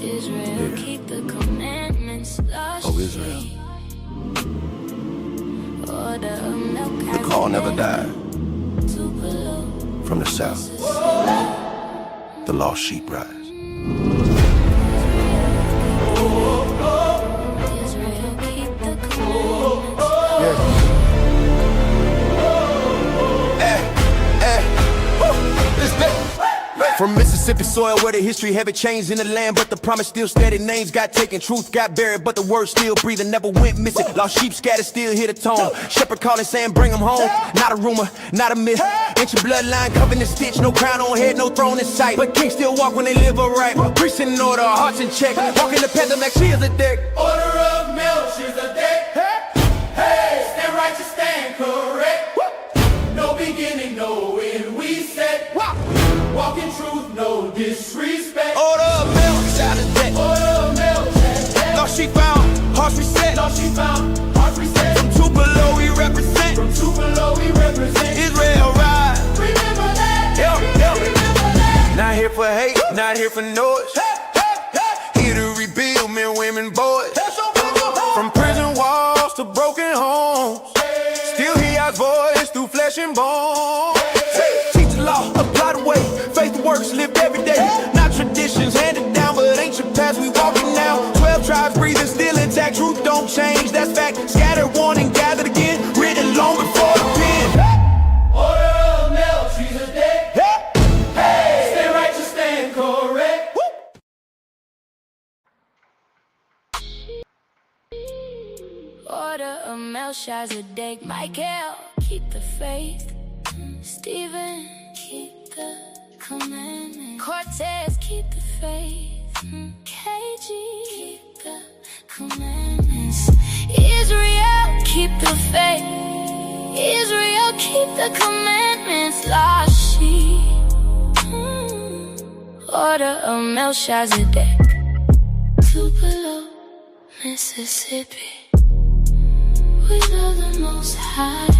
Israel, keep the commandments. Oh, Israel. The call never died. From the south, the lost sheep rise. From Mississippi soil where the history haven't changed in the land, but the promise still steady. Names got taken, truth got buried, but the word still breathing, never went missing. Lost sheep scattered, still hear the tone. Shepherd calling, saying bring them home. Not a rumor, not a myth. Ancient bloodline covered in stitch, no crown on head, no throne in sight. But kings still walk when they live upright. Priests in order, hearts in check. Walking the path of Melchizedek. Order of Melchizedek. Hey, stand righteous, stand correct. No beginning, no end, we set. Walk in truth, no disrespect. Order of Melchizedek. Order of Melchizedek. Lost sheep found, hearts reset. Lost sheep found, hearts reset. From Tupelo we represent. From Tupelo we represent. Israel rise. Remember that. Remember that. Not here for hate, not here for noise. Here to rebuild men, women, boys. From prison walls to broken homes. Still hear our voice through flesh and bone. Teach the law, apply the way. Faith works, lived every day. Not traditions handed down, but ancient paths we walking now. 12 tribes breathing, still intact. Truth don't change, that's fact. Scattered, warned, and gathered again. Written long before the pen. Order of Melchizedek. Hey, stand righteous, stand correct. Order of Melchizedek. Michael, keep the faith. Stephen, keep the commandments. Cortez, keep the faith. KG, keep the commandments. Israel, keep the faith. Israel, keep the commandments. Lost sheep. Order of Melchizedek. Tupelo, Mississippi. We love the Most High.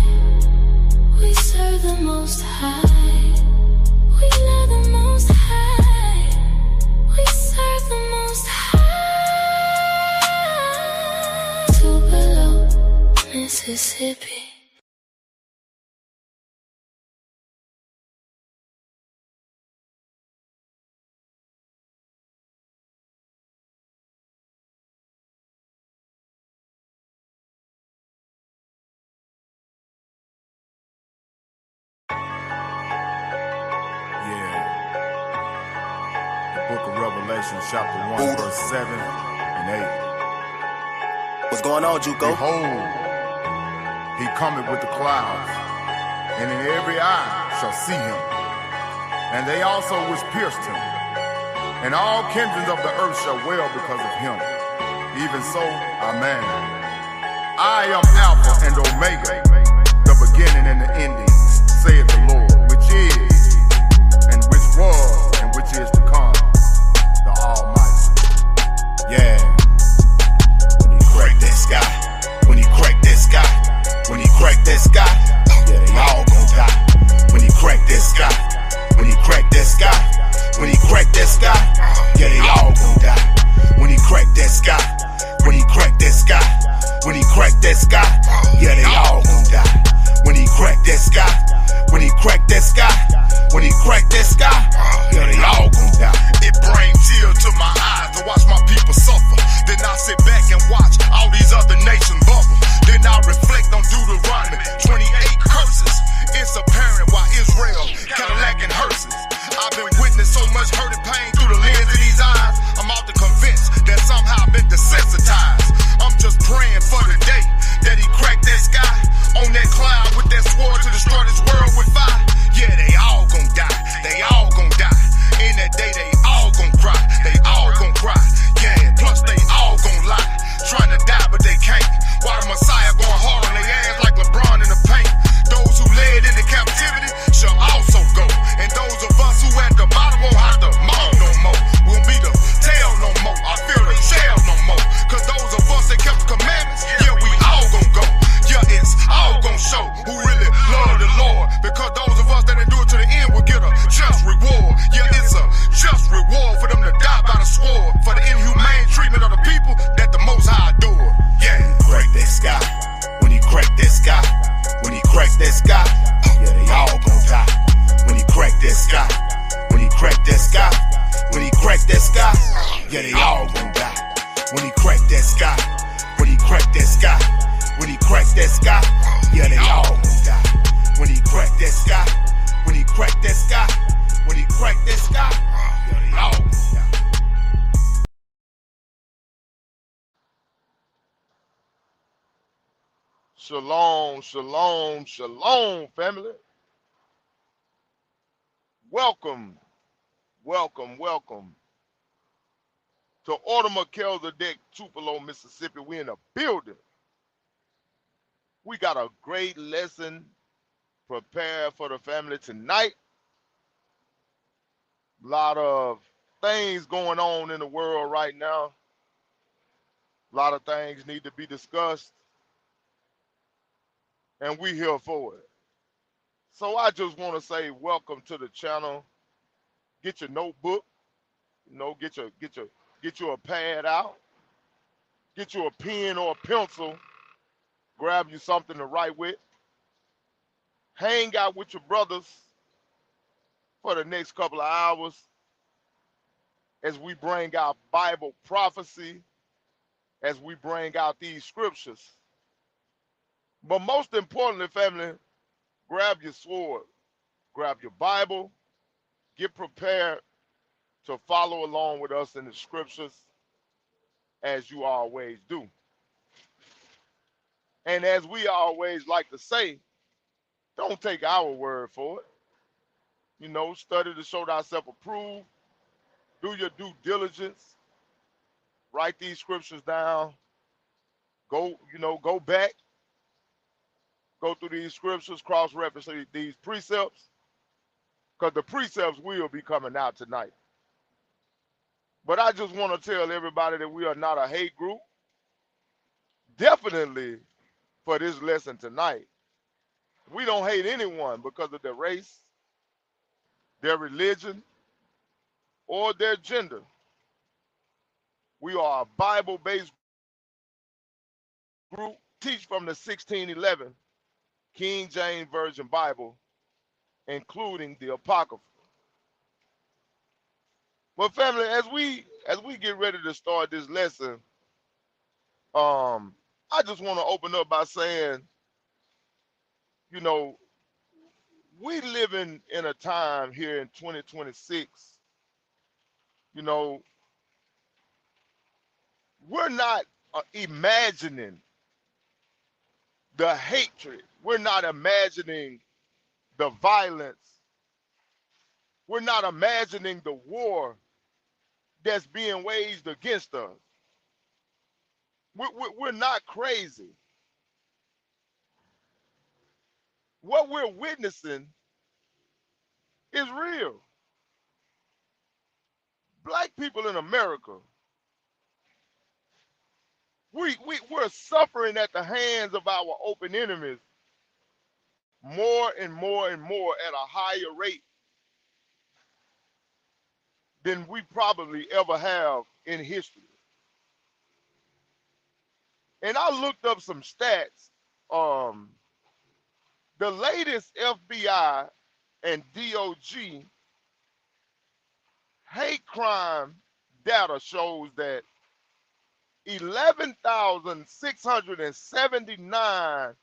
We serve the Most High. We love the Most High. We serve the Most High. Tupelo, Mississippi. Book of Revelation, chapter 1, verse 7 and 8. What's going on, Juco? Behold, he cometh with the clouds, and in every eye shall see him, and they also which pierced him, and all kindreds of the earth shall wail because of him. Even so, amen. I am Alpha and Omega, the beginning and the ending, saith the Lord, which is, and which was, and which is to come, the Almighty. Yeah. When he crack that sky, when he crack that sky, when he crack that sky, yeah, they all gon' die. When he crack that sky, when he crack that sky, when he crack that sky, yeah, they all gon' die. When he crack that sky, when he crack that sky, when he crack that sky, yeah, they all gon' die. When he crack that sky, when he crack that sky, when he crack that sky, yeah, they all gon' die. It brings tears to my eyes to watch my people suffer. Then I sit back and watch all these other nations bubble. Then I reflect on Deuteronomy 28 curses. It's apparent why Israel Cadillac and hearses. I've been witnessing so much hurt and pain through the lens of these eyes. I'm often convinced that somehow I've been desensitized. I'm just praying for the day that he cracked that sky on that cloud with that sword to destroy this world with fire. Yeah, they all gon' die. They all gon' die. In that day, they all gon' cry. They all gon' cry. Yeah, plus they all gon' lie. Trying to die, but they can't. Why the Messiah going hard on their ass like LeBron in the paint? Those who led into captivity shall also go. And those of us who at the bottom won't have to moan no a sword for the inhumane treatment of the people that the Most High adore. Yeah, crack that sky. When he crack that sky, when he crack that sky, yeah, they all gon' die. When he crack that sky, when he crack that sky, when he crack that sky, yeah, they all gon' die. When he crack that sky, when he crack that sky, when he crack that sky, yeah, they all gon' die. When he crack that sky, when he crack that sky, when he crack that sky, yeah, they all gon' die. Shalom, shalom, shalom, family. Welcome, welcome, welcome to Order Melchizedek, Tupelo, Mississippi. We in a building. We got a great lesson prepared for the family tonight. A lot of things going on in the world right now. A lot of things need to be discussed. And we here for it. So I just want to say welcome to the channel. Get your notebook, get you a pad out, get you a pen or a pencil, grab you something to write with. Hang out with your brothers for the next couple of hours as we bring out Bible prophecy, as we bring out these scriptures. But most importantly, family, grab your sword, grab your Bible, get prepared to follow along with us in the scriptures as you always do. And as we always like to say, don't take our word for it. Study to show thyself approved. Do your due diligence. Write these scriptures down. Go back. Go through these scriptures, cross-reference these precepts, because the precepts will be coming out tonight. But I just want to tell everybody that we are not a hate group. Definitely for this lesson tonight. We don't hate anyone because of their race, their religion, or their gender. We are a Bible-based group, teach from the 1611 King James Version Bible, including the Apocrypha. Well, family, as we get ready to start this lesson, I just want to open up by saying, we living in a time here in 2026, we're not imagining the hatred. We're not imagining the violence. We're not imagining the war that's being waged against us. We're not crazy. What we're witnessing is real. Black people in America, we're suffering at the hands of our open enemies more and more and more at a higher rate than we probably ever have in history. And I looked up some stats. The latest FBI and DOJ hate crime data shows that 11,679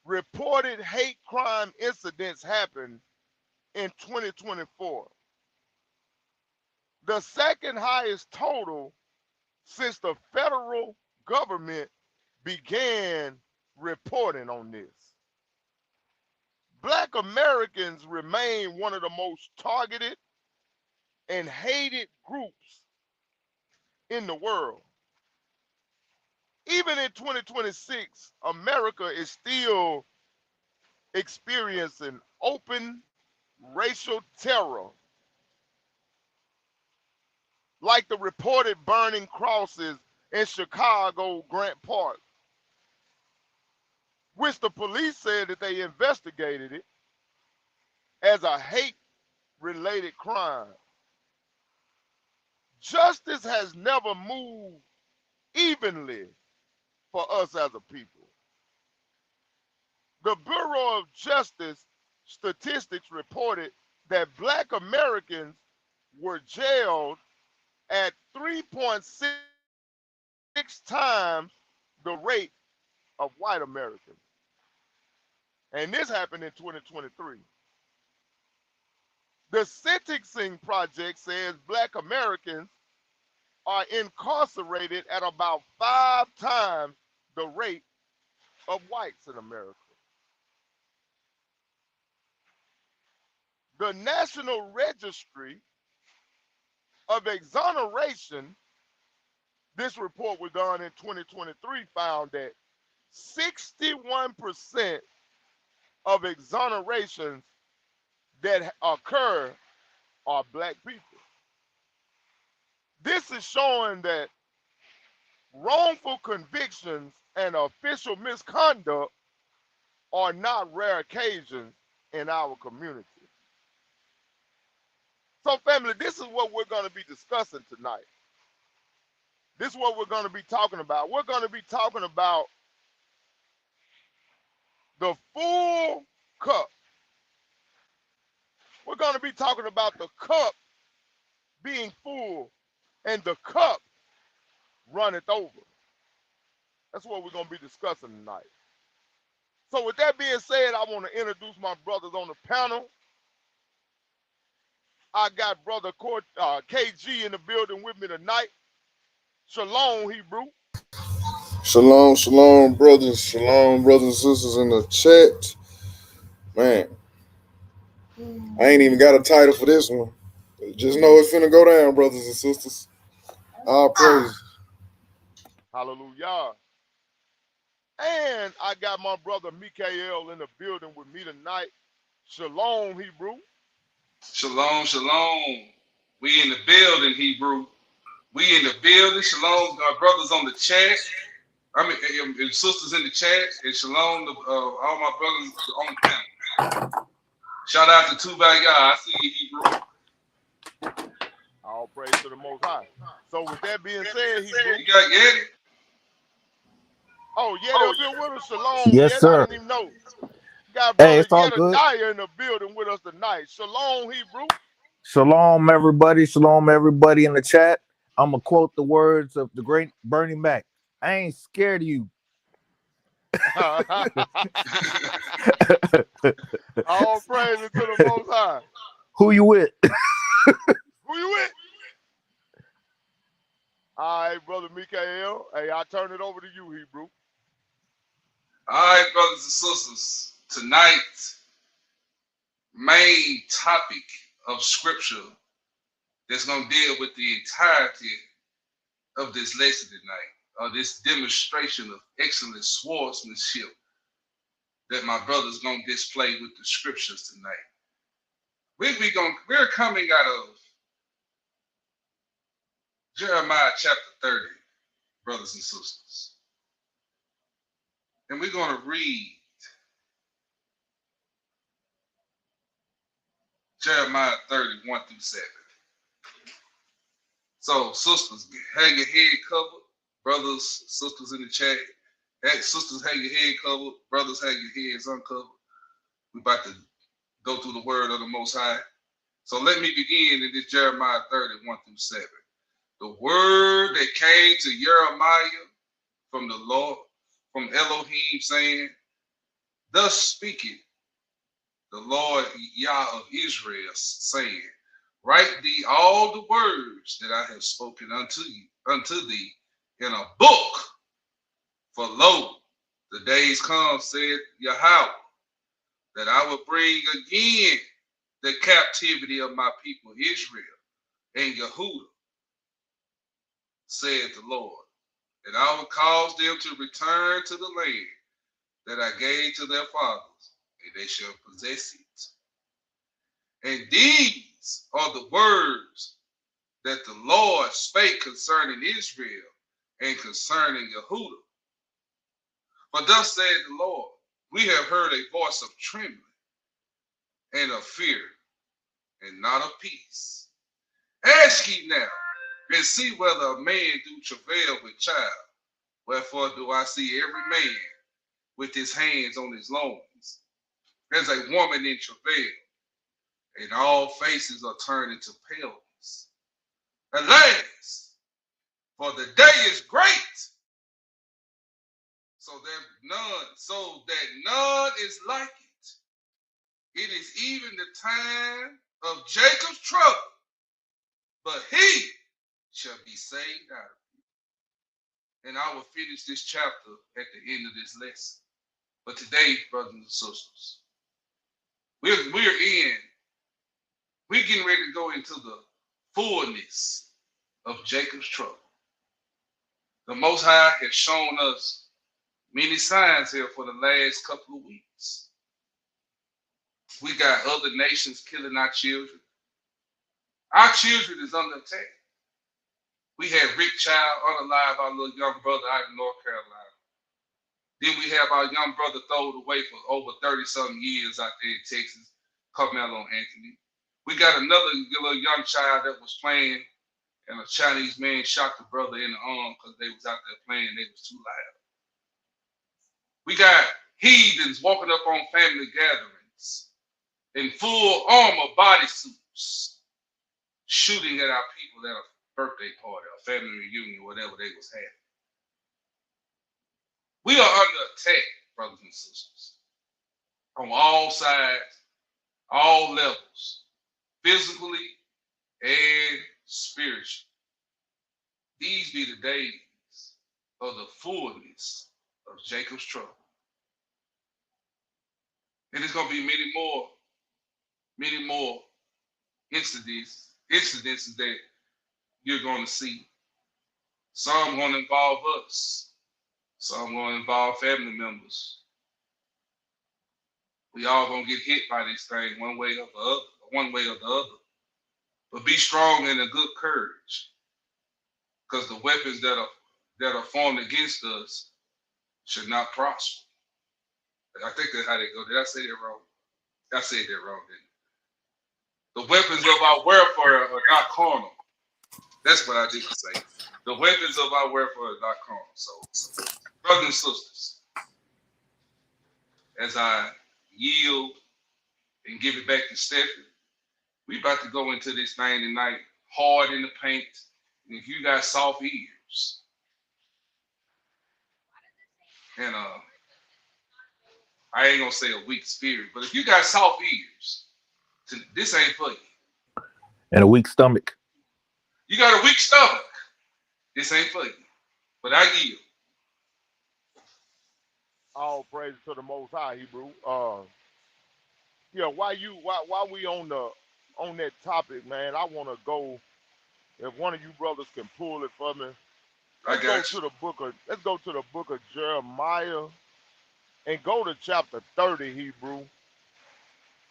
reported hate crime incidents happened in 2024. The second highest total since the federal government began reporting on this. Black Americans remain one of the most targeted and hated groups in the world. Even in 2026, America is still experiencing open racial terror, like the reported burning crosses in Chicago Grant Park, which the police said that they investigated it as a hate-related crime. justice has never moved evenly for us as a people. The Bureau of Justice statistics reported that Black Americans were jailed at 3.6 times the rate of white Americans. And this happened in 2023. The Sentencing Project says Black Americans are incarcerated at about 5 times the rate of whites in America. The National Registry of Exoneration, this report was done in 2023, found that 61% of exonerations that occur are Black people. This is showing that wrongful convictions and official misconduct are not rare occasions in our community. So, family, this is what we're going to be discussing tonight. This is what we're going to be talking about. We're going to be talking about the full cup. We're going to be talking about the cup being full and the cup runneth over. That's what we're going to be discussing tonight. So with that being said, I want to introduce my brothers on the panel. I got brother KG in the building with me tonight. Shalom, Hebrew. Shalom, shalom, brothers. Shalom, brothers and sisters in the chat. Man, I ain't even got a title for this one. Just know it's finna go down, brothers and sisters. All praise. Hallelujah. And I got my brother Mikael in the building with me tonight. Shalom, Hebrew. Shalom, shalom. We in the building, Hebrew. We in the building. Shalom, our brothers on the chat. I mean, and sisters in the chat. And shalom to all my brothers on the panel. Shout out to Tubal Yah. I see you, Hebrew. All praise to the Most High. So with that being said, Hebrew. You got Yeti? Oh, Yeti up here with us. Shalom. Yes, Yeti. sir. I didn't even know. Got brother It's all good. Yedidiah in the building with us tonight. Shalom, Hebrew. Shalom, everybody. Shalom, everybody in the chat. I'm going to quote the words of the great Bernie Mac. I ain't scared of you. All praise to the Most High. Who you with? Who you with? All right, brother Mikael. Hey, I turn it over to you, Hebrew. All right, brothers and sisters. Tonight's main topic of scripture that's going to deal with the entirety of this lesson tonight, this demonstration of excellent swordsmanship that my brother's going to display with the scriptures tonight. We're coming out of Jeremiah chapter 30, brothers and sisters. And we're going to read Jeremiah 30, 1 through 7. So, sisters, have your head covered. Brothers, sisters in the chat. Sisters, have your head covered. Brothers, have your heads uncovered. We're about to go through the word of the Most High. So let me begin in this Jeremiah 30, 1 through 7. The word that came to Jeremiah from the Lord, from Elohim, saying, thus speaketh the Lord Yah of Israel, saying, write thee all the words that I have spoken unto thee in a book. For lo, the days come, said Yahweh, that I will bring again the captivity of my people Israel and Yehudah, said the Lord. And I will cause them to return to the land that I gave to their fathers, and they shall possess it. And these are the words that the Lord spake concerning Israel and concerning Yehudah. For thus said the Lord, we have heard a voice of trembling and of fear, and not of peace. Ask ye now, and see whether a man do travail with child. Wherefore do I see every man with his hands on his loins, as a woman in travail, and all faces are turned into paleness. Alas, for the day is great, so that none is like it. It is even the time of Jacob's trouble, but he shall be saved out of it. And I will finish this chapter at the end of this lesson. But today, brothers and sisters, we're getting ready to go into the fullness of Jacob's trouble. The Most High has shown us many signs here for the last couple of weeks. We got other nations killing our children. Our children is under attack. We had Rick Child unalive our little young brother out in North Carolina. Then we have our young brother thrown away for over 30-something years out there in Texas, Carmelo Anthony. We got another little young child that was playing, and a Chinese man shot the brother in the arm because they was out there playing and they was too loud. We got heathens walking up on family gatherings in full armor bodysuits, shooting at our people at a birthday party, a family reunion, whatever they was having. We are under attack, brothers and sisters, on all sides, all levels, physically and spiritually. These be the days of the fullness of Jacob's trouble. And there's going to be many more incidences that you're going to see. Some going to involve us. Some going to involve family members. We all going to get hit by this thing one way or the other. But be strong and of good courage, because the weapons that are formed against us should not prosper. I think that's how they go. Did I say that wrong? I said that wrong, didn't I? The weapons of our warfare are not carnal. That's what I didn't say. The weapons of our warfare are not carnal. So, brothers and sisters, as I yield and give it back to Stephanie, we about to go into this thing tonight, hard in the paint. And if you got soft ears, and I ain't gonna say a weak spirit, but if you got soft ears, this ain't for you. And a weak stomach. You got a weak stomach, this ain't for you. But I yield. All praise to the Most High, Hebrew. Yeah, while we on that topic, man, I want to go. If one of you brothers can pull it for me, let's go to the book of Jeremiah and go to chapter 30, Hebrew.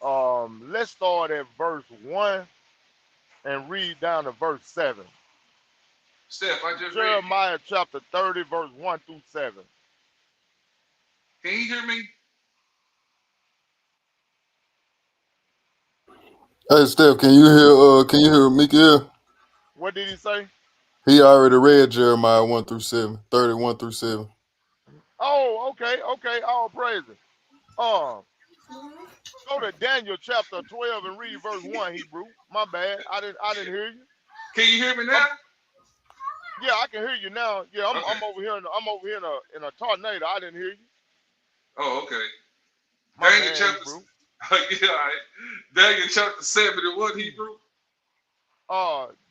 Let's start at verse 1 and read down to verse 7. Steph, I just Jeremiah chapter 30, verse 1 through 7. Can you hear me? Hey Steph, can you hear Mikael? What did he say? He already read Jeremiah 1 through 7, 31 through 7. Oh, okay. All praises. Go to Daniel chapter 12 and read verse 1, Hebrew. My bad. I didn't hear you. Can you hear me now? Yeah, I can hear you now. Yeah, I'm over here in a tornado. I didn't hear you. Oh, okay. My Daniel bad, chapter Hebrew. yeah, all right. Daniel chapter 7 and what, Hebrew?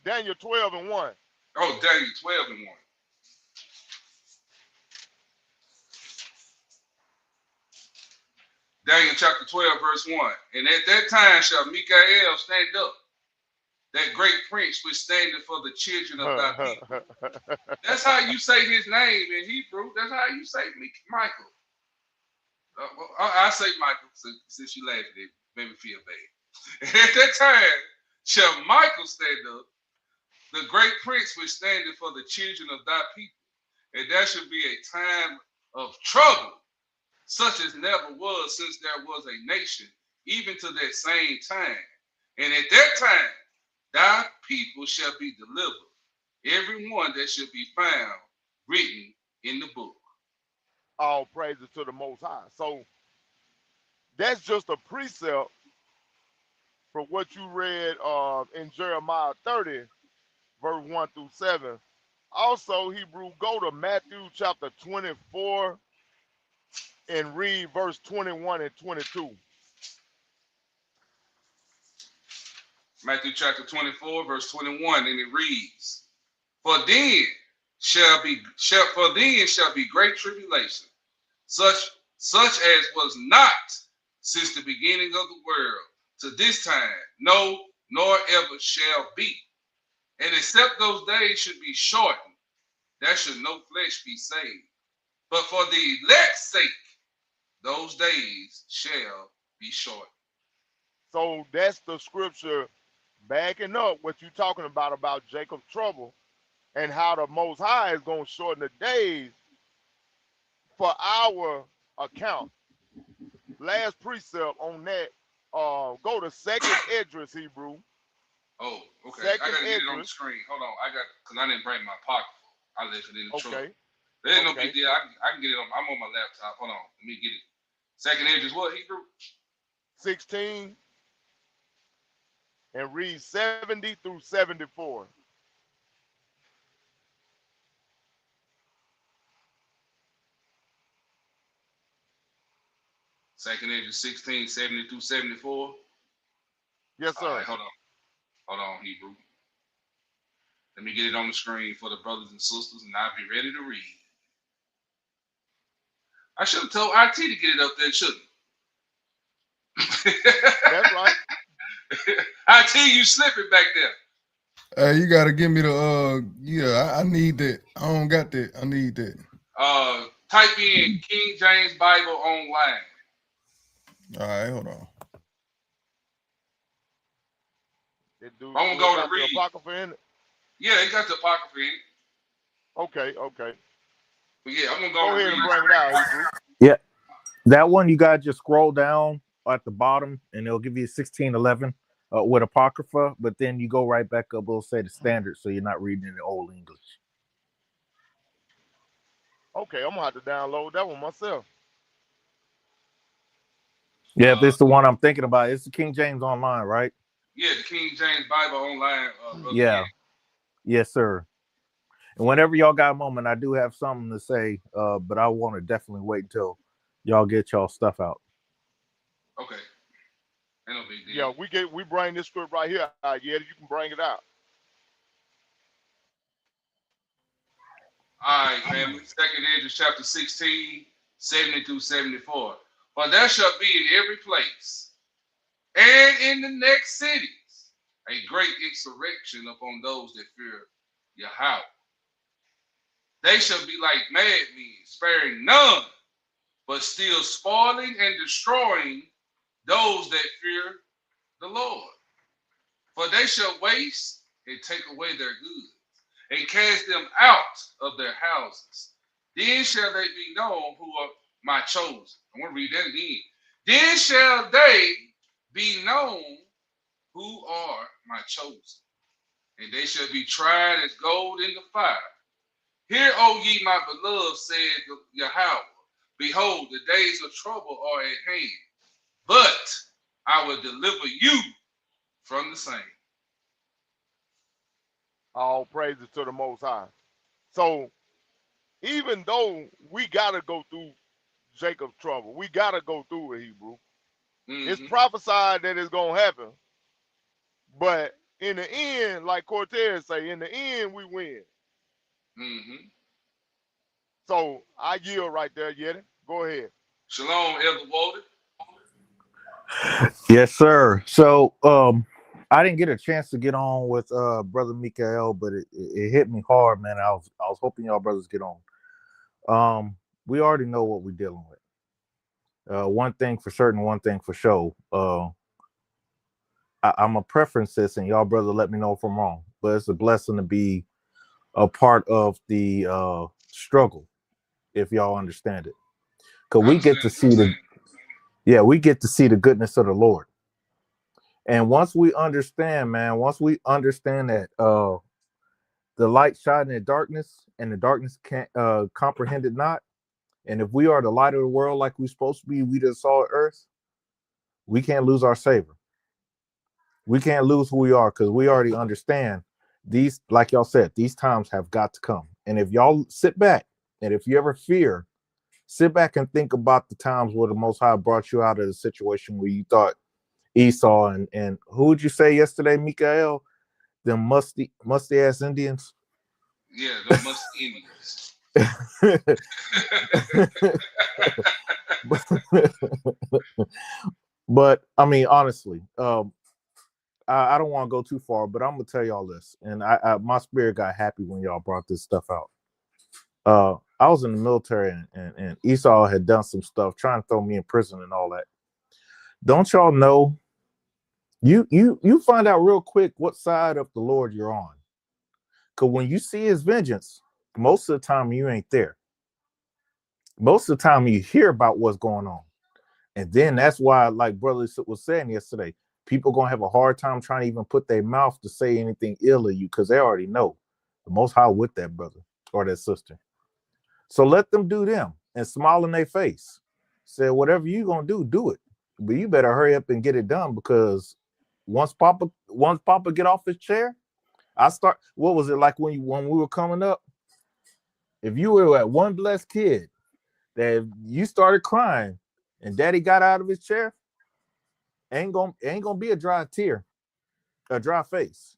Daniel 12 and 1. Oh, Daniel 12 and 1. Daniel chapter 12, verse 1. And at that time shall Mikael stand up, that great prince which standeth for the children of thy people. That's how you say his name in Hebrew. That's how you say Michael. I say Michael, since you laughed at it, made me feel bad. And at that time shall Michael stand up, the great prince which standeth for the children of thy people. And that should be a time of trouble, such as never was since there was a nation, even to that same time. And at that time, thy people shall be delivered, every one that should be found written in the book. All praises to the Most High. So that's just a precept for what you read in Jeremiah 30, verse 1 through 7. Also, Hebrew, go to Matthew chapter 24 and read verse 21 and 22. Matthew chapter 24, verse 21, and it reads, For then shall be great tribulation, such as was not since the beginning of the world to this time, no, nor ever shall be. And except those days should be shortened, there should no flesh be saved. But for the elect's sake, those days shall be shortened. So that's the scripture backing up what you're talking about Jacob's trouble and how the Most High is going to shorten the days for our account. Last precept on that, go to Second Esdras, Hebrew. Oh, okay. Second I gotta get it on the Esdras. screen. Hold on. Because I didn't bring my pocket. I left it in the truck. Okay. There ain't no Okay. big deal. I can get it on. I'm on my laptop. Hold on. Let me get it. Second Esdras, what, Hebrew? 16 and read 70 through 74. Second Esdras 16, 70 through 74. Yes, sir. All right, hold on. Hold on, Hebrew. Let me get it on the screen for the brothers and sisters, and I'll be ready to read. I should have told IT to get it up there, shouldn't I? That's right. IT, you slipping back there. Hey, you gotta give me the I need that. I don't got that. I need that. Type in King James Bible online. All right, hold on. It do, I'm gonna do go it to got the read. Apocrypha in it? Yeah, it got the Apocrypha in it. Okay, okay. But yeah, I'm gonna Go go ahead read. and bring it out, Hebrew. Yeah, that one you gotta just scroll down at the bottom, and it'll give you 1611 with Apocrypha. But then you go right back up. It'll say the standard, so you're not reading in the old English. Okay, I'm gonna have to download that one myself. Yeah, if it's the one I'm thinking about, it's the King James Online, right? Yeah, the King James Bible online. Brother Yeah. Ken. Yes, sir. And whenever y'all got a moment, I do have something to say, but I want to definitely wait until y'all get y'all stuff out. Okay. Ain't no big deal. Yeah, we bring this script right here. Yeah, you can bring it out. All right, family. Second Esdras chapter 16, 70 through 74. For there shall be in every place and in the next cities a great insurrection upon those that fear Yahweh. They shall be like madmen, sparing none, but still spoiling and destroying those that fear the Lord. For they shall waste and take away their goods, and cast them out of their houses. Then shall they be known who are my chosen. I want to read that again. Then shall they be known who are my chosen, and they shall be tried as gold in the fire. Hear, O ye my beloved, said Yahweh, behold, the days of trouble are at hand, but I will deliver you from the same. All praises to the Most High. So even though we gotta go through Jacob's trouble, we gotta go through it, Hebrew. It's prophesied that it's gonna happen, but in the end, like Cortez say, in the end we win. So I yield right there, Yeti. Go ahead. Shalom, Elder Walter. Yes, sir. So I didn't get a chance to get on with Brother Mikael, but it hit me hard, man. I was hoping y'all brothers get on. We already know what we're dealing with. One thing for certain, one thing for sure. I'm a preference this, and y'all brother let me know if I'm wrong. But it's a blessing to be a part of the struggle, if y'all understand it. Because we get to see we get to see the goodness of the Lord. And once we understand, man, once we understand that the light shine in the darkness, and the darkness can't comprehend it not. And if we are the light of the world like we're supposed to be, we the salt of earth, we can't lose our savor. We can't lose who we are because we already understand these, like y'all said, these times have got to come. And if y'all sit back, and if you ever fear, sit back and think about the times where the Most High brought you out of the situation where you thought Esau and who would you say yesterday, Mikael? Them musty ass Indians. Yeah, the musty Indians. But I mean, honestly, I don't want to go too far, but I'm gonna tell y'all this, and I my spirit got happy when y'all brought this stuff out. I was in the military, and Esau had done some stuff trying to throw me in prison and all that. Don't y'all know? You find out real quick what side of the Lord you're on, because when you see His vengeance, most of the time you ain't there. Most of the time you hear about what's going on, and then that's why, like Brother was saying yesterday, people gonna have a hard time trying to even put their mouth to say anything ill of you because they already know the Most High with that brother or that sister. So let them do them and smile in their face. Say whatever you gonna do it. But you better hurry up and get it done, because once Papa get off his chair, what was it like when we were coming up? If you were at one blessed kid that you started crying and Daddy got out of his chair, ain't gonna be a dry tear, a dry face.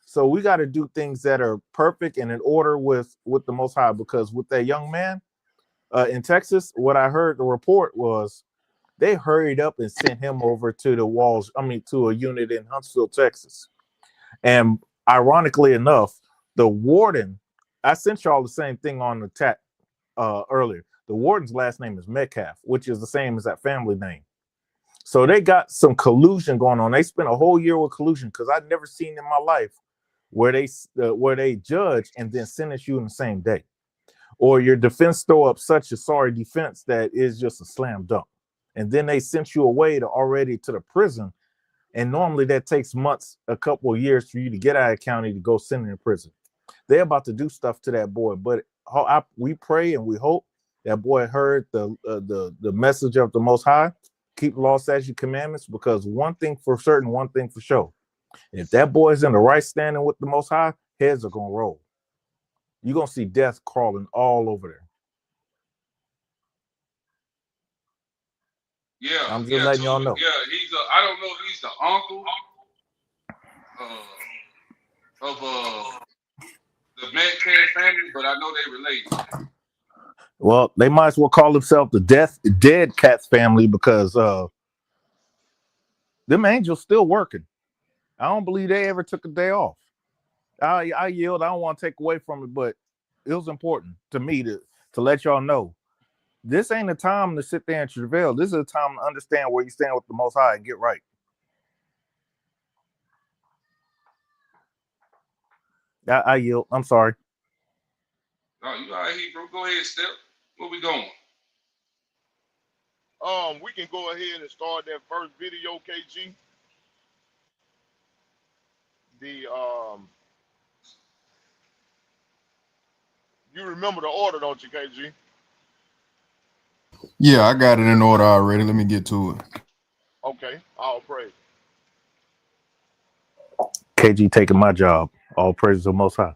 So we got to do things that are perfect and in order with the Most High, because with that young man in Texas, what I heard the report was they hurried up and sent him over to the walls. I mean, to a unit in Huntsville, Texas. And ironically enough, the warden, I sent y'all the same thing on the chat earlier. The warden's last name is Metcalf, which is the same as that family name. So they got some collusion going on. They spent a whole year with collusion, because I've never seen in my life where they judge and then sentence you in the same day, or your defense throw up such a sorry defense that is just a slam dunk, and then they sent you away to the prison, and normally that takes months, a couple of years for you to get out of county to go send in prison. They're about to do stuff to that boy, but we pray and we hope that boy heard the message of the Most High. Keep the law, statute, commandments, because one thing for certain, one thing for sure. If that boy's in the right standing with the Most High, heads are going to roll. You're going to see death crawling all over there. Yeah, I'm just letting y'all know. Yeah, I don't know if he's the uncle of the Metcalf family, but I know they related. Well, they might as well call themselves the dead Cats family, because them angels still working. I don't believe they ever took a day off. I yield. I don't want to take away from it, but it was important to me to let y'all know this ain't a time to sit there and travail. This is a time to understand where you stand with the Most High and get right. I yield. I'm sorry. No, you all right, bro. Go ahead, Step. Where we going? We can go ahead and start that first video, KG. You remember the order, don't you, KG? Yeah, I got it in order already. Let me get to it. Okay, all praise. KG taking my job. All praise to the Most High.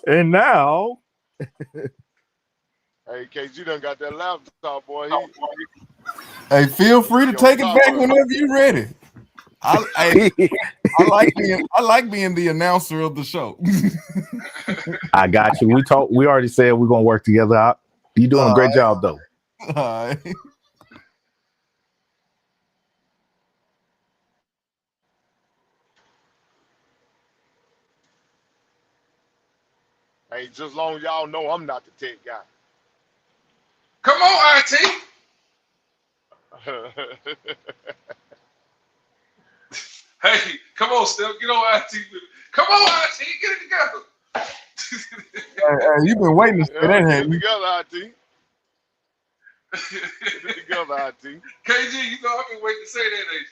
And now, hey, KG done got that laptop, boy. Hey, feel free to take it back whenever you're ready. I like being the announcer of the show. I got you. We already said we're gonna work together out. You doing a great job though. All right. Hey, just as long as y'all know I'm not the tech guy. Come on, IT. Hey, come on, Steph. Get on IT. Come on, IT. Get it together. Hey, you've been waiting to say that, Get haven't it you? together, IT. Get it together, IT. KG, you know I've been waiting to say that, ain't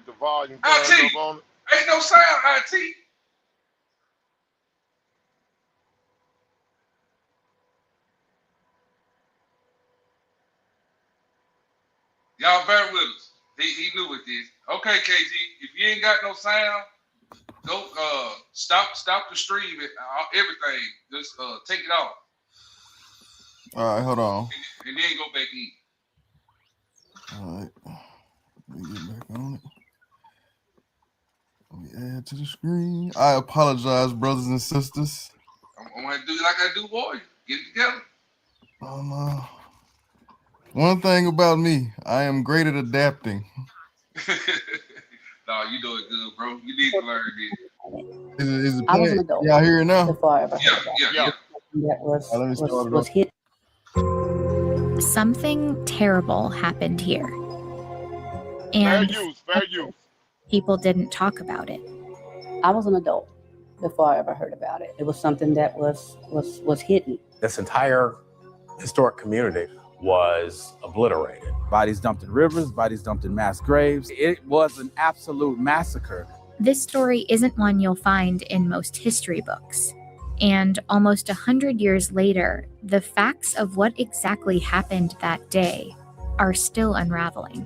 get the volume turned IT. up on it. Ain't no sound, IT. Y'all bear with us. He knew with this. Okay, KG, if you ain't got no sound, go stop the stream and everything. Just take it off. All right, hold on. And then go back in. All right, let me get back on it. Let me add to the screen. I apologize, brothers and sisters. I'm gonna do like I do, boy. Get it together. Oh no. One thing about me, I am great at adapting. No, you doing good, bro. You need to learn this. Is it I was an playing? adult Y'all hear it now? before I ever heard about Yeah. it. That Let me start it was off. hit. Something terrible happened here. Fair And use. people didn't talk about it. I was an adult before I ever heard about it. It was something that was hidden. This entire historic community was obliterated. Bodies dumped in rivers, bodies dumped in mass graves. It was an absolute massacre. This story isn't one you'll find in most history books. And almost 100 years later, the facts of what exactly happened that day are still unraveling.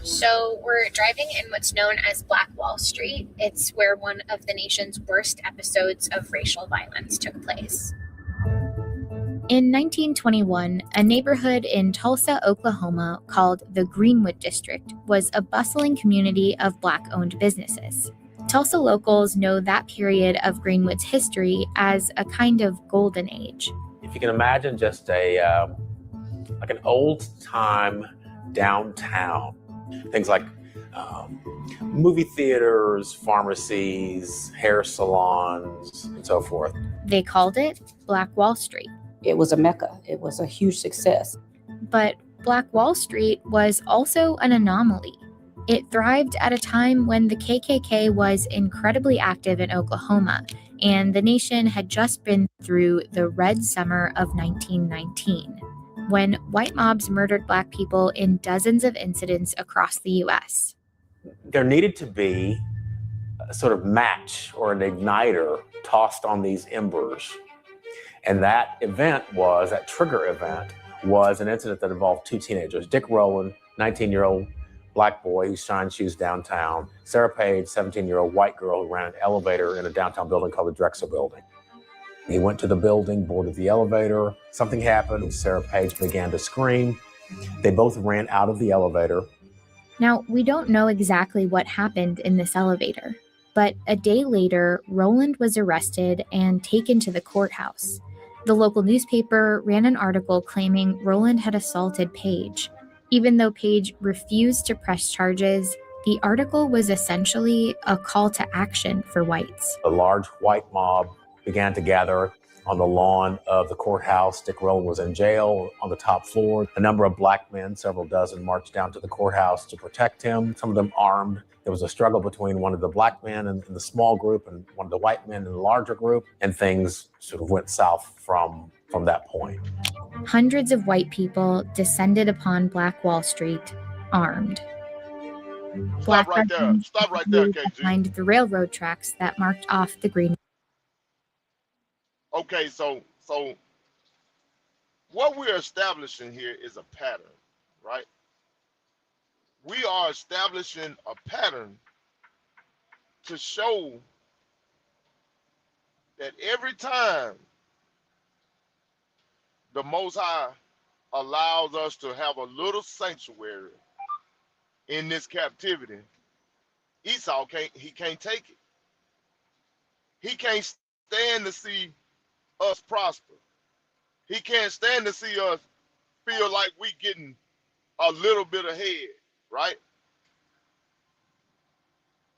So we're driving in what's known as Black Wall Street. It's where one of the nation's worst episodes of racial violence took place. In 1921, a neighborhood in Tulsa, Oklahoma called the Greenwood District was a bustling community of Black-owned businesses. Tulsa locals know that period of Greenwood's history as a kind of golden age. If you can imagine just like an old-time downtown, things like movie theaters, pharmacies, hair salons, and so forth. They called it Black Wall Street. It was a mecca. It was a huge success. But Black Wall Street was also an anomaly. It thrived at a time when the KKK was incredibly active in Oklahoma, and the nation had just been through the Red Summer of 1919, when white mobs murdered Black people in dozens of incidents across the U.S. There needed to be a sort of match or an igniter tossed on these embers. And that trigger event was an incident that involved two teenagers, Dick Rowland, 19-year-old Black boy who shined shoes downtown, Sarah Page, 17-year-old white girl who ran an elevator in a downtown building called the Drexel Building. He went to the building, boarded the elevator. Something happened. Sarah Page began to scream. They both ran out of the elevator. Now, we don't know exactly what happened in this elevator, but a day later, Rowland was arrested and taken to the courthouse. The local newspaper ran an article claiming Rowland had assaulted Page. Even though Page refused to press charges, the article was essentially a call to action for whites. A large white mob began to gather on the lawn of the courthouse. Dick Rowland was in jail on the top floor. A number of Black men, several dozen, marched down to the courthouse to protect him, some of them armed. There was a struggle between one of the Black men in the small group and one of the white men in the larger group, and things sort of went south from that point. Hundreds of white people descended upon Black Wall Street, armed. Stop right there, KG. Behind the railroad tracks that marked off the Green. Okay, so what we're establishing here is a pattern, right? We are establishing a pattern to show that every time the Most High allows us to have a little sanctuary in this captivity, Esau can't take it. He can't stand to see us prosper. He can't stand to see us feel like we getting a little bit ahead, right?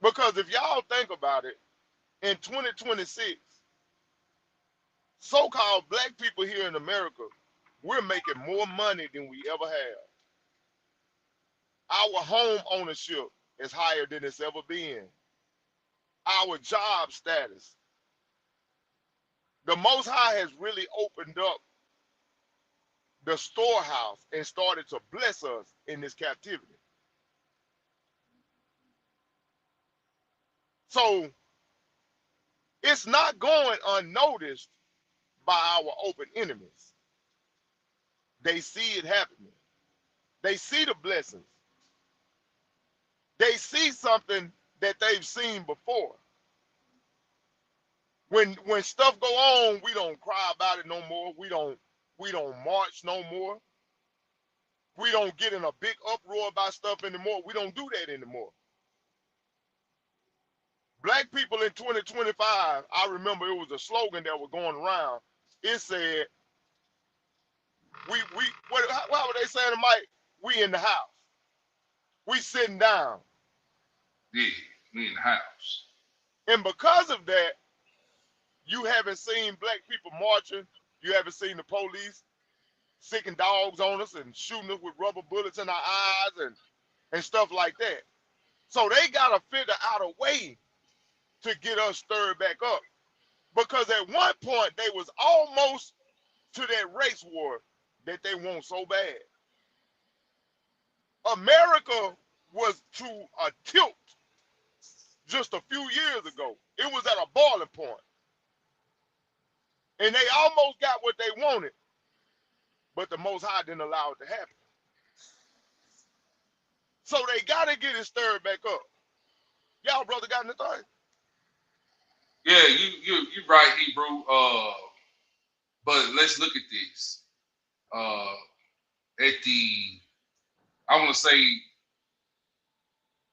Because if y'all think about it, in 2026, so-called Black people here in America, we're making more money than we ever have. Our home ownership is higher than it's ever been. Our job status. The Most High has really opened up the storehouse and started to bless us in this captivity. So it's not going unnoticed by our open enemies. They see it happening. They see the blessings. They see something that they've seen before. When stuff go on, we don't cry about it no more. We don't march no more. We don't get in a big uproar about stuff anymore. We don't do that anymore. Black people in 2025, I remember it was a slogan that was going around. It said, how would they say to Mike? We in the house. We sitting down. Yeah, we in the house. And because of that, you haven't seen black people marching. You haven't seen the police sicking dogs on us and shooting us with rubber bullets in our eyes and stuff like that. So they got to figure out a way to get us stirred back up. Because at one point, they was almost to that race war that they want so bad. America was to a tilt just a few years ago. It was at a boiling point. And they almost got what they wanted, but the Most High didn't allow it to happen. So they got to get it stirred back up. Y'all brother got anything? Yeah, you right, Hebrew. But let's look at this. I want to say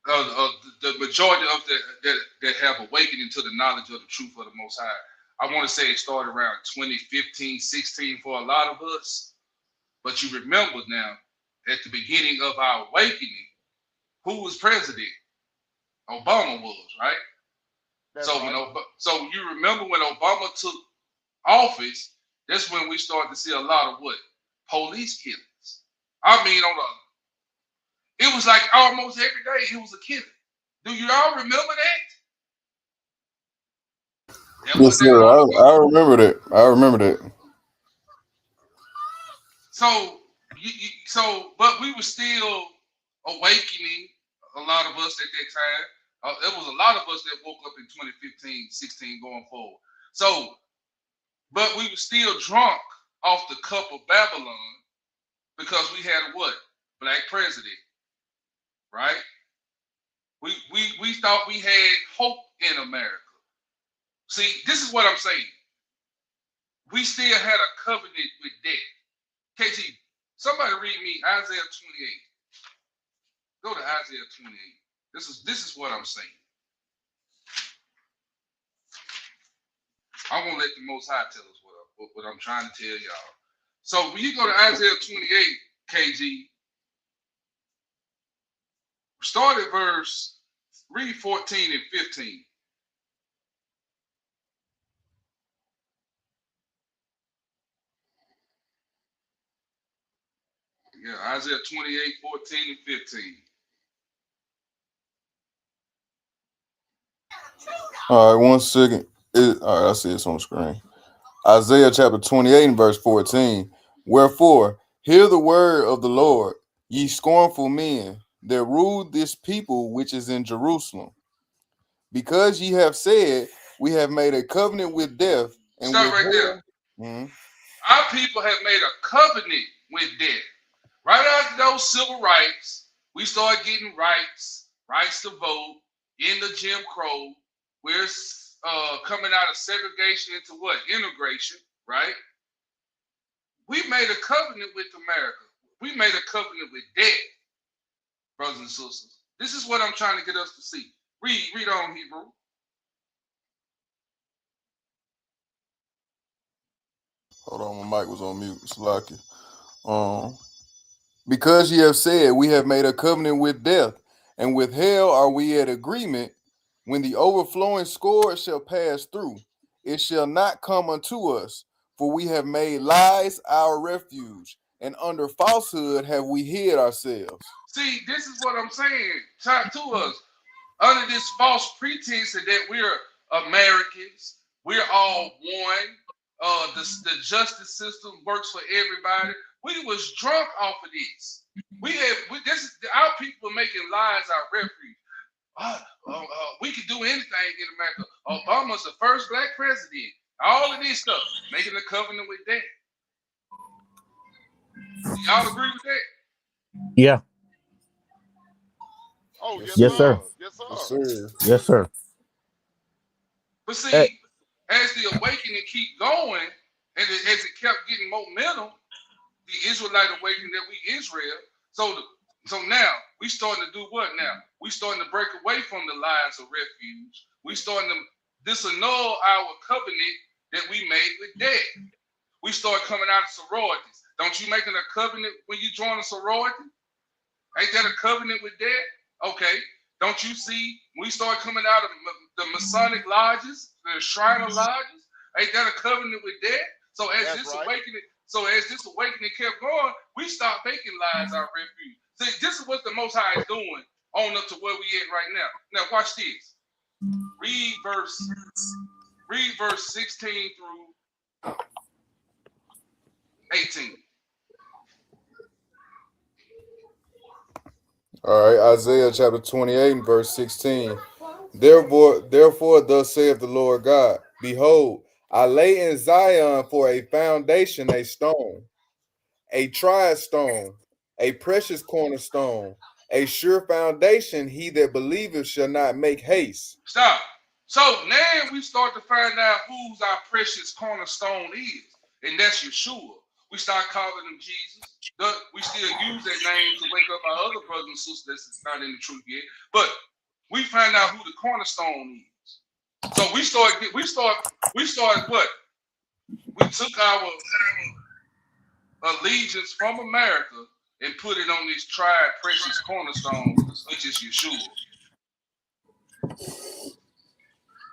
the majority of that have awakened into the knowledge of the truth of the Most High. I want to say it started around 2015, 16 for a lot of us. But you remember now, at the beginning of our awakening, who was president? Obama was, right? So you remember when Obama took office, that's when we started to see a lot of what? Police killings. I mean, it was like almost every day it was a killing. Do you all remember that? Yes, sir. I remember that. I remember that. But we were still awakening, a lot of us at that time. There was a lot of us that woke up in 2015, 16 going forward. But we were still drunk off the cup of Babylon because we had a what? Black president, right? We thought we had hope in America. See, this is what I'm saying. We still had a covenant with death. KG, somebody read me Isaiah 28. Go to Isaiah 28. This is what I'm saying. I'm gonna let the Most High tell us what I'm trying to tell y'all. So when you go to Isaiah 28, KG, start at read 14 and 15. Yeah, Isaiah 28, 14 and 15. All right, 1 second. All right, I see it's on the screen. Isaiah chapter 28 and verse 14. Wherefore, hear the word of the Lord, ye scornful men, that rule this people which is in Jerusalem. Because ye have said, we have made a covenant with death. And stop right there. Mm-hmm. Our people have made a covenant with death. Right after those civil rights, we started getting rights to vote, in the Jim Crow. We're coming out of segregation into what? Integration, right? We made a covenant with America. We made a covenant with death, brothers and sisters. This is what I'm trying to get us to see. Read on, Hebrew. Hold on, my mic was on mute. It's lucky. Because ye have said, we have made a covenant with death, and with hell are we at agreement. When the overflowing scourge shall pass through, it shall not come unto us, for we have made lies our refuge, and under falsehood have we hid ourselves. See, this is what I'm saying. Talk to us. Under this false pretense that we're Americans, we're all one. The justice system works for everybody. We was drunk off of this. Our people were making lies our refuge. We can do anything in America. Obama's the first black president. All of this stuff, making a covenant with that. Y'all agree with that? Yeah. Oh, yes, Yes, sir. Yes, sir. Yes, sir. Yes, sir. But see, Hey. as the awakening keep going, and as it kept getting momentum, the Israelite awakening that we Israel. So now we starting to do what now? We starting to break away from the lies of refuge. We starting to disannul our covenant that we made with dad. We start coming out of sororities. Don't you making a covenant when you join a sorority? Ain't that a covenant with dad? Okay. Don't you see? We start coming out of the Masonic lodges, the Shriner lodges. Ain't that a covenant with dad? So as this awakening kept going, we stopped making lies our refuge. See, this is what the Most High is doing on up to where we at right now. Now watch this. Read verse 16 through 18. All right, Isaiah chapter 28 and verse 16. Therefore, thus saith the Lord God, behold, I lay in Zion for a foundation, a stone, a tried stone, a precious cornerstone, a sure foundation. He that believeth shall not make haste. Stop. So now we start to find out who's our precious cornerstone is, and that's Yeshua. We start calling him Jesus. We still use that name to wake up our other brothers and sisters that's not in the truth yet. But we find out who the cornerstone is. So we start what? We took our allegiance from America and put it on this tried precious cornerstone, which is Yeshua.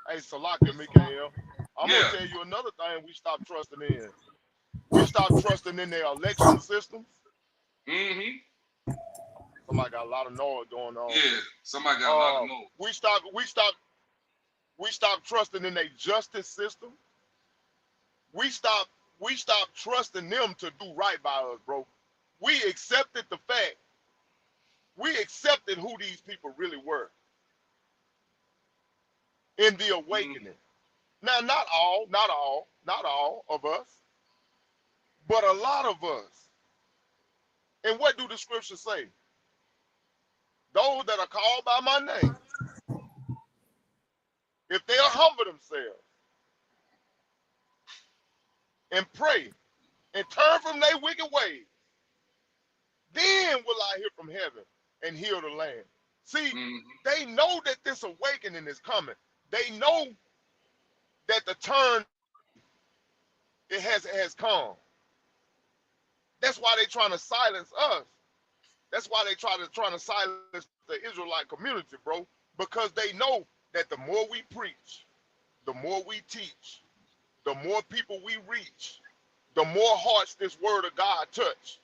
Hey, Salaka, Mikael. I'm gonna tell you another thing we stopped trusting in. We stopped trusting in their election systems. Mm-hmm. Somebody got a lot of noise going on. Yeah, somebody got a lot of noise. We stopped trusting in their justice system. We stopped trusting them to do right by us, bro. We accepted the fact. We accepted who these people really were in the awakening. Now, not all of us, but a lot of us. And what do the scriptures say? Those that are called by my name, if they'll humble themselves and pray and turn from their wicked ways, then will I hear from heaven and heal the land. See, they know that this awakening is coming. They know that the turn it has come. That's why they're trying to silence us. That's why they trying to silence the Israelite community, bro. Because they know that the more we preach, the more we teach, the more people we reach, the more hearts this word of God touch.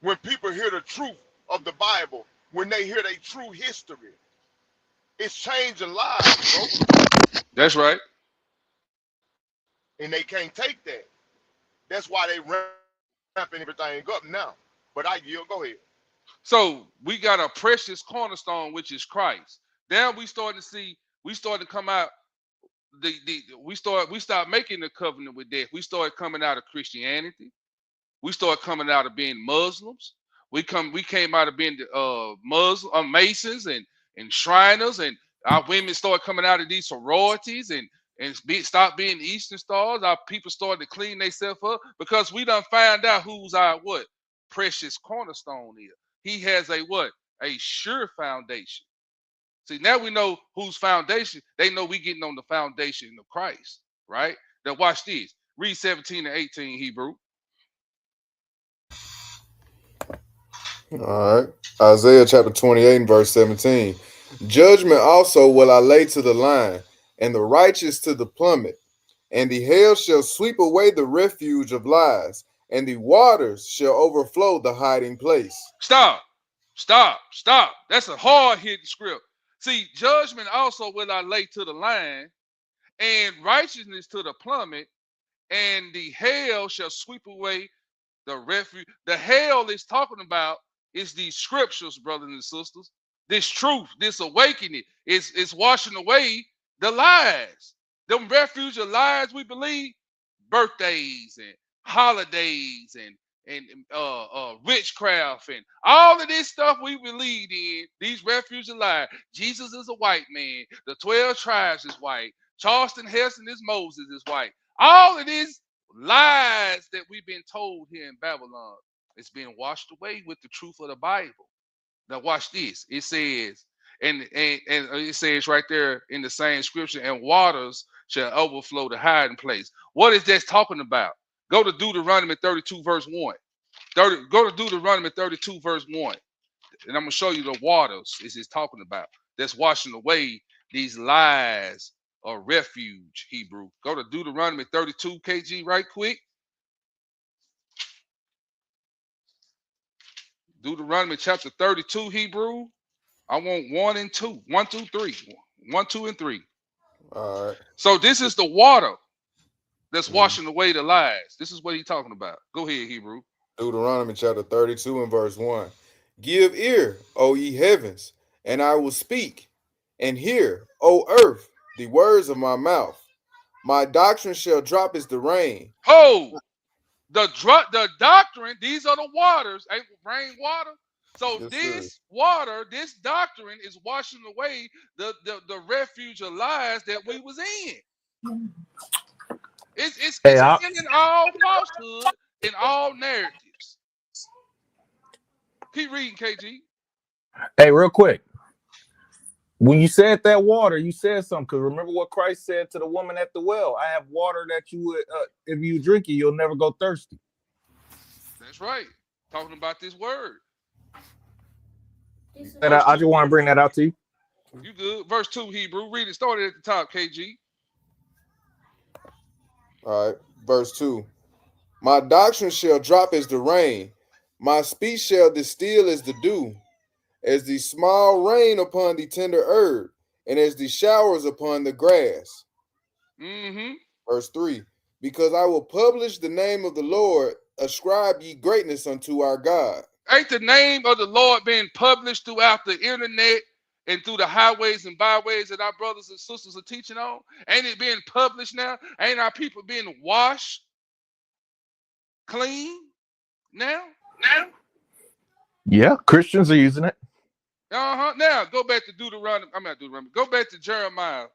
When people hear the truth of the Bible, when they hear their true history, it's changing lives, bro. That's right. And they can't take that. That's why they ramping everything up now. But I yield. Go ahead. So we got a precious cornerstone, which is Christ. Then we started to come out. We stopped making the covenant with death. We started coming out of Christianity. We started coming out of being Muslims. We came out of being Masons and Shriners, and our women started coming out of these sororities and stop being Eastern Stars. Our people started to clean themselves up because we done found out who's our what precious cornerstone is. He has a sure foundation. See, now we know whose foundation. They know we getting on the foundation of Christ, right? Now watch this. Read 17 and 18 Hebrew. All right. Isaiah chapter 28 and verse 17. Judgment also will I lay to the line, and the righteous to the plummet, and the hail shall sweep away the refuge of lies, and the waters shall overflow the hiding place. Stop. That's a hard-hitting script. See, judgment also will I lay to the line, and righteousness to the plummet, and the hail shall sweep away the refuge. The hell is talking about is these scriptures, brothers and sisters. This truth, this awakening, is washing away the lies. Them refuge of lies we believe, birthdays and holidays and witchcraft and all of this stuff we believe in, these refuge of lies. Jesus is a white man. The 12 tribes is white. Charleston Heston is Moses is white. All of these lies that we've been told here in Babylon, it's being washed away with the truth of the Bible. Now watch this. It says, and it says right there in the same scripture, and waters shall overflow the hiding place. What is that talking about? Go to Deuteronomy 32 verse 1. Go to Deuteronomy 32 verse 1. And I'm going to show you the waters it's talking about. That's washing away these lies of refuge, Hebrew. Go to Deuteronomy 32 KG right quick. Deuteronomy chapter 32, Hebrew. I want 1 and 2. 1, 2, 3. 1, 2, and 3. All right. So this is the water that's washing away the lies. This is what he's talking about. Go ahead, Hebrew. Deuteronomy chapter 32 and verse 1. Give ear, O ye heavens, and I will speak, and hear, O earth, the words of my mouth. My doctrine shall drop as the rain. Oh, the doctrine, these are the waters, ain't rain water. So Yes, this water, this doctrine is washing away the refuge of lies that we was in. It's in all falsehood, in all narratives. Keep reading, KG. Hey, real quick. When you said that water, you said something. Because remember what Christ said to the woman at the well. I have water that you would, if you drink it, you'll never go thirsty. That's right. Talking about this word. And I just want to bring that out to you. You good. Verse 2, Hebrew. Read it. Started at the top, KG. All right. Verse 2. My doctrine shall drop as the rain. My speech shall distill as the dew, as the small rain upon the tender herb, and as the showers upon the grass. Mm-hmm. Verse 3. Because I will publish the name of the Lord, ascribe ye greatness unto our God. Ain't the name of the Lord being published throughout the internet and through the highways and byways that our brothers and sisters are teaching on? Ain't it being published now? Ain't our people being washed clean now? Yeah, Christians are using it. Now go back to Deuteronomy. I'm not Deuteronomy. Go back to Jeremiah.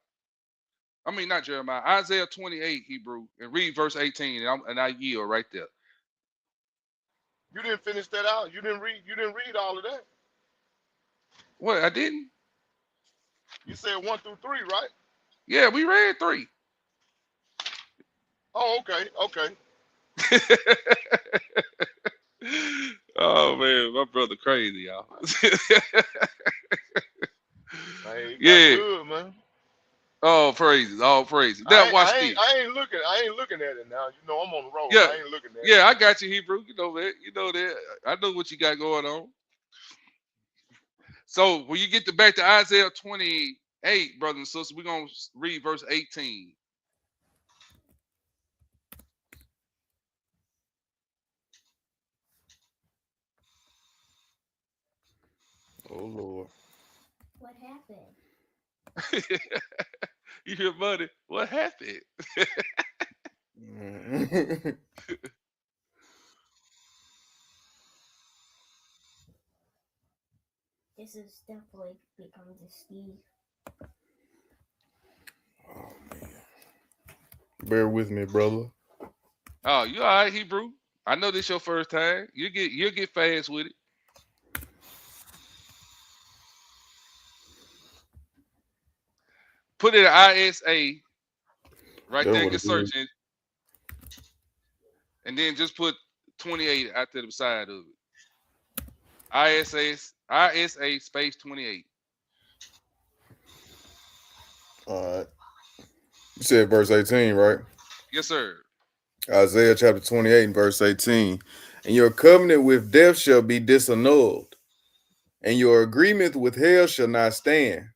I mean, not Jeremiah. Isaiah 28, Hebrew, and read verse 18, and I yield right there. You didn't finish that out. You didn't read all of that. What? I didn't? You said 1 through 3, right? Yeah, we read 3. Oh, okay. Oh man, my brother crazy, y'all. Man, yeah. Good, man. All praises. Now watch this. I ain't looking at it now. You know I'm on the road. Yeah. I ain't looking at it. Yeah, I got you, Hebrew. You know that. I know what you got going on. So when you get back to Isaiah 28, brothers and sisters, we're gonna read verse 18. Oh Lord. What happened? You hear money? What happened? This is definitely become the Steve. Oh man. Bear with me, brother. Oh, you all right, Hebrew? I know this your first time. You'll get fast with it. Put it at ISA right there in your search engine. And then just put 28 out to the side of it. ISA space 28. All right. You said verse 18, right? Yes, sir. Isaiah chapter 28 and verse 18. And your covenant with death shall be disannulled, and your agreement with hell shall not stand.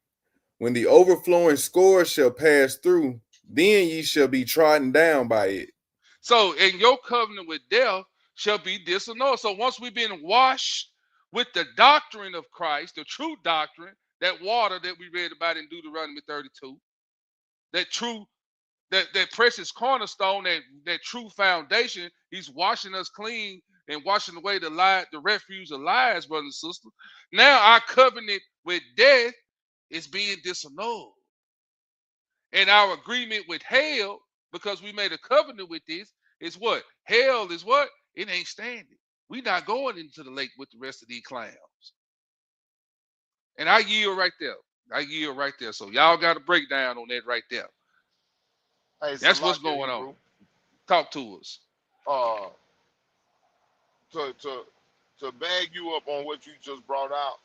When the overflowing scourge shall pass through, then ye shall be trodden down by it. So, in your covenant with death shall be disannulled. So once we've been washed with the doctrine of Christ, the true doctrine, that water that we read about in Deuteronomy 32, that true, that precious cornerstone, that true foundation, he's washing us clean and washing away the refuge of lies, brothers and sisters. Now our covenant with death is being disannulled. And our agreement with hell, because we made a covenant with this, is what? Hell is what? It ain't standing. We not going into the lake with the rest of these clowns. And I yield right there. So y'all got a breakdown on that right there. Hey, That's what's Salakia going on. Hebrew. Talk to us. To bag you up on what you just brought out,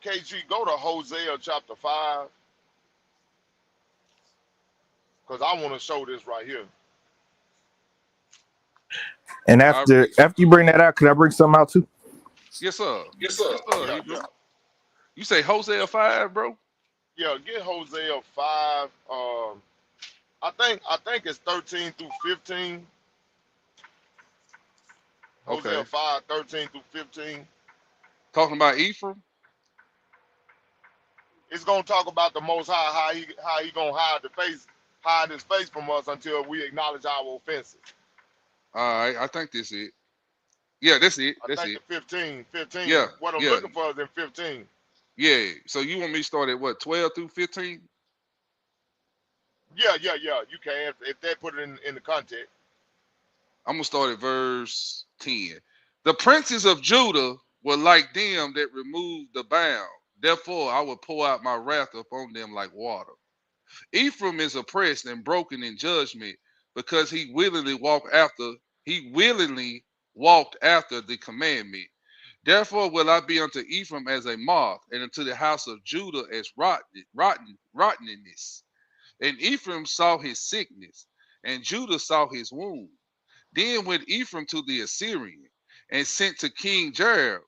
KG, go to Hosea chapter 5. Because I want to show this right here. And after you bring that out, could I bring something out too? Yes, sir. Yeah, yeah. You say Hosea 5, bro? Yeah, get Hosea 5. I think it's 13 through 15. Okay. Hosea 5, 13 through 15. Talking about Ephraim? It's gonna talk about the Most High, how he gonna hide his face from us until we acknowledge our offenses. All right, I think this is it. Yeah, that's it. I think it's 15. Yeah. What I'm looking for is in 15. Yeah. So you want me to start at what, 12 through 15? Yeah. You can if they put it in the context. I'm gonna start at verse 10. The princes of Judah were like them that removed the bound. Therefore, I will pour out my wrath upon them like water. Ephraim is oppressed and broken in judgment, because he willingly walked after the commandment. Therefore will I be unto Ephraim as a moth, and unto the house of Judah as rottenness. And Ephraim saw his sickness, and Judah saw his wound. Then went Ephraim to the Assyrian, and sent to King Jareb.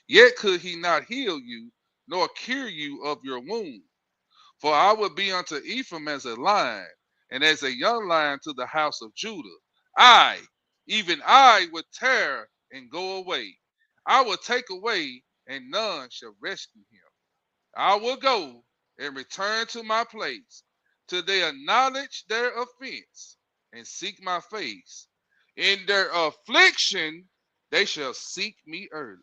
Yet could he not heal you, nor cure you of your wound. For I will be unto Ephraim as a lion, and as a young lion to the house of Judah. I, even I, will tear and go away. I will take away, and none shall rescue him. I will go and return to my place, till they acknowledge their offense and seek my face. In their affliction, they shall seek me early.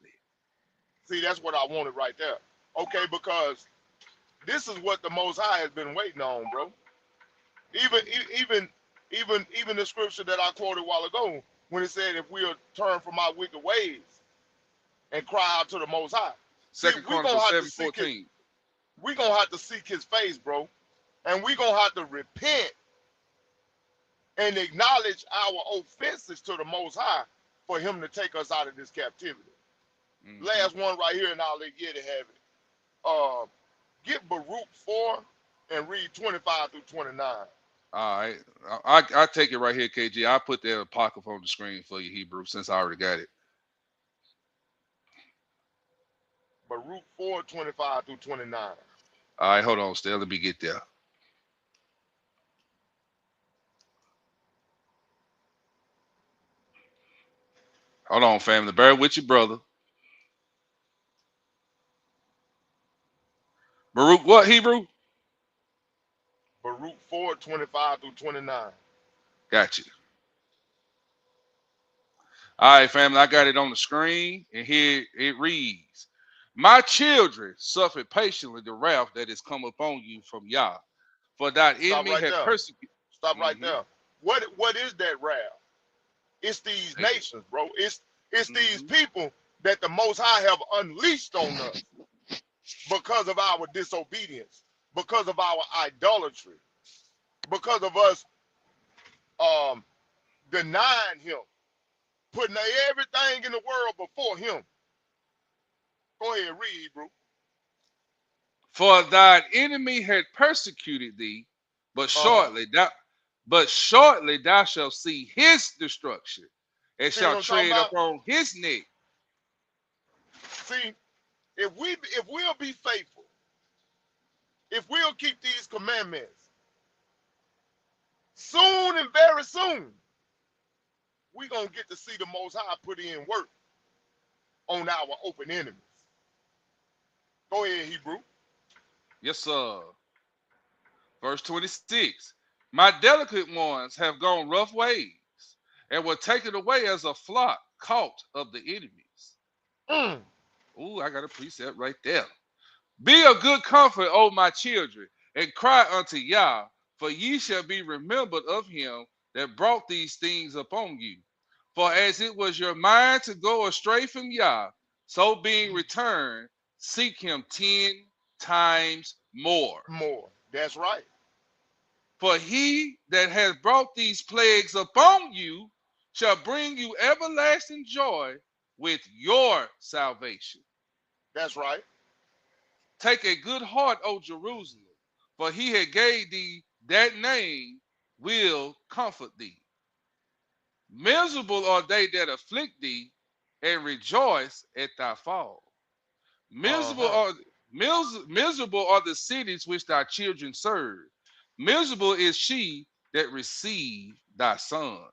See, that's what I wanted right there. Okay, because this is what the Most High has been waiting on, bro. Even the scripture that I quoted a while ago, when it said, if we'll turn from our wicked ways and cry out to the Most High. Second Chronicles 7:14. We're going to have to seek his face, bro. And we're going to have to repent and acknowledge our offenses to the Most High for him to take us out of this captivity. Mm-hmm. Last one right here, and I'll let Yeti have it. Get Baruch 4 and read 25 through 29. All right. I take it right here, KG. I put that apocrypha on the screen for you, Hebrew, since I already got it. Baruch 4, 25 through 29. All right, hold on, still. Let me get there. Hold on, family. Bear with you, brother. Baruch what, Hebrew? Baruch 4, 25 through 29. Got you. All right, family. I got it on the screen, and here it reads: My children suffered patiently the wrath that is come upon you from Yah, for that enemy had persecuted. Stop right there. What is that wrath? It's these nations, bro. It's these people that the Most High have unleashed on us because of our disobedience, because of our idolatry, because of us denying him, putting everything in the world before him. Go ahead, read, Hebrew. For thine enemy had persecuted thee, but shortly thou shalt see his destruction, and shalt tread upon his neck. See, if we'll be faithful, if we'll keep these commandments, soon and very soon, we're going to get to see the Most High put in work on our open enemies. Go ahead, Hebrew. Yes, sir. Verse 26. My delicate ones have gone rough ways and were taken away as a flock caught of the enemies. Ooh, I got a precept right there. Be of good comfort, O my children, and cry unto Yah, for ye shall be remembered of him that brought these things upon you. For as it was your mind to go astray from Yah, so being returned, seek him 10 times more. That's right. For he that has brought these plagues upon you shall bring you everlasting joy with your salvation. That's right. Take a good heart, O Jerusalem, for he that gave thee that name will comfort thee. Miserable are they that afflict thee, and rejoice at thy fall. Miserable are the cities which thy children serve. Miserable is she that received thy sons.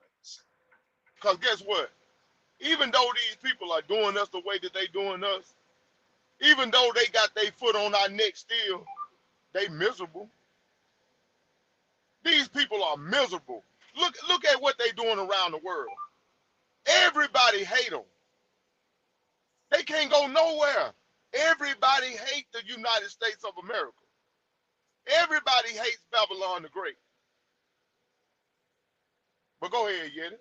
Because guess what? Even though these people are doing us the way that they doing us, even though they got their foot on our neck still, they miserable. These people are miserable. Look at what they doing around the world. Everybody hate them. They can't go nowhere. Everybody hates the United States of America. Everybody hates Babylon the Great. But go ahead, Yeti.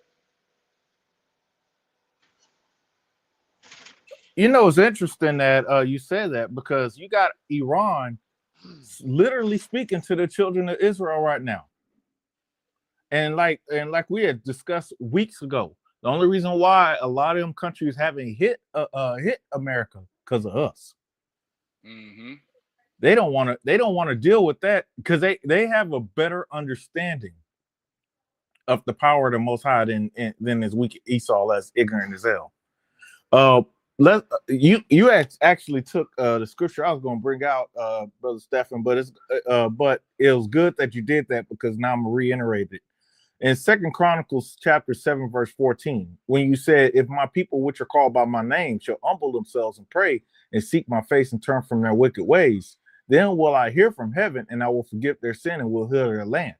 You know, it's interesting that you said that, because you got Iran literally speaking to the children of Israel right now. And like we had discussed weeks ago, the only reason why a lot of them countries haven't hit America because of us. Mm-hmm. They don't want to deal with that, because they have a better understanding of the power of the Most High than this weak Esau that's ignorant as hell. You actually took the scripture I was going to bring out, Brother Stephen, but it was good that you did that, because now I'm gonna reiterate it. In 2 Chronicles chapter 7 verse 14, when you said, if my people which are called by my name shall humble themselves and pray and seek my face and turn from their wicked ways, then will I hear from heaven and I will forgive their sin and will heal their land.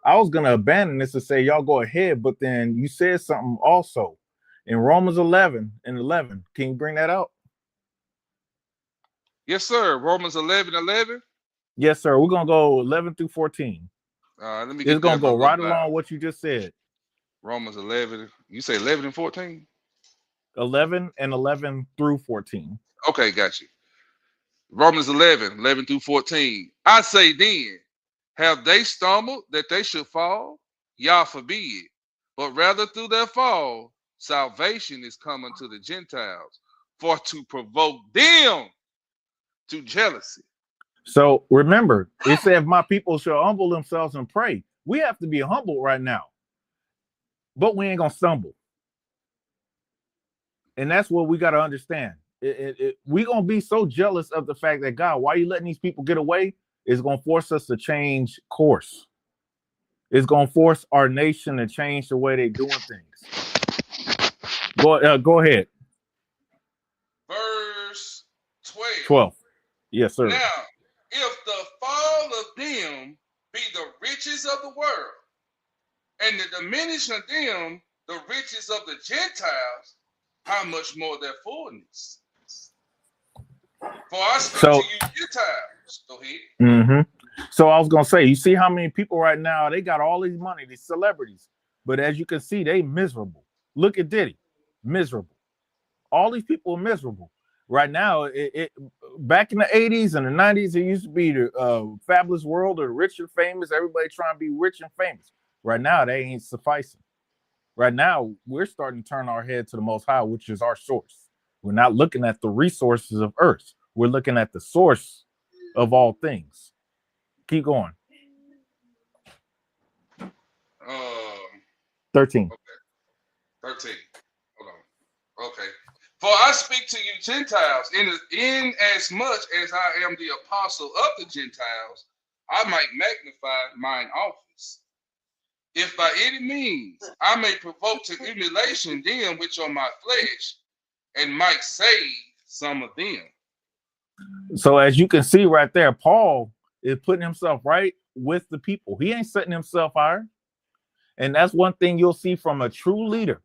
I was going to abandon this and say, y'all go ahead, but then you said something also in Romans 11:11. Can you bring that out? Yes, sir. Romans 11:11. Yes, sir. We're going to go 11 through 14. Let me. It's going to go right along what you just said. Romans 11. You say 11 and 14? 11 and 11 through 14. Okay, got you. Romans 11 through 14. I say then, have they stumbled that they should fall? Yah forbid. But rather through their fall, salvation is coming to the Gentiles, for to provoke them to jealousy. So remember, it said, if my people shall humble themselves and pray. We have to be humble right now, but we ain't gonna stumble. And that's what we got to understand. We're gonna be so jealous of the fact that, God, why are you letting these people get away? It's gonna force us to change course. It's gonna force our nation to change the way they're doing things. Go ahead. Verse 12. Yes, sir. Now, if the fall of them be the riches of the world, and the diminishing of them the riches of the Gentiles, how much more their fullness? For I speak to you Gentiles. Go ahead. Mm-hmm. So I was gonna say, you see how many people right now, they got all these money, these celebrities, but as you can see, they miserable. Look at Diddy, miserable. All these people are miserable. Right now, back in the 80s and the 90s, it used to be the fabulous world of rich and famous. Everybody trying to be rich and famous. Right now, they ain't sufficing. Right now, we're starting to turn our head to the Most High, which is our source. We're not looking at the resources of earth. We're looking at the source of all things. Keep going. 13. Okay. 13. Hold on. Okay. For I speak to you Gentiles, in as much as I am the apostle of the Gentiles, I might magnify mine office. If by any means I may provoke to emulation them which are my flesh, and might save some of them. So as you can see right there, Paul is putting himself right with the people. He ain't setting himself higher. And that's one thing you'll see from a true leader.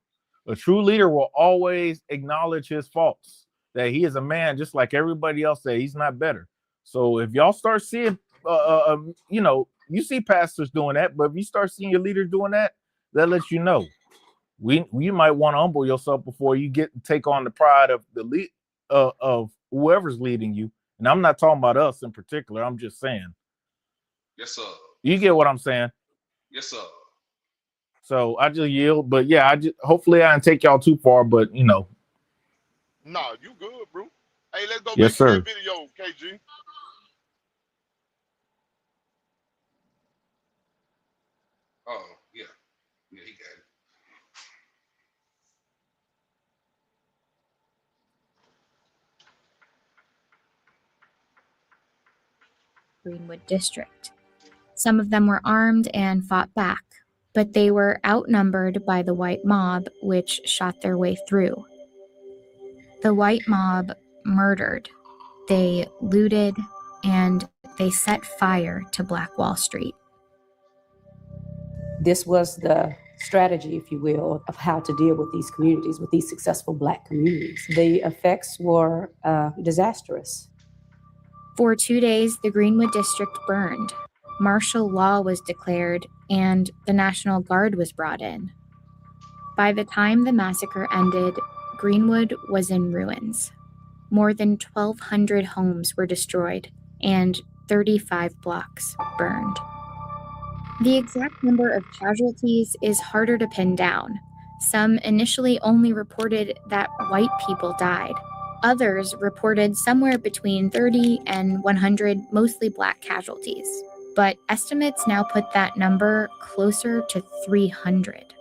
A true leader will always acknowledge his faults, that he is a man just like everybody else, that he's not better. So if y'all start seeing, you know, you see pastors doing that, but if you start seeing your leader doing that, that lets you know you might want to humble yourself before you take on the pride of the lead of whoever's leading you. And I'm not talking about us in particular. I'm just saying. Yes, sir. You get what I'm saying? Yes, sir. So I just yield, but yeah, hopefully I didn't take y'all too far, but you know. No, you good, bro. Hey, let's go Yes, back sir. to that video, KG. Oh, yeah. Yeah, he got it. Greenwood District. Some of them were armed and fought back, but they were outnumbered by the white mob, which shot their way through. The white mob murdered, they looted, and they set fire to Black Wall Street. This was the strategy, if you will, of how to deal with these communities, with these successful Black communities. The effects were disastrous. For 2 days, the Greenwood District burned. Martial law was declared, and the National Guard was brought in. By the time the massacre ended, Greenwood was in ruins. More than 1,200 homes were destroyed, and 35 blocks burned. The exact number of casualties is harder to pin down. Some initially only reported that white people died. Others reported somewhere between 30 and 100 mostly Black casualties. But estimates now put that number closer to 300.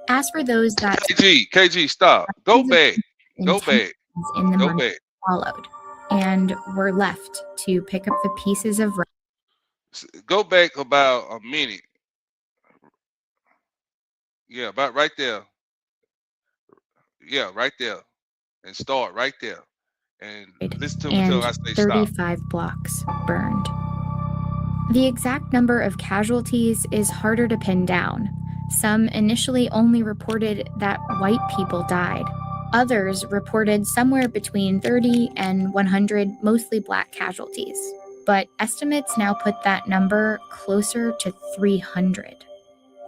As for those that KG, stop. Go back. Go back. In the Go months back. followed, and were left to pick up the pieces of Go back about a minute. Yeah, about right there. Yeah, right there. And start right there. And listen to me and until I say 35 stop. blocks burned. The exact number of casualties is harder to pin down. Some initially only reported that white people died. Others reported somewhere between 30 and 100 mostly Black casualties. But estimates now put that number closer to 300.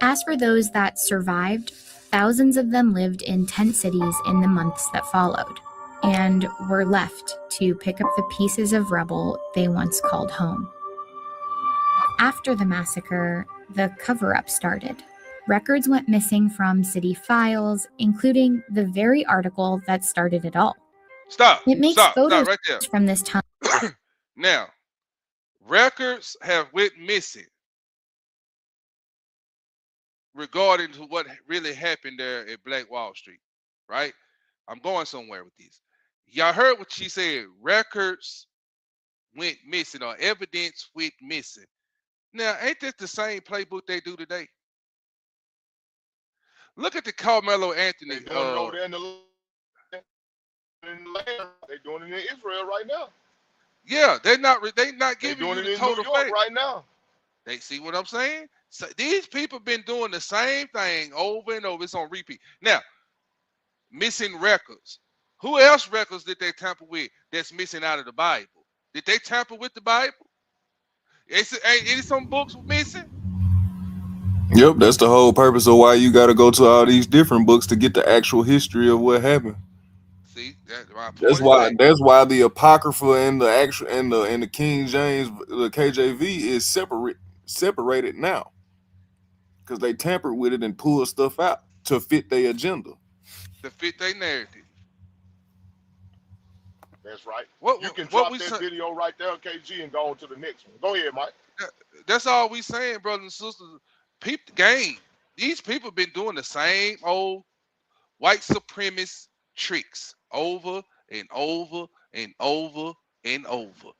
As for those that survived, thousands of them lived in tent cities in the months that followed, and were left to pick up the pieces of rubble they once called home. After the massacre, the cover-up started. Records went missing from city files, including the very article that started it all. Stop. It makes Stop photos right there. from this time. Now, records have went missing regarding to what really happened there at Black Wall Street, right? I'm going somewhere with this. Y'all heard what she said. Records went missing, or evidence went missing. Now, ain't this the same playbook they do today? Look at the Carmelo Anthony. They doing it over there in the land. They doing it in Israel right now. Yeah, they not giving doing you it the in total New York fact right now. They see what I'm saying? So these people been doing the same thing over and over. It's on repeat. Now, missing records. Who else records did they tamper with that's missing out of the Bible? Did they tamper with the Bible? Ain't some books missing? Yep, that's the whole purpose of why you got to go to all these different books to get the actual history of what happened. See, that's my point. That's why the Apocrypha and the actual and the King James, the KJV is separated now, because they tampered with it and pulled stuff out to fit their agenda. To fit their narrative. That's right. What you can what drop that video right there, KG, and go on to the next one. Go ahead, Mike. That's all we saying, brothers and sisters. Peep the game. These people been doing the same old white supremacist tricks over and over and over and over.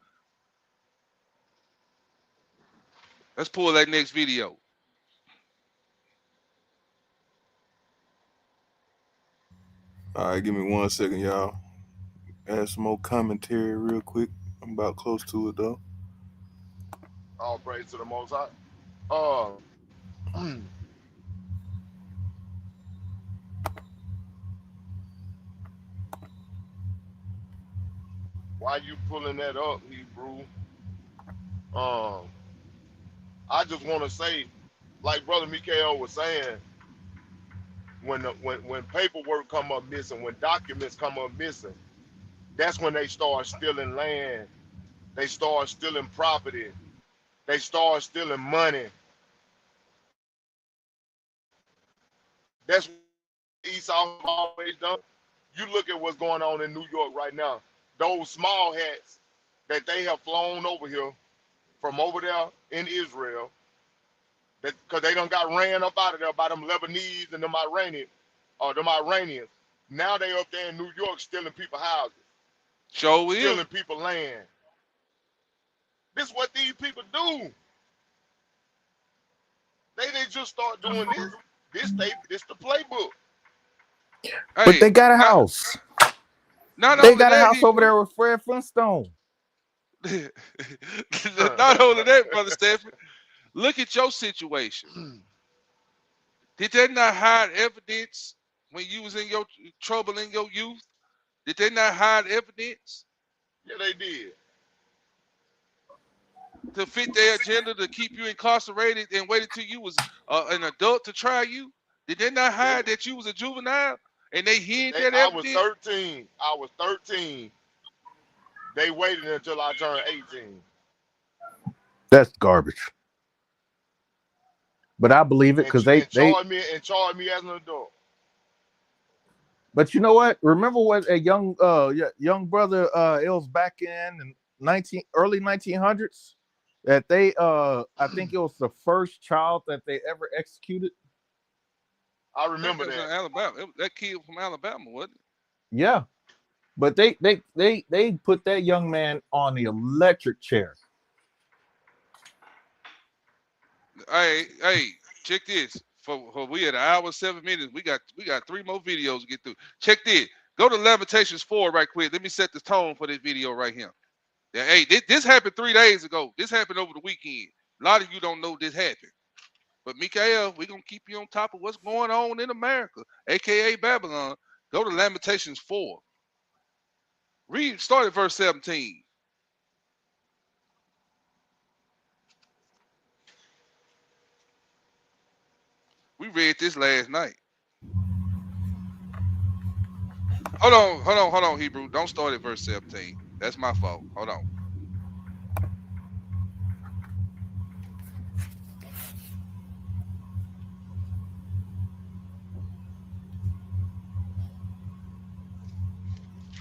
Let's pull that next video. All right, give me 1 second, y'all. Add some more commentary real quick. I'm about close to it though. All praise to the Most High. Why you pulling that up, Hebrew? I just want to say, like Brother Mikael was saying, when paperwork come up missing, when documents come up missing, that's when they start stealing land, they start stealing property, they start stealing money. That's what Esau always done. You look at what's going on in New York right now. Those small hats that they have flown over here from over there in Israel, because they done got ran up out of there by them Lebanese and them Iranians. Now they up there in New York stealing people's houses. Stealing people's land. This is what these people do. They just start doing this. This the playbook. But they got a house. They got a house over there with Fred Flintstone. Not only that, Brother Stephen. Look at your situation. Did they not hide evidence when you was in your trouble in your youth? Did they not hide evidence? Yeah, they did. To fit their agenda to keep you incarcerated and wait until you was an adult to try you? Did they not hide that you was a juvenile and they hid that evidence? I was 13. They waited until I turned 18. That's garbage. But I believe it because they charged me as an adult. But you know what? Remember what a young brother it was back in early 1900s that they I think it was the first child that they ever executed. I remember that. In Alabama. That kid from Alabama, wasn't it? Yeah. But they put that young man on the electric chair. Hey, check this. For we at an hour 7 minutes. We got 3 more videos to get through. Check this. Go to Lamentations 4 right quick. Let me set the tone for this video right here. Yeah, hey, this happened 3 days ago. This happened over the weekend. A lot of you don't know this happened. But Mikael, we're gonna keep you on top of what's going on in America, aka Babylon. Go to Lamentations 4. Start at verse 17. We read this last night. Hold on, Hebrew. Don't start at verse 17. That's my fault. Hold on.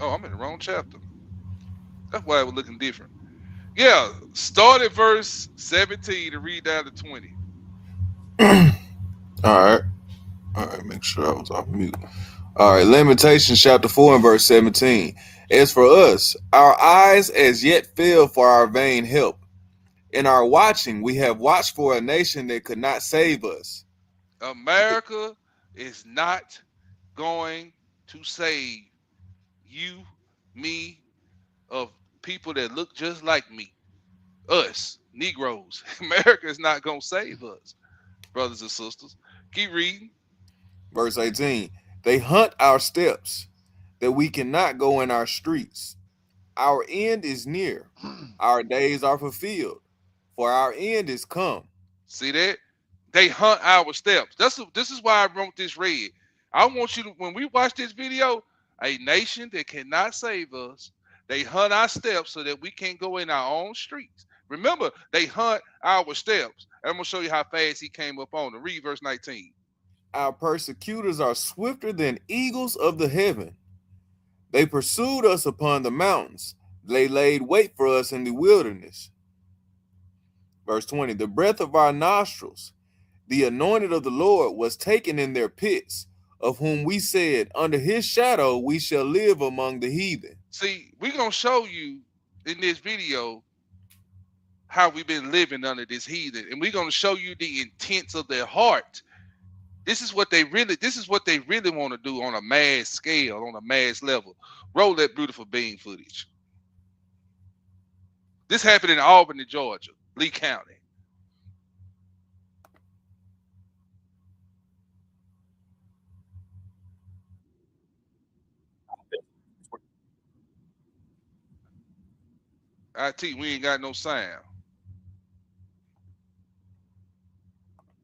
Oh, I'm in the wrong chapter. That's why it was looking different. Yeah, start at verse 17 to read down to 20. All right, make sure I was off mute. All right, Lamentations chapter 4 and verse 17. As for us, our eyes as yet fail for our vain help. In our watching, we have watched for a nation that could not save us. America is not going to save you, me, of people that look just like me. Us, Negroes. America is not going to save us, brothers and sisters. Keep reading. Verse 18. They hunt our steps, that we cannot go in our streets. Our end is near. Our days are fulfilled, for our end is come. See that? They hunt our steps. This is why I wrote this read. I want you to, when we watch this video, a nation that cannot save us, they hunt our steps so that we can't go in our own streets. Remember, they hunt our steps. And I'm going to show you how fast he came up on them. Read verse 19. Our persecutors are swifter than eagles of the heaven. They pursued us upon the mountains. They laid wait for us in the wilderness. Verse 20. The breath of our nostrils, the anointed of the Lord, was taken in their pits, of whom we said, under his shadow we shall live among the heathen. See, we're going to show you in this video how we've been living under this heathen. And we're going to show you the intents of their heart. This is what they really want to do on a mass scale, on a mass level. Roll that beautiful bean footage. This happened in Albany, Georgia, Lee County. IT, we ain't got no sound.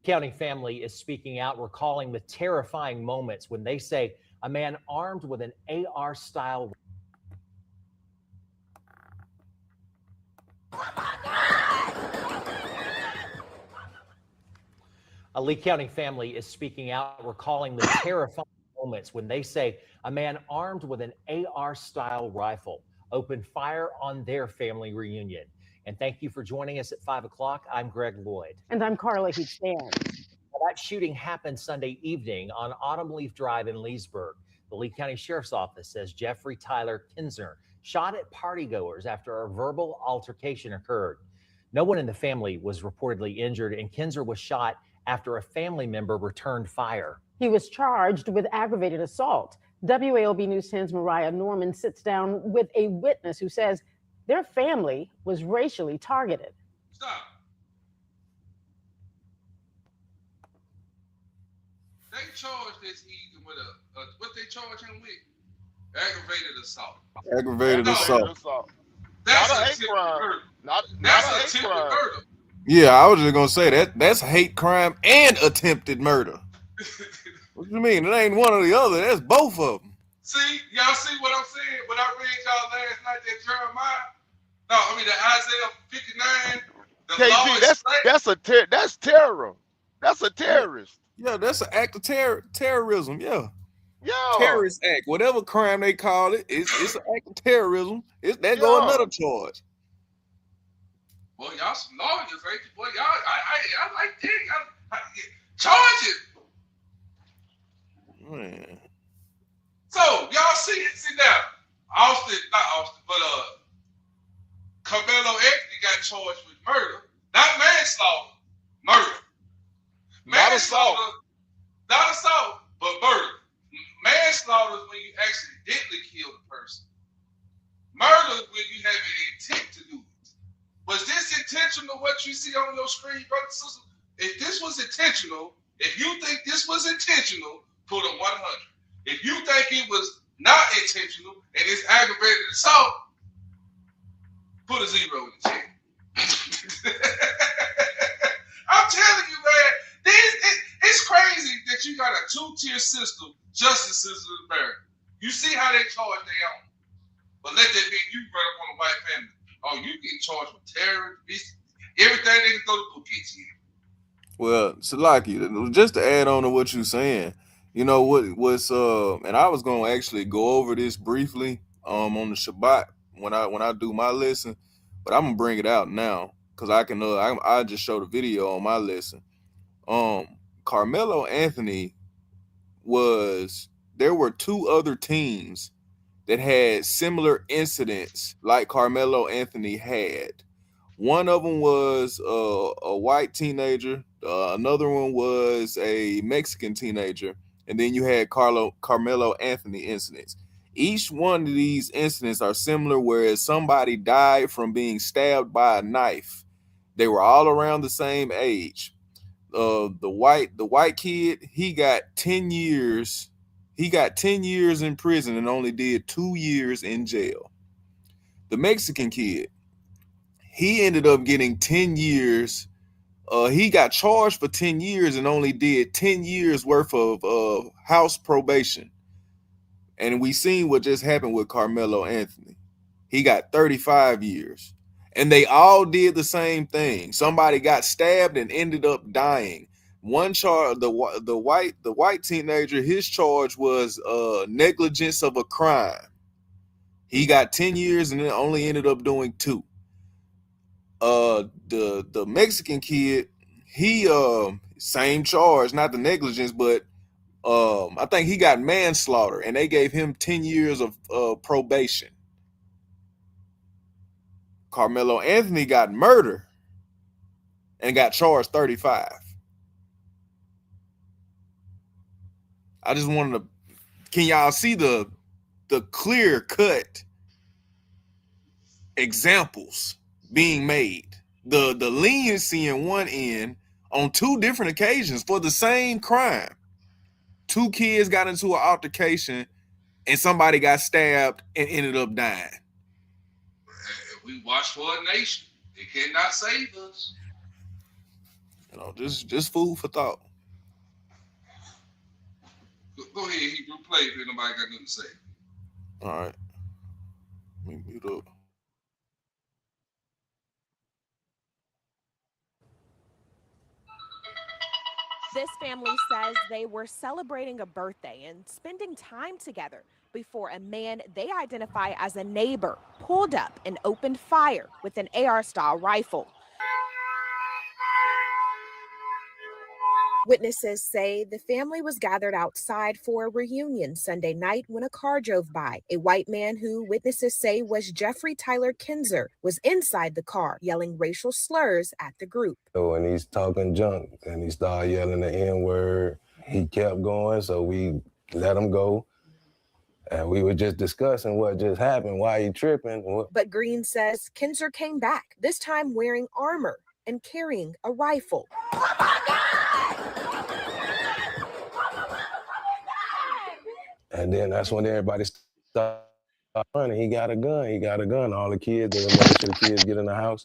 County family is speaking out, recalling the terrifying moments when they say a man armed with an AR style. A Lee County family is speaking out, recalling the terrifying moments when they say a man armed with an AR style rifle opened fire on their family reunion. And thank you for joining us at 5 o'clock. I'm Greg Lloyd. And I'm Carla Heath Stan. That shooting happened Sunday evening on Autumn Leaf Drive in Leesburg. The Lee County Sheriff's Office says Jeffrey Tyler Kinsner shot at partygoers after a verbal altercation occurred. No one in the family was reportedly injured, and Kinsner was shot after a family member returned fire. He was charged with aggravated assault. WAOB News 10's Mariah Norman sits down with a witness who says their family was racially targeted. Stop. They charged this evening with what they charged him with? Aggravated assault. Aggravated assault. That's Not a a hate crime. murder. Not That's a a hate attempted crime. murder. Yeah, I was just gonna say that's hate crime and attempted murder. What you mean? It ain't one or the other. That's both of them. See, y'all see what I'm saying? When I read y'all last night that Jeremiah, the Isaiah 59, the law KG, is straight. that's terror. That's a terrorist. Yeah, that's an act of terrorism. Yeah. Yeah. Terrorist act, whatever crime they call it, it's an act of terrorism. That go Yeah. another charge. Boy, y'all some lawyers, right? Boy, y'all, I like that. Y'all, charge it. Man. So y'all see now, not Austin, but Carmelo Anthony got charged with murder, not manslaughter, murder. Not assault. Not assault, but murder. Manslaughter is when you accidentally kill the person. Murder is when you have an intent to do it. Was this intentional, what you see on your screen, brother and sister? If this was intentional, if you think this was intentional, put a 100. If you think it was not intentional and it's aggravated assault, put a 0 in the chat. I'm telling you, man, it's crazy that you got a 2-tier system, justice system in America. You see how they charge their own. But let that be you run up on a white family. Oh, you getting charged with terror, everything they can throw the book at you. Well, Salaki, just to add on to what you're saying, you know what's and I was gonna actually go over this briefly on the Shabbat when I do my lesson, but I'm gonna bring it out now because I can I just showed a video on my lesson. Carmelo Anthony there were 2 other teams that had similar incidents like Carmelo Anthony had. One of them was a white teenager, another one was a Mexican teenager, and then you had Carmelo Anthony incidents. Each one of these incidents are similar, whereas somebody died from being stabbed by a knife. They were all around the same age. The white kid, he got 10 years. He got 10 years in prison and only did 2 years in jail. The Mexican kid, he ended up getting 10 years. He got charged for 10 years and only did 10 years worth of house probation. And we seen what just happened with Carmelo Anthony. He got 35 years. And they all did the same thing. Somebody got stabbed and ended up dying. One charge, the white teenager, his charge was negligence of a crime. He got 10 years and then only ended up doing 2. The Mexican kid, he same charge, not the negligence, but I think he got manslaughter, and they gave him 10 years of probation. Carmelo Anthony got murder and got charged 35. I just wanted to. Can y'all see the clear cut examples being made? The leniency in one end on two different occasions for the same crime. Two kids got into an altercation and somebody got stabbed and ended up dying. We watch for a nation. It cannot save us. You know, just food for thought. Go ahead, Hebrew, play if nobody got nothing to say. All right. Let me mute up. This family says they were celebrating a birthday and spending time together before a man they identify as a neighbor pulled up and opened fire with an AR-style rifle. Witnesses say the family was gathered outside for a reunion Sunday night when a car drove by. A white man who witnesses say was Jeffrey Tyler Kinzer was inside the car yelling racial slurs at the group. So when he's talking junk and he started yelling the N-word, he kept going, so we let him go. And we were just discussing what just happened, why he tripping. But Green says Kinzer came back, this time wearing armor and carrying a rifle. And then that's when everybody started running. He got a gun. All the kids, they were making sure the kids get in the house.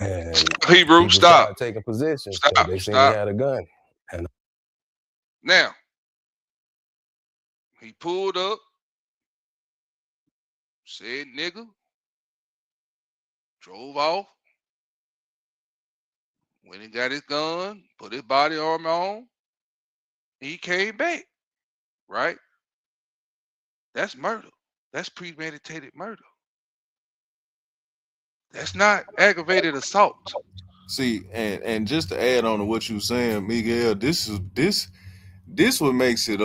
And Hebrew, stop. Taking positions. Stop. They seen Stop. he had a gun. And now, he pulled up, said nigga, drove off, went and got his gun, put his body armor on, he came back, right? That's murder. That's premeditated murder. That's not aggravated assault. See, and just to add on to what you're saying, Miguel, this what makes it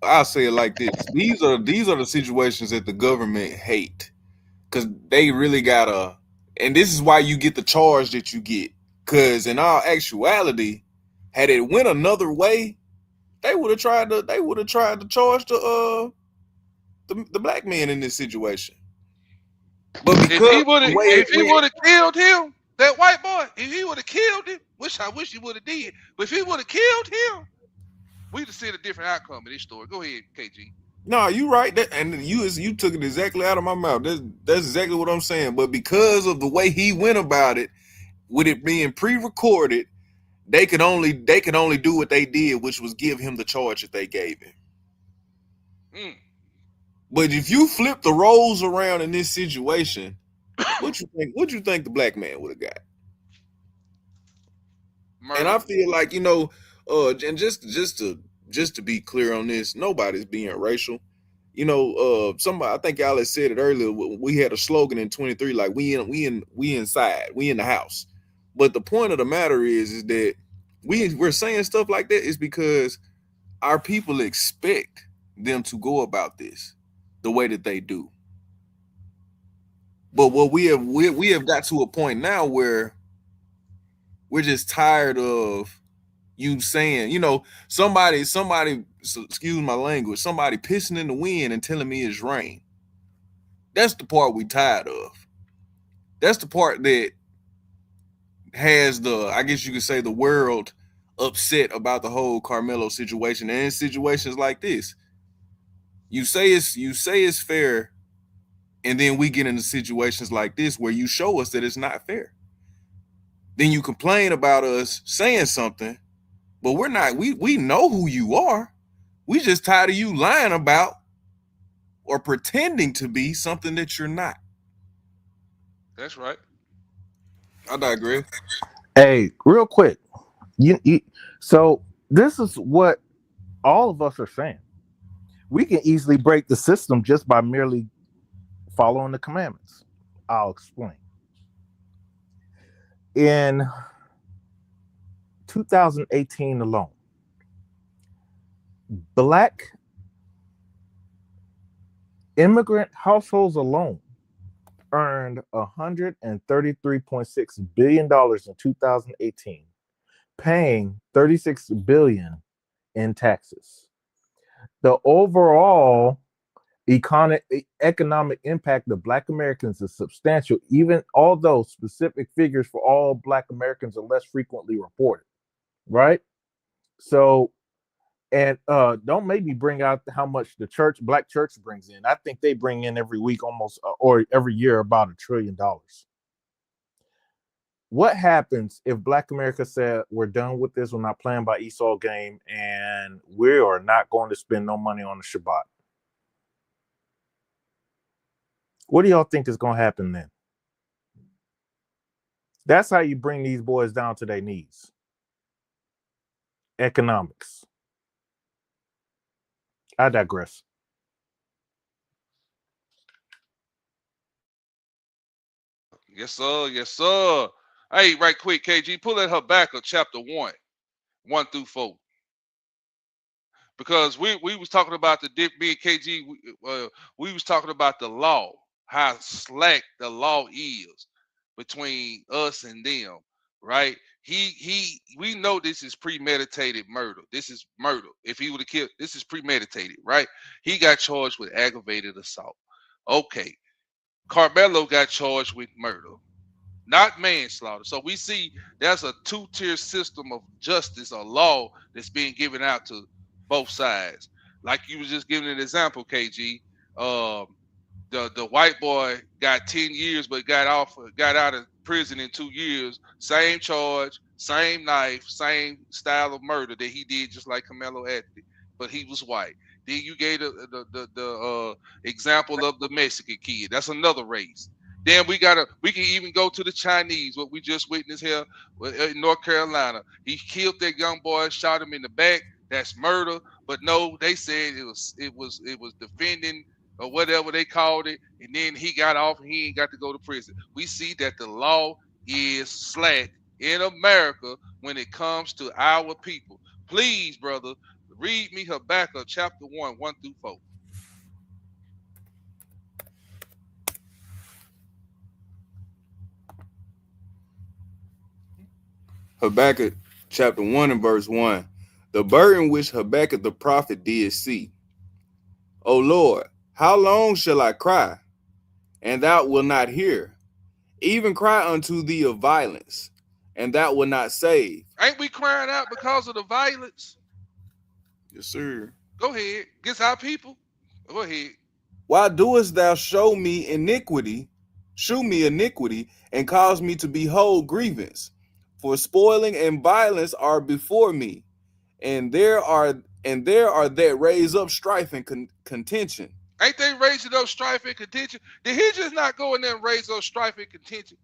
I'll say it like this. These are the situations that the government hate. Cause they really gotta, and this is why you get the charge that you get. Cause in all actuality, had it went another way, they would have tried to charge the black man in this situation. But because if he would have killed him, that white boy, if he would have killed him, I wish he would have did. But if he would have killed him, we'd have seen a different outcome in this story. Go ahead, KG. No, you right. And you took it exactly out of my mouth. That's exactly what I'm saying. But because of the way he went about it, with it being pre-recorded, they could only do what they did, which was give him the charge that they gave him. But if you flip the roles around in this situation, what you think the black man would have got? Murder. And I feel like, and just to be clear on this, nobody's being racial. Somebody, I think y'all had said it earlier. We had a slogan in 23, like we inside, we in the house. But the point of the matter is that we're saying stuff like that is because our people expect them to go about this the way that they do. But what we have got to a point now where we're just tired of you saying, somebody, excuse my language, somebody pissing in the wind and telling me it's rain. That's the part we tired of. That's the part that has I guess you could say, the world upset about the whole Carmelo situation. And in situations like this, you say it's fair, and then we get into situations like this where you show us that it's not fair. Then you complain about us saying something, but we're not. We know who you are. We just tired of you lying about or pretending to be something that you're not. That's right. I digress. Hey, real quick. So this is what all of us are saying. We can easily break the system just by merely following the commandments. I'll explain. In 2018 alone, Black immigrant households alone earned $133.6 billion in 2018, paying $36 billion in taxes. The overall economic impact of Black Americans is substantial, even although specific figures for all Black Americans are less frequently reported. Right? So, and don't make me bring out how much the Black church brings in. I think they bring in every week almost or every year about $1 trillion. What happens if Black America said, we're done with this, we're not playing by Esau game, and we are not going to spend no money on the Shabbat? What do y'all think is going to happen then? That's how you bring these boys down to their knees. Economics. I digress. Yes, sir. Yes, sir. Hey, right quick, KG, pull that Habakkuk chapter 1-4. Because we was talking about me and KG, we was talking about the law, how slack the law is between us and them, right? We know this is premeditated murder. This is murder. If he would have killed, this is premeditated, right? He got charged with aggravated assault. Okay. Carmelo got charged with murder, not manslaughter. So we see there's a two-tier system of justice or law that's being given out to both sides. Like you was just giving an example, KG. The white boy got 10 years, but got out of prison in 2 years. Same charge, same knife, same style of murder that he did, just like Carmelo Anthony, but he was white. Then you gave the example of the Mexican kid. That's another race. Then we can even go to the Chinese, what we just witnessed here in North Carolina. He killed that young boy, shot him in the back. That's murder. But no, they said it was defending or whatever they called it, and then he got off and he ain't got to go to prison. We see that the law is slack in America when it comes to our people. Please, brother, read me Habakkuk chapter 1-4. Habakkuk chapter 1 and verse 1. The burden which Habakkuk the prophet did see. O Lord, how long shall I cry, and thou wilt not hear? Even cry unto thee of violence, and thou wilt not save. Ain't we crying out because of the violence? Yes, sir. Go ahead. Against our people? Go ahead. Why doest thou shew me iniquity, and cause me to behold grievance? For spoiling and violence are before me, and there are that raise up strife and contention. Ain't they raising up strife and contention? Did he just not go in there and raise up strife and contention,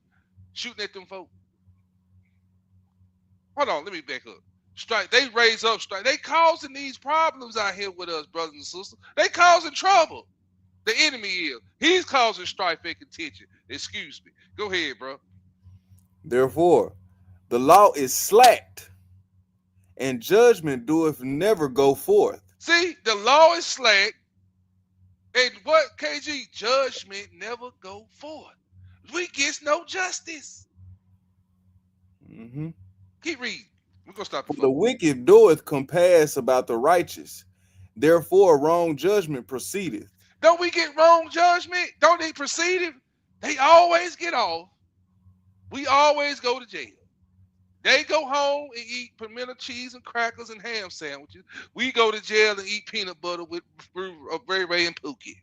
shooting at them folks? Hold on, let me back up. Strife. They raise up strife. They causing these problems out here with us, brothers and sisters. They causing trouble. The enemy is. He's causing strife and contention. Excuse me. Go ahead, bro. Therefore, the law is slacked, and judgment doeth never go forth. See, the law is slack, and what, KG? Judgment never go forth. We get no justice. Mm-hmm. Keep reading. We're going to stop. The wicked doeth compass about the righteous. Therefore, wrong judgment proceedeth. Don't we get wrong judgment? Don't they proceed it? They always get off. We always go to jail. They go home and eat pimento cheese and crackers and ham sandwiches. We go to jail and eat peanut butter with Ray Ray and Pookie.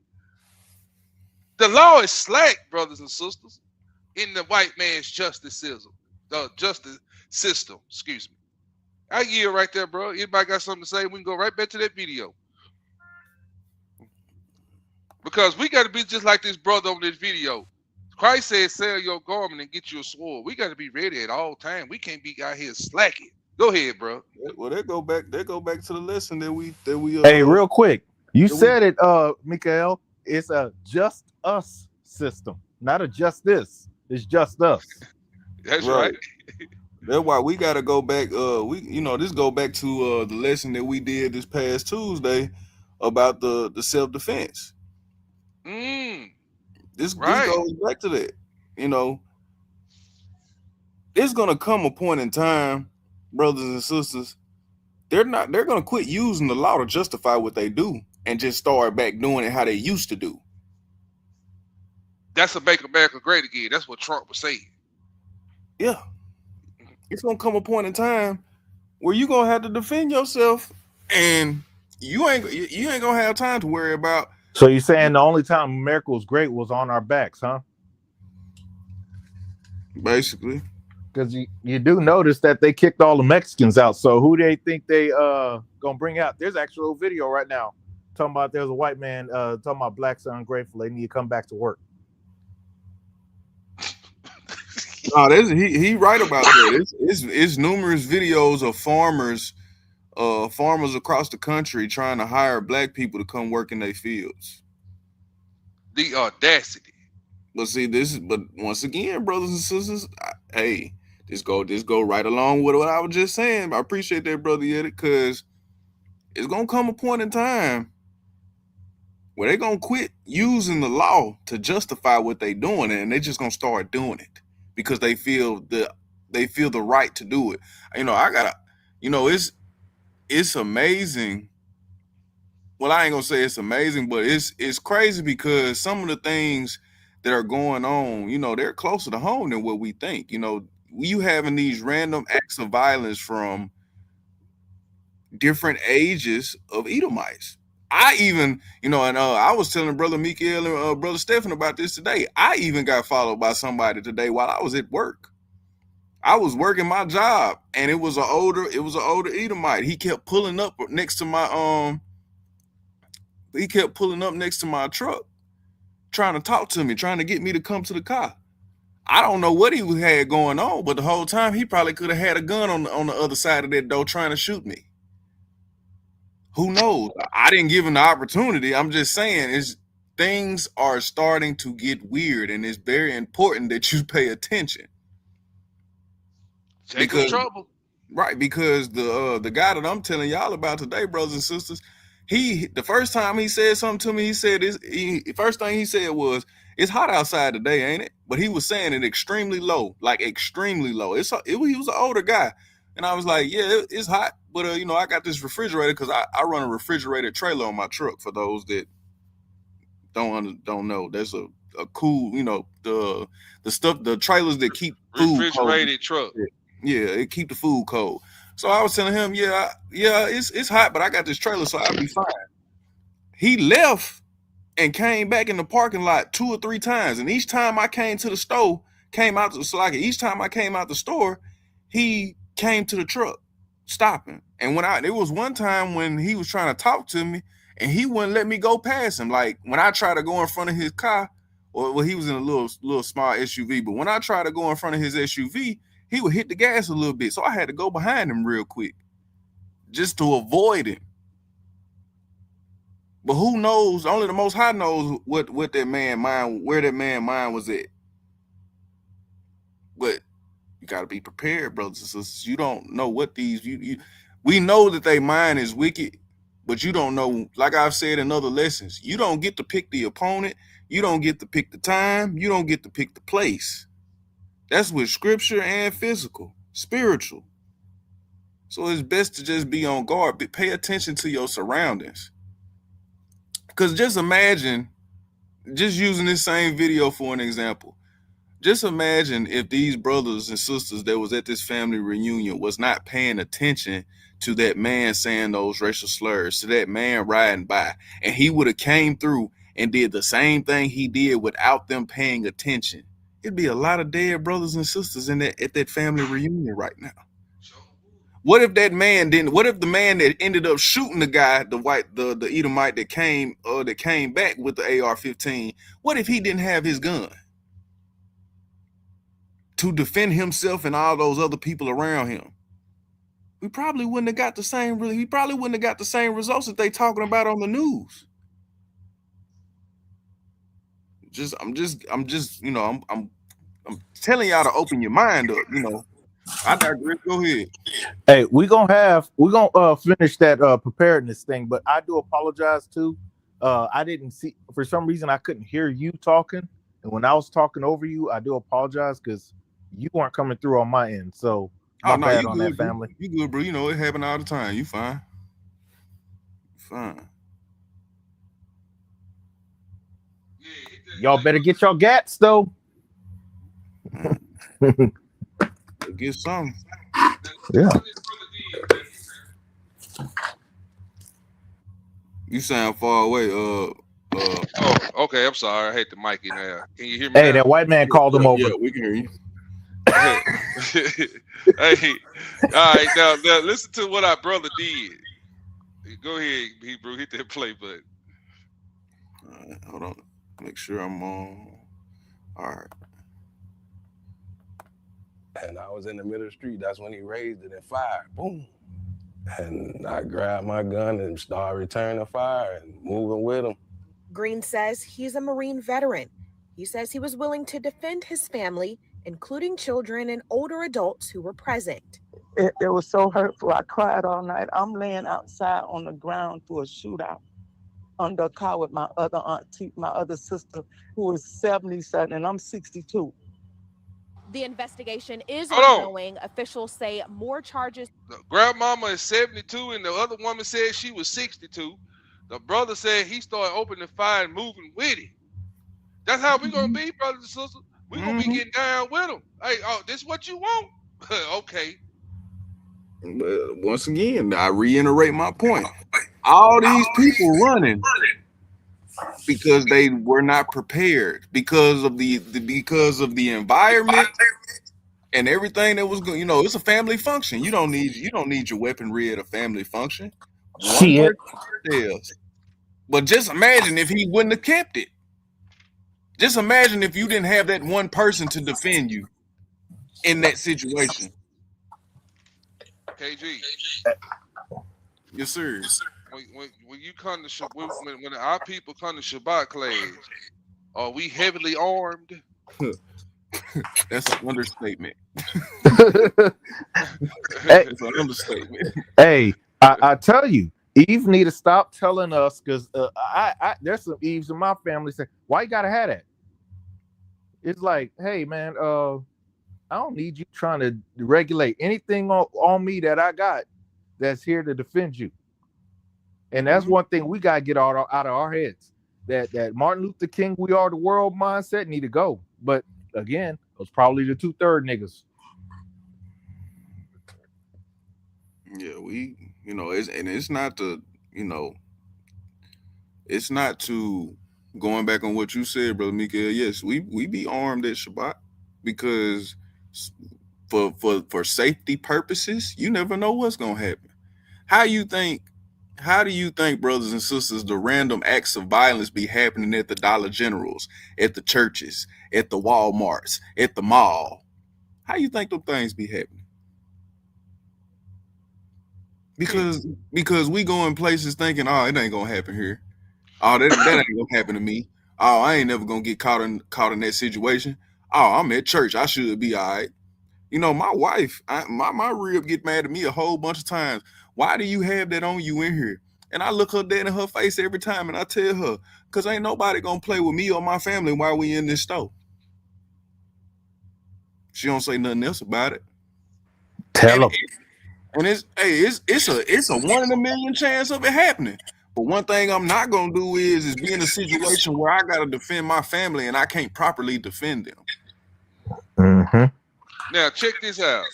The law is slack, brothers and sisters, in the white man's justice system. Excuse me. I yield right there, bro. Anybody got something to say? We can go right back to that video. Because we got to be just like this brother on this video. Christ said, sell your garment and get you a sword. We got to be ready at all times. We can't be out here slacking. Go ahead, bro. Well, they go back to the lesson that we Hey, real quick. You said it, Mikael. It's a just us system, not a justice. It's just us. That's right. That's why we got to go back. This go back to the lesson that we did this past Tuesday about the self-defense. This goes back to that. It's gonna come a point in time, brothers and sisters, they're gonna quit using the law to justify what they do and just start back doing it how they used to do. That's a make America great again. That's what Trump was saying. Yeah. It's gonna come a point in time where you're gonna have to defend yourself, and you ain't gonna have time to worry about. So you're saying the only time America was great was on our backs, huh? Basically. Because you do notice that they kicked all the Mexicans out. So who they think they gonna bring out? There's actual video right now talking about there's a white man talking about blacks are ungrateful. They need to come back to work. No, he right about that. It's numerous videos of farmers across the country trying to hire black people to come work in their fields. The audacity. But see, but once again, brothers and sisters, hey, this go right along with what I was just saying. I appreciate that, brother Yeti, because it's gonna come a point in time where they're gonna quit using the law to justify what they're doing, and they're just gonna start doing it because they feel the right to do it. It's amazing. Well, I ain't gonna say it's amazing, but it's crazy because some of the things that are going on, they're closer to home than what we think. You having these random acts of violence from different ages of Edomites. I even, I was telling Brother Mikael and Brother Stephen about this today. I even got followed by somebody today while I was at work. I was working my job, and it was an older Edomite. He kept pulling up next to my truck, trying to talk to me, trying to get me to come to the car. I don't know what he had going on, but the whole time he probably could have had a gun on the other side of that door trying to shoot me. Who knows? I didn't give him the opportunity. I'm just saying, things are starting to get weird, and it's very important that you pay attention. Because trouble. Right, because the guy that I'm telling y'all about today, brothers and sisters, the first time he said something to me, the first thing he said was, "It's hot outside today, ain't it?" But he was saying it extremely low, like extremely low. He was an older guy, and I was like, "Yeah, it's hot, but I got this refrigerator because I run a refrigerated trailer on my truck." For those that don't know, there's a cool, the stuff, the trailers that keep food refrigerated cold. Truck. Yeah, it keep the food cold. So I was telling him, yeah, it's hot, but I got this trailer, so I'll be fine. He left and came back in the parking lot 2 or 3 times, and each time I came to the store, each time I came out the store, he came to the truck, stopping. And there was one time when he was trying to talk to me, and he wouldn't let me go past him. Like when I tried to go in front of his car, well, he was in a little small SUV, but when I tried to go in front of his SUV, he would hit the gas a little bit. So I had to go behind him real quick just to avoid him. But who knows? Only the Most High knows where that man mind was at. But you got to be prepared, brothers and sisters. You don't know what we know that their mind is wicked, but you don't know, like I've said in other lessons, you don't get to pick the opponent. You don't get to pick the time. You don't get to pick the place. That's with scripture and spiritual. So it's best to just be on guard. But pay attention to your surroundings. Because just imagine, just using this same video for an example, just imagine if these brothers and sisters that was at this family reunion was not paying attention to that man saying those racial slurs, to that man riding by, and he would have came through and did the same thing he did without them paying attention. It'd be a lot of dead brothers and sisters at that family reunion right now. What if the man that ended up shooting the guy, the Edomite that came back with the AR-15, what if he didn't have his gun to defend himself and all those other people around him? We probably wouldn't have got the same results that they talking about on the news. I'm telling y'all to open your mind up, I digress. Go ahead. Hey, we're gonna finish that preparedness thing, but I do apologize too. I didn't see, for some reason I couldn't hear you talking, and when I was talking over you, I do apologize because you weren't coming through on my end. So My no, bad you on good, that, bro. family. You good, bro. You know it happen all the time. You fine. Fine. Y'all better get your gats though. Get some. Yeah. You sound far away. Oh, okay. I'm sorry. I hate the mic in there. Can you hear me Hey, now? that white man called him over. Yeah, we can hear you. Hey, all right. Now listen to what our brother did. Go ahead, Hebrew. Hit that play button. All right, hold on. Make sure I'm on. All right. And I was in the middle of the street. That's when he raised it and fired. Boom. And I grabbed my gun and started returning fire and moving with him. Green says he's a Marine veteran. He says he was willing to defend his family, including children and older adults who were present. It was so hurtful. I cried all night. I'm laying outside on the ground through a shootout under a car with my other auntie, my other sister, who was 77, and I'm 62. The investigation is Hold on. ongoing. Officials say more charges. Grandmama is 72, and the other woman said she was 62. The brother said he started opening fire and moving with it. That's how we gonna be, brothers and sisters. We gonna be getting down with them. Hey, this what you want? Okay. But once again, I reiterate my point. All these people running because they were not prepared because of the environment and everything that was going. You know, it's a family function. You don't need your weaponry at a family function. One person tells. But just imagine if he wouldn't have kept it. Just imagine if you didn't have that one person to defend you in that situation. KG. Yes, sir. When you come to when our people come to Shabbat class, are we heavily armed? That's an understatement. That's an understatement. Hey, I tell you, Eve need to stop telling us because I there's some Eves in my family say, why you gotta have that? It's like, hey man, I don't need you trying to regulate anything on me that I got that's here to defend you. And that's one thing we gotta get out of our heads. That Martin Luther King, we are the world mindset need to go. But again, it was probably the 2/3 niggas. Yeah, it's not to, it's not to going back on what you said, Brother Mikael. Yes, we be armed at Shabbat because for safety purposes, you never know what's gonna happen. How do you think, brothers and sisters, the random acts of violence be happening at the Dollar Generals, at the churches, at the Walmarts, at the mall? How you think them things be happening? Because we go in places thinking, oh, it ain't gonna happen here. Oh, that ain't gonna happen to me. Oh, I ain't never gonna get caught in that situation. Oh, I'm at church. I should be all right. My wife, my rib get mad at me a whole bunch of times. Why do you have that on you in here? And I look her dead in her face every time, and I tell her, because ain't nobody gonna play with me or my family while we in this store. She don't say nothing else about it. Tell them. And it's a 1 in a million chance of it happening. But one thing I'm not gonna do is be in a situation where I gotta defend my family and I can't properly defend them. Mm-hmm. Now check this out.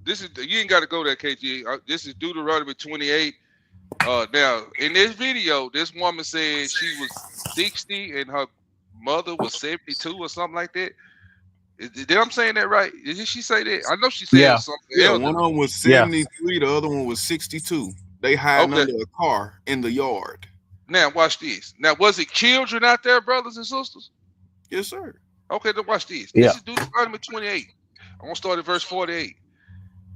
You ain't got to go there, KG. This is Deuteronomy 28. Now in this video, this woman said she was 60 and her mother was 72 or something like that. Did I'm saying that right? Did she say that? I know she said something. Yeah, one of them was 73, the other one was 62. They hiding under a car in the yard. Now watch this. Now, was it children out there, brothers and sisters? Yes, sir. Okay, then watch this. Yeah. This is Deuteronomy 28. I'm gonna start at verse 48.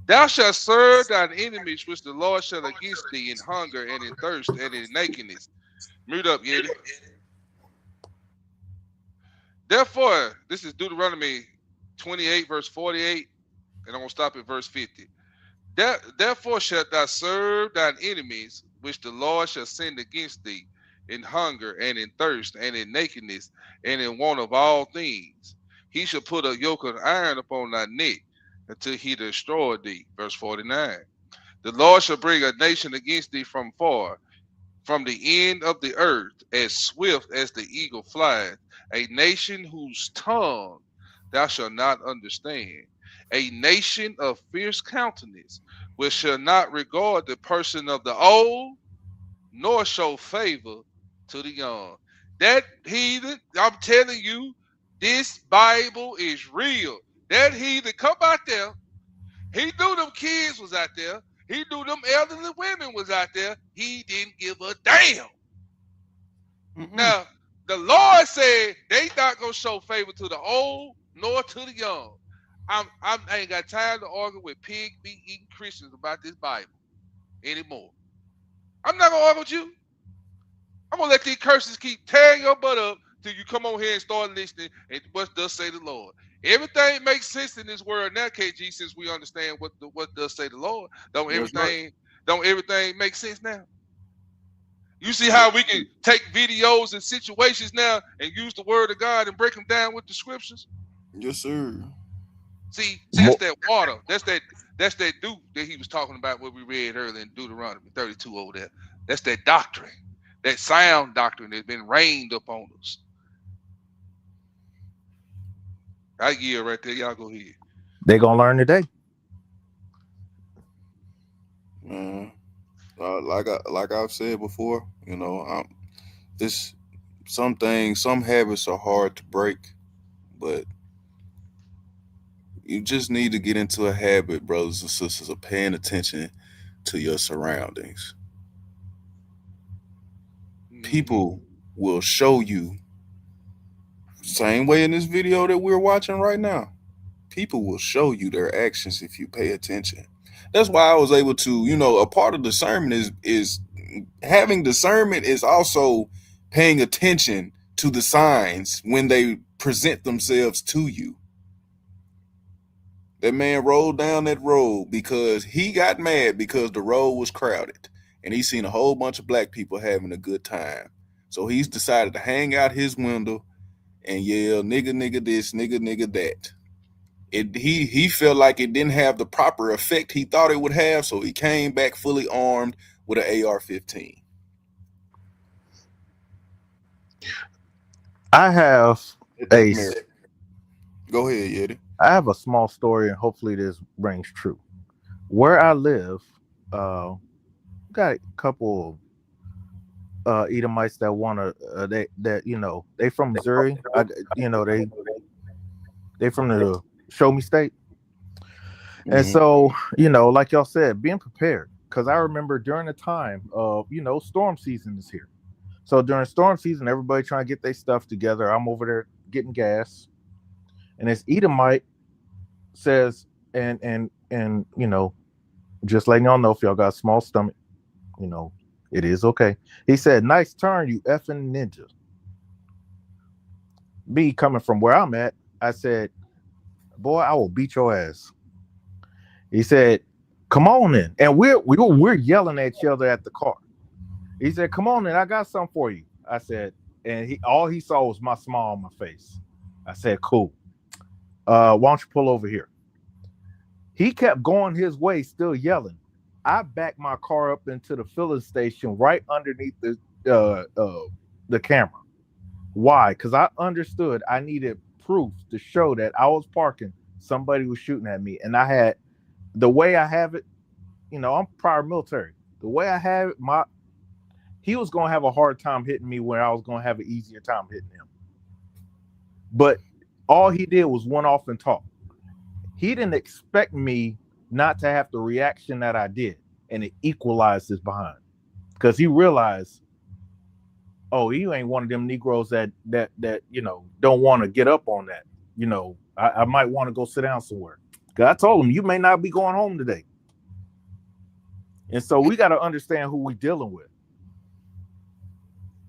Thou shalt serve thine enemies which the Lord shall against thee in hunger and in thirst and in nakedness. Mute up, Yeti. Therefore, this is Deuteronomy 28, verse 48, and I'm gonna stop at verse 50. Therefore shalt thou serve thine enemies which the Lord shall send against thee in hunger and in thirst and in nakedness and in want of all things. He shall put a yoke of iron upon thy neck until he destroy thee. Verse 49. The Lord shall bring a nation against thee from far, from the end of the earth, as swift as the eagle flieth, a nation whose tongue thou shalt not understand, a nation of fierce countenance, which shall not regard the person of the old, nor show favor to the young. That heathen, I'm telling you, this Bible is real. That heathen come out there. He knew them kids was out there. He knew them elderly women was out there. He didn't give a damn. Now, the Lord said they not gonna show favor to the old nor to the young. I ain't got time to argue with pig meat eating Christians about this Bible anymore. I'm not gonna argue with you. I'm gonna let these curses keep tearing your butt up till you come on here and start listening and what does say the Lord. Everything makes sense in this world now, KG, since we understand what does say the Lord. Don't everything make sense now? You see how we can take videos and situations now and use the word of God and break them down with the scriptures? Yes, sir. See, that's that water. That's that dew that he was talking about what we read earlier in Deuteronomy 32 over there. That's that doctrine, that sound doctrine that's been rained upon us. I yield right there. Y'all go ahead. They gonna learn today. Like I've said before, you know, some habits are hard to break, but you just need to get into a habit, brothers and sisters, of paying attention to your surroundings. People will show you, same way in this video that we're watching right now, people will show you their actions if you pay attention. That's why I was able to, you know, a part of discernment is having discernment is also paying attention to the signs when they present themselves to you. That man rolled down that road because he got mad because the road was crowded and he seen a whole bunch of black people having a good time. So he's decided to hang out his window and yell, nigga, nigga this, nigga, nigga that. He felt like it didn't have the proper effect he thought it would have, so he came back fully armed with an AR-15. I have Go ahead, Yeti. I have a small story, and hopefully this rings true. Where I live, got a couple of Edomites that want to they from Missouri. They from the Show Me State. And so, like y'all said, being prepared, because I remember during the time of, storm season is here. So during storm season, everybody trying to get their stuff together. I'm over there getting gas, and this Edomite says, and just letting y'all know, if y'all got a small stomach, it is okay. He said, "Nice turn, you effing ninja." Me coming from where I'm at, I said, "Boy, I will beat your ass." He said, "Come on in," and we're yelling at each other at the car. He said, "Come on in, I got something for you." I said, and all he saw was my smile on my face. I said, "Cool. Why don't you pull over here?" He kept going his way, still yelling. I backed my car up into the filling station right underneath the camera. Why? Because I understood I needed proof to show that I was parking, somebody was shooting at me, and I had the way I have it. I'm prior military. The way I have it, he was gonna have a hard time hitting me where I was gonna have an easier time hitting him. But all he did was went off and talk. He didn't expect me not to have the reaction that I did, and it equalized his behind, because he realized, oh, you ain't one of them Negroes that don't want to get up on that. I might want to go sit down somewhere. Because I told him, you may not be going home today. And so we got to understand who we're dealing with.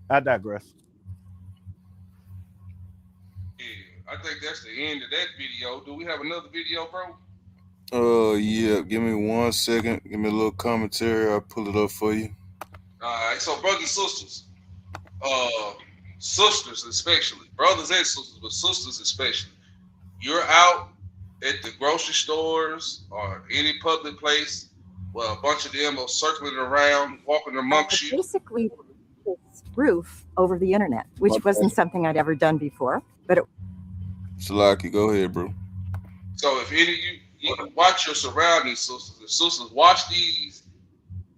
I digress. Yeah, I think that's the end of that video. Do we have another video, bro? Yeah. Give me 1 second. Give me a little commentary. I'll pull it up for you. All right. So, brothers and sisters, sisters especially, brothers and sisters, but sisters especially, you're out at the grocery stores or any public place where a bunch of them are circling around, walking amongst you? Basically, this roof over the internet, which wasn't something I'd ever done before, but it. Salaki, go ahead, bro. So if any of you watch your surroundings, sisters and sisters, watch these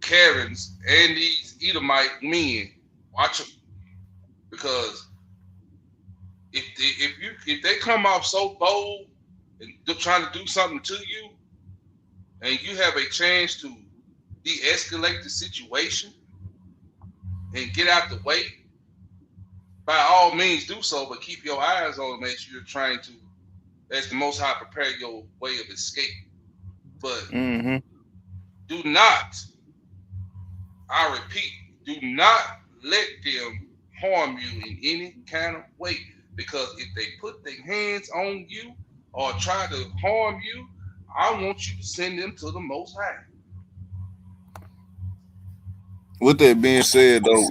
Karens and these Edomite men. Watch them, because if they come off so bold and they're trying to do something to you, and you have a chance to de-escalate the situation and get out the way, by all means do so, but keep your eyes on them as you're trying to, as the Most High, prepare your way of escape. But do not, I repeat, do not let them harm you in any kind of way, because if they put their hands on you or try to harm you, I want you to send them to the Most High. With that being said, though,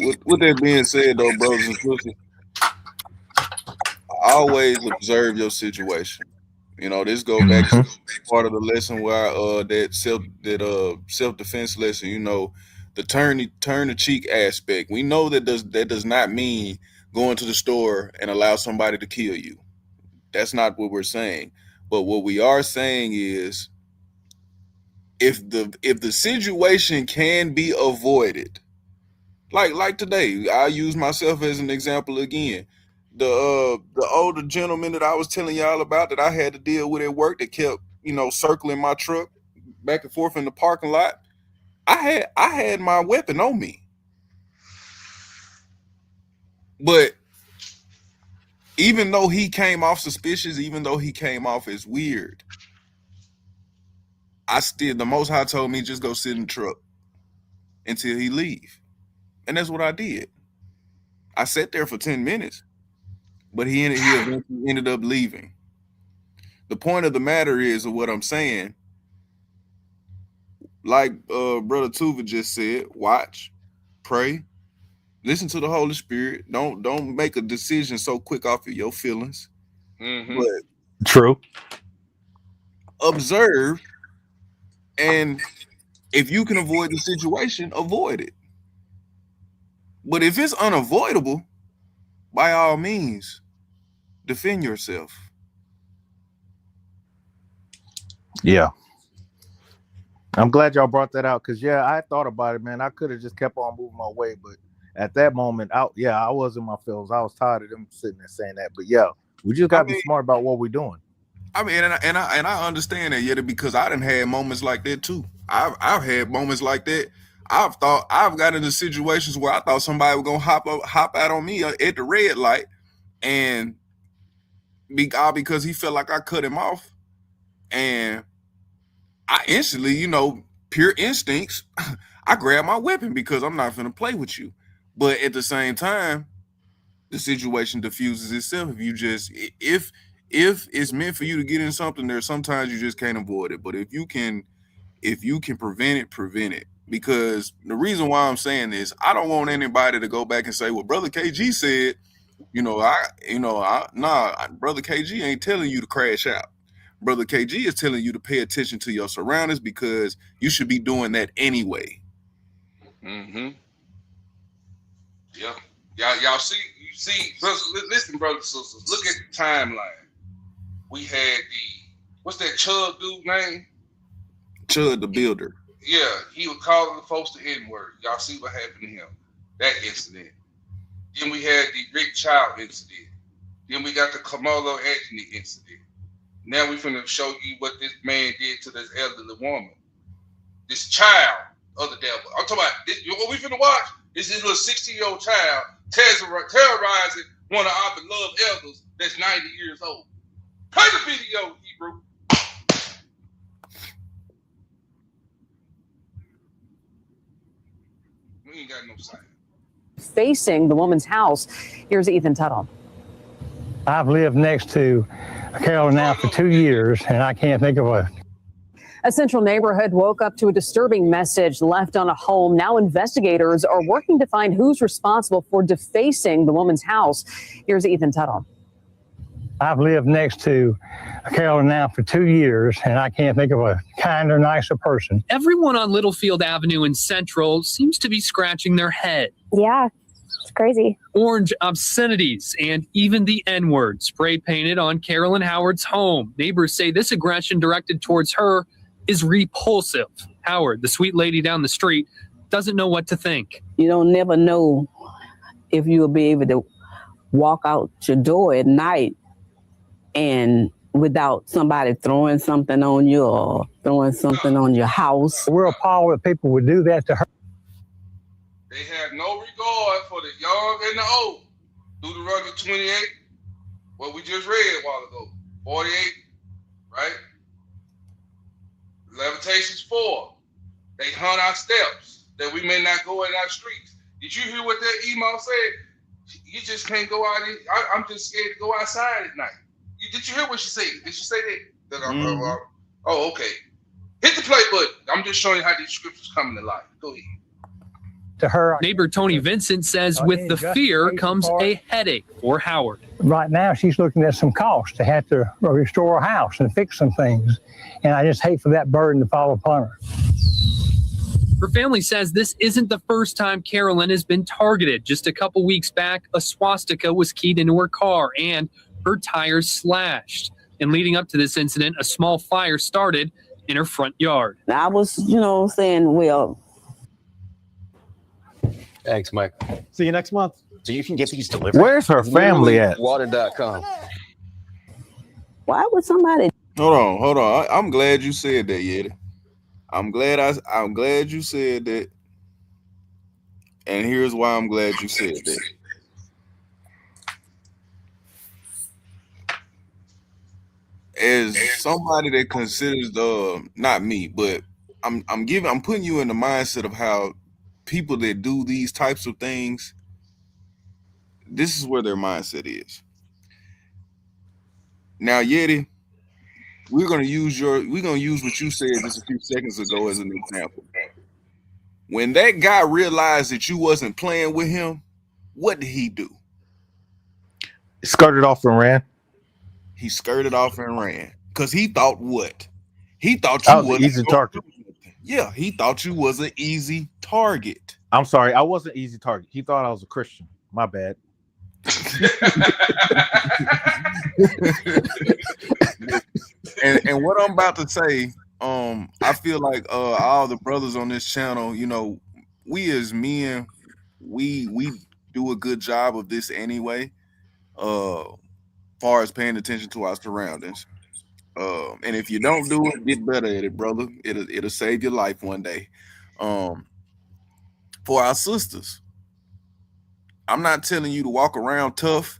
brothers and sisters, always observe your situation. You know, this goes back to part of the lesson where that self-defense lesson. You know, the turn the cheek aspect. We know that does not mean going to the store and allow somebody to kill you. That's not what we're saying. But what we are saying is, if the situation can be avoided, like today, I'll use myself as an example again. The older gentleman that I was telling y'all about that I had to deal with at work that kept, circling my truck back and forth in the parking lot. I had my weapon on me. But even though he came off suspicious, even though he came off as weird, the Most High told me just go sit in the truck until he leave. And that's what I did. I sat there for 10 minutes, but he eventually ended up leaving. The point of the matter is, of what I'm saying, like Brother Tuva just said, watch, pray, listen to the Holy Spirit. Don't make a decision so quick off of your feelings. But true. Observe, and if you can avoid the situation, avoid it. But if it's unavoidable, by all means, defend yourself. Yeah. I'm glad y'all brought that out, because I thought about it, man. I could have just kept on moving my way, but at that moment, I was in my feelings. I was tired of them sitting there saying that. But we just gotta be smart about what we're doing. I mean, and I understand that, because I done had moments like that too. I've had moments like that. I've got into situations where I thought somebody was gonna hop out on me at the red light, and because he felt like I cut him off, and I instantly, pure instincts, I grabbed my weapon because I'm not gonna play with you. But at the same time, the situation diffuses itself. If it's meant for you to get in something, there sometimes you just can't avoid it. But if you can prevent it. Because the reason why I'm saying this, I don't want anybody to go back and say, well, Brother KG said, Brother KG ain't telling you to crash out. Brother KG is telling you to pay attention to your surroundings, because you should be doing that anyway. Yeah. Y'all see, listen, brothers and sisters, look at the timeline. We had what's that Chud dude name? Chud the Builder. Yeah, he was calling the folks the N-word. Y'all see what happened to him, that incident. Then we had the Rick Child incident. Then we got the Kamala Anthony incident. Now we finna show you what this man did to this elderly woman. This child of the devil. I'm talking about this, what we finna watch is this little 16-year-old child terrorizing one of our beloved elders that's 90 years old. Play the video, Hebrew. We ain't got no sign. Facing the woman's house. Here's Ethan Tuttle. I've lived next to Carol now for 2 years, and I can't think of A central neighborhood woke up to a disturbing message left on a home. Now investigators are working to find who's responsible for defacing the woman's house. Here's Ethan Tuttle. I've lived next to Carolyn now for 2 years, and I can't think of a kinder, nicer person. Everyone on Littlefield Avenue in Central seems to be scratching their head. Yeah, it's crazy. Orange obscenities and even the N-word spray painted on Carolyn Howard's home. Neighbors say this aggression directed towards her is repulsive. Howard, the sweet lady down the street, doesn't know what to think. You don't never know if you'll be able to walk out your door at night and without somebody throwing something on you or throwing something on your house. We're appalled that people would do that to her. They have no regard for the young and the old. Deuteronomy 28, what we just read a while ago. 48, right? Lamentations 4, they hunt our steps that we may not go in our streets. Did you hear what that email said? You just can't go out. I'm just scared to go outside at night. Did you hear what she said? Did she say that? Oh, okay. Hit the play button. I'm just showing you how these scriptures come to life. Go ahead. To her, neighbor Tony Vincent says with the fear comes a headache for Howard. Right now, she's looking at some costs to have to restore a house and fix some things. And I just hate for that burden to fall upon her. Her family says this isn't the first time Carolyn has been targeted. Just a couple weeks back, a swastika was keyed into her car and her tires slashed. And leading up to this incident, a small fire started in her front yard. I was, saying, well. Thanks, Mike. See you next month. So you can get these delivered. Where's her family at? Water.com. Why would somebody? Hold on. I'm glad you said that, Yeti. I'm glad you said that. And here's why I'm glad you said that. As somebody that considers not me, but I'm putting you in the mindset of how people that do these types of things, this is where their mindset is. Now, Yeti, we're gonna use what you said just a few seconds ago as an example. When that guy realized that you wasn't playing with him, what did he do? Skirted off and ran. He skirted off and ran because he thought what? He thought you was an easy target. Yeah, he thought you was an easy target. I'm sorry, I wasn't easy target. He thought I was a Christian. My bad. and what I'm about to say, I feel like all the brothers on this channel, we as men, we do a good job of this anyway. Far as paying attention to our surroundings. And if you don't do it, get better at it, brother. It'll save your life one day. For our sisters, I'm not telling you to walk around tough.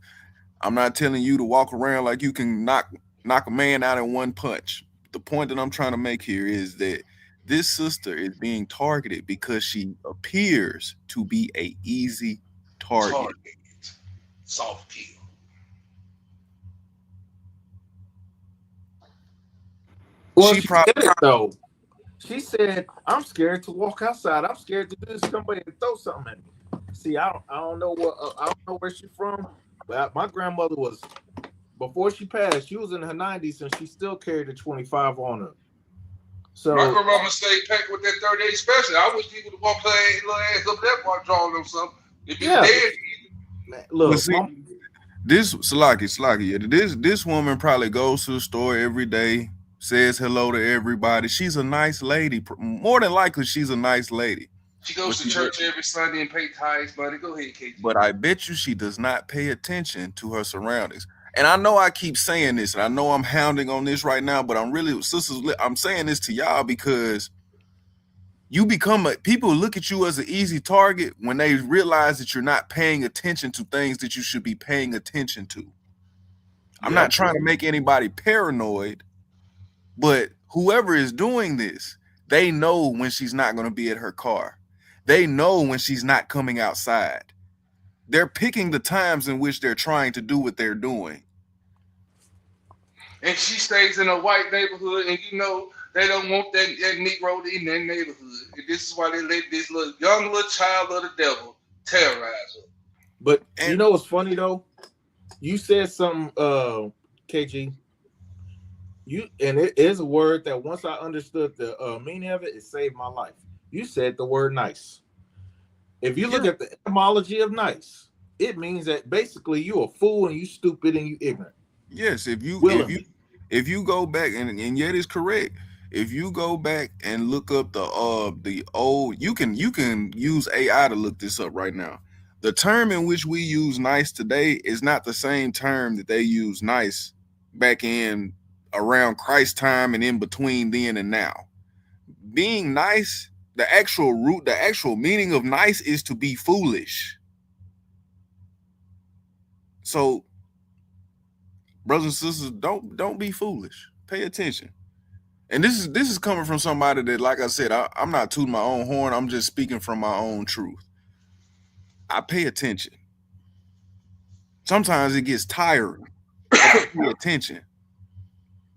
I'm not telling you to walk around like you can knock a man out in one punch. The point that I'm trying to make here is that this sister is being targeted because she appears to be an easy target. Soft kill. Well, she probably did it though. She said, "I'm scared to walk outside. I'm scared to do somebody to throw something at me." See, I don't know where she's from, but my grandmother was, before she passed, she was in her 90s and she still carried a 25 on her. So my grandmama stayed packed with that 38 special. I wish people would walk her little ass up there while drawing them something. If you're dead, look, this Salaki, this woman probably goes to the store every day, says hello to everybody. She's a nice lady. More than likely, she's a nice lady. She goes to church every Sunday and pay tithes, buddy. Go ahead, KT. But I bet you she does not pay attention to her surroundings. And I know I keep saying this, and I know I'm hounding on this right now, but I'm saying this to y'all because people look at you as an easy target when they realize that you're not paying attention to things that you should be paying attention to. I'm not trying to make anybody paranoid, but whoever is doing this, they know when she's not going to be at her car. They know when she's not coming outside. They're picking the times in which they're trying to do what they're doing. And she stays in a white neighborhood, and they don't want that Negro in their neighborhood. And this is why they let this young little child of the devil terrorize her. But you know what's funny though? You said something KG. It is a word that once I understood the meaning of it, it saved my life. You said the word nice. If you look at the etymology of nice, it means that basically you a fool and you stupid and you ignorant. Yes, if you go back and yet is correct. If you go back and look up the old, you can use AI to look this up right now. The term in which we use nice today is not the same term that they use nice back in around Christ time and in between then and now. Being nice, the actual meaning of nice is to be foolish. So, brothers and sisters, don't be foolish. Pay attention. And this is coming from somebody that, like I said, I'm not tooting my own horn. I'm just speaking from my own truth. I pay attention. Sometimes it gets tiring. Pay attention.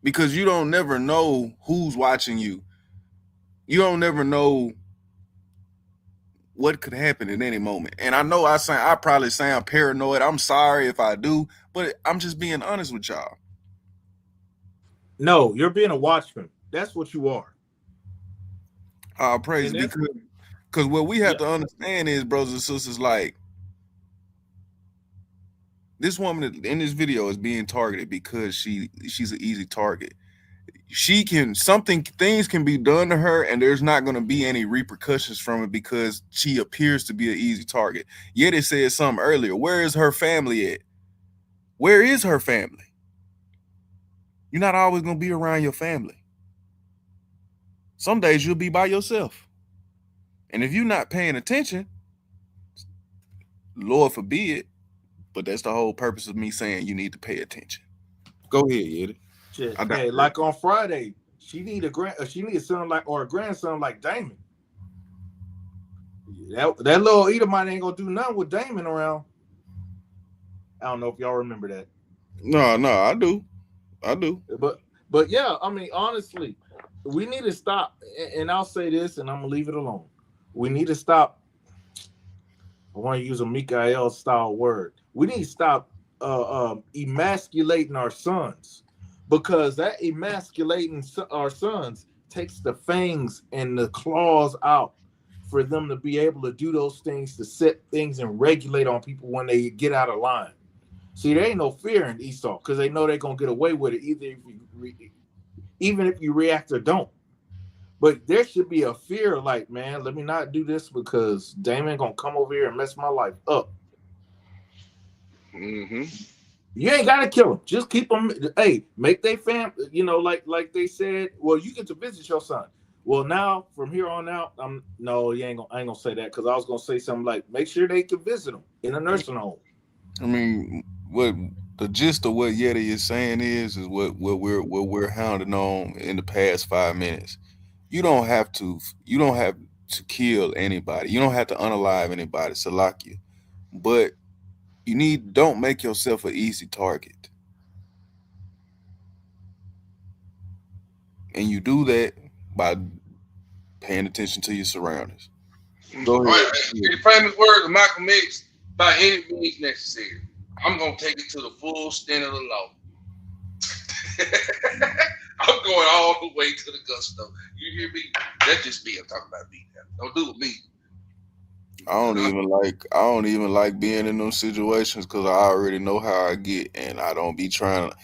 Because you don't never know who's watching you. You don't never know what could happen at any moment. And I know I probably sound paranoid. I'm sorry if I do, but I'm just being honest with y'all. No, you're being a watchman. That's what you are. Praise, because what we have to understand is, brothers and sisters, like this woman in this video is being targeted because she's an easy target. Things can be done to her and there's not going to be any repercussions from it because she appears to be an easy target. Yet it said something earlier. Where is her family at? Where is her family? You're not always going to be around your family. Some days you'll be by yourself. And if you're not paying attention, Lord forbid, but that's the whole purpose of me saying you need to pay attention. Go ahead, Yeti. Hey, like on Friday, she need a son or a grandson like Damon. That little Edomite ain't gonna do nothing with Damon around. I don't know if y'all remember that. No, I do. But yeah, I mean, honestly, we need to stop. And I'll say this, and I'm gonna leave it alone. We need to stop. I want to use a Mikael style word. We need to stop emasculating our sons. Because that emasculating our sons takes the fangs and the claws out for them to be able to do those things, to set things and regulate on people when they get out of line. See, there ain't no fear in Esau because they know they're going to get away with it even if you react or don't. But there should be a fear like, man, let me not do this because Damon going to come over here and mess my life up. Mm-hmm. You ain't gotta kill them. Just keep them. Hey, make they family. You know, like they said. Well, you get to visit your son. Well, now from here on out, I ain't gonna say that because I was gonna say something like, make sure they can visit them in a nursing home. I mean, what the gist of what Yeti is saying is what we're hounding on in the past 5 minutes. You don't have to kill anybody. You don't have to unalive anybody, Salakia. But don't make yourself an easy target. And you do that by paying attention to your surroundings. Go ahead. Right. The famous words of Malcolm X, by any means necessary. I'm going to take it to the full extent of the law. I'm going all the way to the gusto. You hear me? That's just me. I'm talking about me now. Don't do it with me. I don't even like being in those situations because I already know how I get, and I don't be trying to,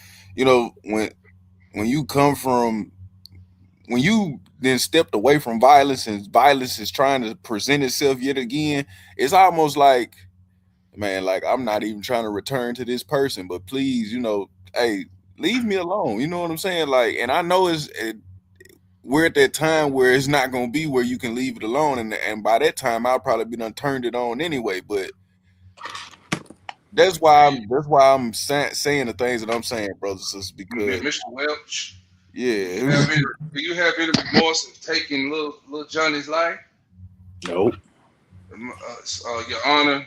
when you then stepped away from violence and violence is trying to present itself yet again, it's almost like, man, like I'm not even trying to return to this person, but please, hey, leave me alone. You know what I'm saying? Like, and I know we're at that time where it's not going to be where you can leave it alone. And by that time, I'll probably be done turned it on anyway. But that's why I'm saying the things that I'm saying, brothers and sisters, because Mr. Welch. Yeah. Do you have any remorse of taking little Johnny's life? Nope. Your Honor.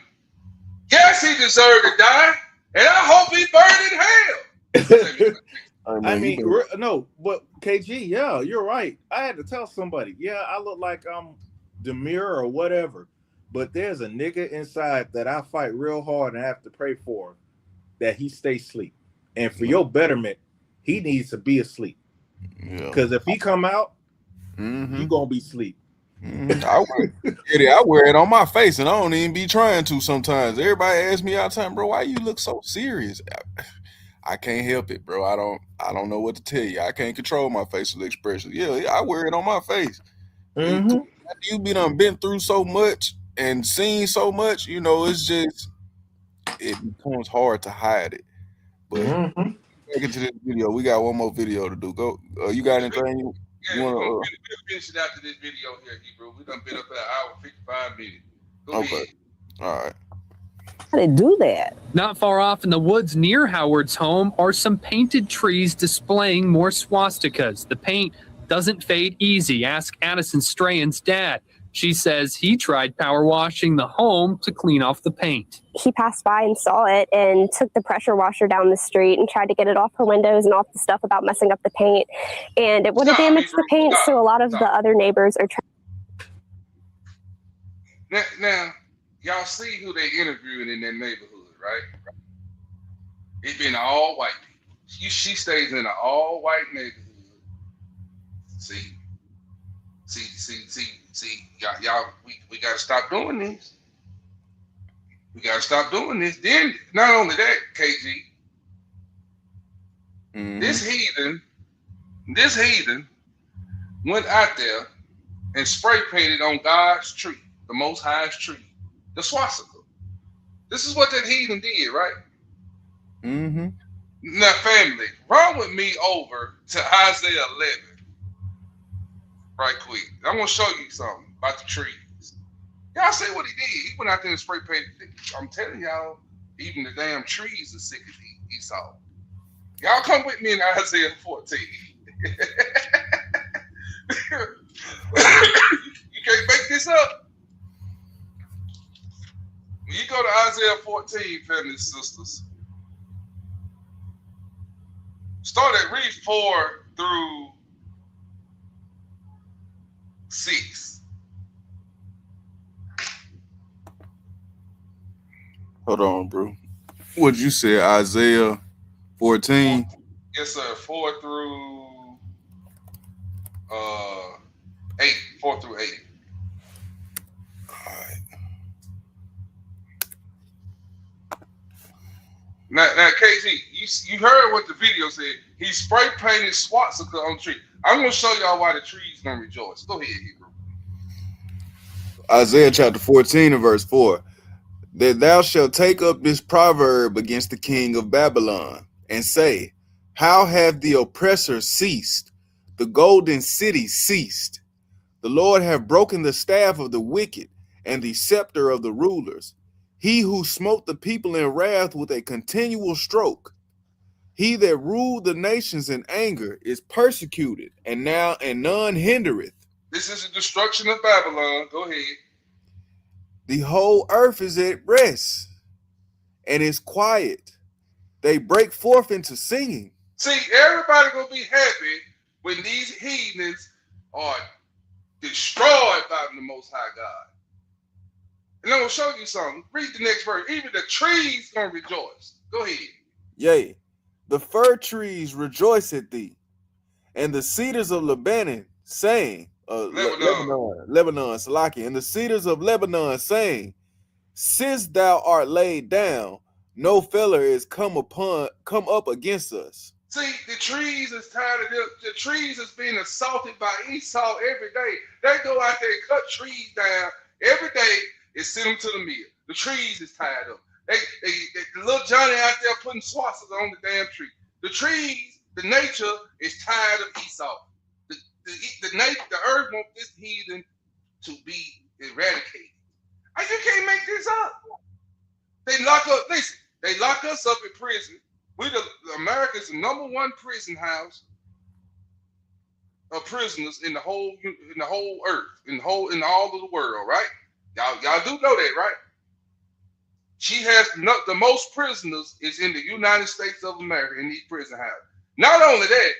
Yes, he deserved to die, and I hope he burned in hell. I mean, no, but KG, yeah, you're right. I had to tell somebody, yeah, I look like I'm Demir or whatever, but there's a nigga inside that I fight real hard and have to pray for that he stay asleep. and for your betterment, he needs to be asleep. Yeah. Because if he come out, Mhm. you gonna be asleep. I wear it on my face, and I don't even be trying to. Sometimes everybody asks me all the time, bro, why you look so serious? I can't help it, bro. I don't know what to tell you. I can't control my facial expression. Yeah, I wear it on my face. Mm-hmm. You been through so much and seen so much, it's just it becomes hard to hide it. But back into this video, we got one more video to do. Go. You got anything you We'll want finish it after this video here, Hebrew. We done been up at an hour and 55 minutes. Go to? Okay. ahead. All right. How they do that? Not far off in the woods near Howard's home are some painted trees displaying more swastikas. The paint doesn't fade easy. Ask Addison Strahan's dad. She says he tried power washing the home to clean off the paint. He passed by and saw it and took the pressure washer down the street and tried to get it off her windows and off the stuff about messing up the paint. And it would have damaged the paint, so a lot of the other neighbors are trying. Now, y'all see who they interviewing in that neighborhood, right? It been all white people. She stays in an all white neighborhood. See, y'all, we gotta stop doing this. We gotta stop doing this. Then, not only that, KG, this heathen went out there and spray painted on God's tree, the Most High's tree, the swastika. This is what that heathen did, right? Mm-hmm. Now, family, run with me over to Isaiah 11. Right quick. I'm going to show you something about the trees. Y'all see what he did. He went out there and spray painted. I'm telling y'all, even the damn trees are sick of Esau. Y'all come with me in Isaiah 14. You can't make this up. When you go to Isaiah 14, family and sisters, start at read 4 through 6. Hold on, bro. What'd you say, Isaiah 14? Yes, sir. 4 through 8. 4 through 8. All right. Now, KG, you heard what the video said. He spray painted swastika on the tree. I'm going to show y'all why the trees gonna rejoice. Go ahead, Hebrew. Isaiah chapter 14 and verse 4. That thou shalt take up this proverb against the king of Babylon, and say, how have the oppressor ceased? The golden city ceased. The Lord have broken the staff of the wicked and the scepter of the rulers. He who smote the people in wrath with a continual stroke. He that ruled the nations in anger is persecuted, and none hindereth. This is the destruction of Babylon. Go ahead. The whole earth is at rest and is quiet. They break forth into singing. See, everybody gonna be happy when these heathens are destroyed by the Most High God. And I'm gonna show you something. Read the next verse. Even the trees gonna rejoice. Go ahead. Yea, the fir trees rejoice at thee, and the cedars of Lebanon saying, Lebanon, Salaki, and the cedars of Lebanon saying, since thou art laid down, no feller is come up against us. See, the trees is tired of them. The trees is being assaulted by Esau every day. They go out there and cut trees down every day and send them to the mill. The trees is tired of them. The little Johnny out there putting swastika on the damn tree. The trees, the nature is tired of Esau. The earth wants this heathen to be eradicated. You can't make this up. They lock up. Listen, they lock us up in prison. America's the #1 prison house of prisoners in the whole earth, in all of the world, right? Y'all do know that, right? She has the most prisoners is in the United States of America in these prison houses. Not only that,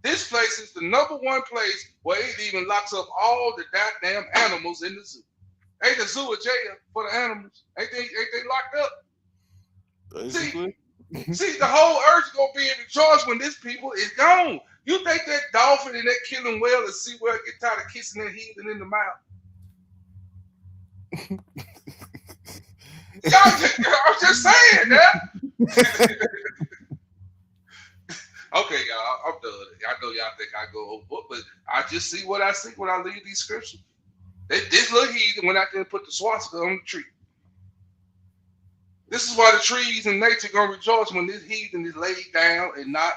this place is the #1 place where it even locks up all the goddamn animals in the zoo. Ain't the zoo a jail for the animals? Ain't they locked up? Basically. See, the whole earth's gonna be in charge when this people is gone. You think that dolphin and that killing whale is see where it get tired of kissing that heathen in the mouth? I'm just saying that. Okay, y'all, I'm done. I know y'all think I go overboard, but I just see what I see when I read these scriptures. This little heathen went out there and put the swastika on the tree. This is why the trees and nature gonna rejoice when this heathen is laid down and not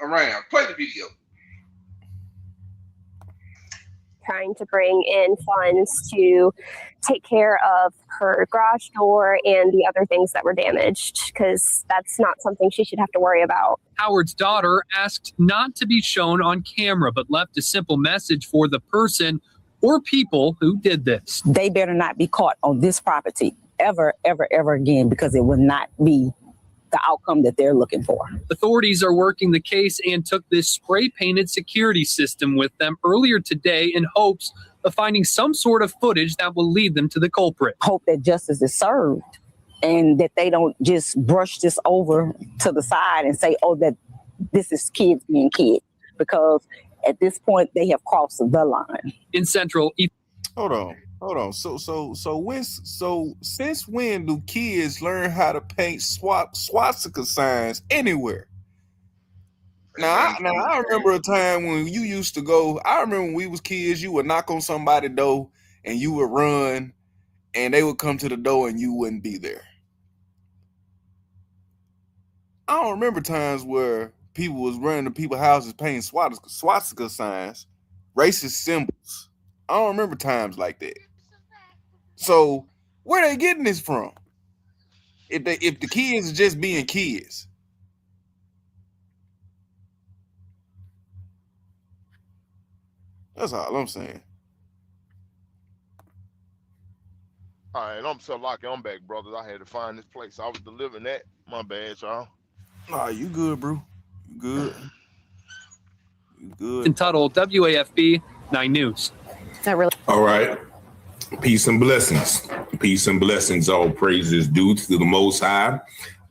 around. Play the video. Trying to bring in funds to take care of her garage door and the other things that were damaged, because that's not something she should have to worry about. Howard's daughter asked not to be shown on camera, but left a simple message for the person or people who did this. They better not be caught on this property ever, ever, ever again, because it will not be the outcome that they're looking for. Authorities are working the case and took this spray-painted security system with them earlier today in hopes of finding some sort of footage that will lead them to the culprit. Hope that justice is served and that they don't just brush this over to the side and say, oh, that this is kids being kids, because at this point they have crossed the line. In Central, Hold on. Since when do kids learn how to paint swastika signs anywhere? Now I remember a time when you used to go. I remember when we was kids, you would knock on somebody's door and you would run, and they would come to the door and you wouldn't be there. I don't remember times where people was running to people's houses painting swastika signs, racist symbols. I don't remember times like that. So where they getting this from? If the kids are just being kids. That's all I'm saying. All right, I'm so lucky. I'm back, brothers. I had to find this place. I was delivering that. My bad, y'all. Nah, you good, bro. You good. You good. in Tuttle, WAFB 9 News. Is that really? All right. Peace and blessings. Peace and blessings. All praises due to the Most High.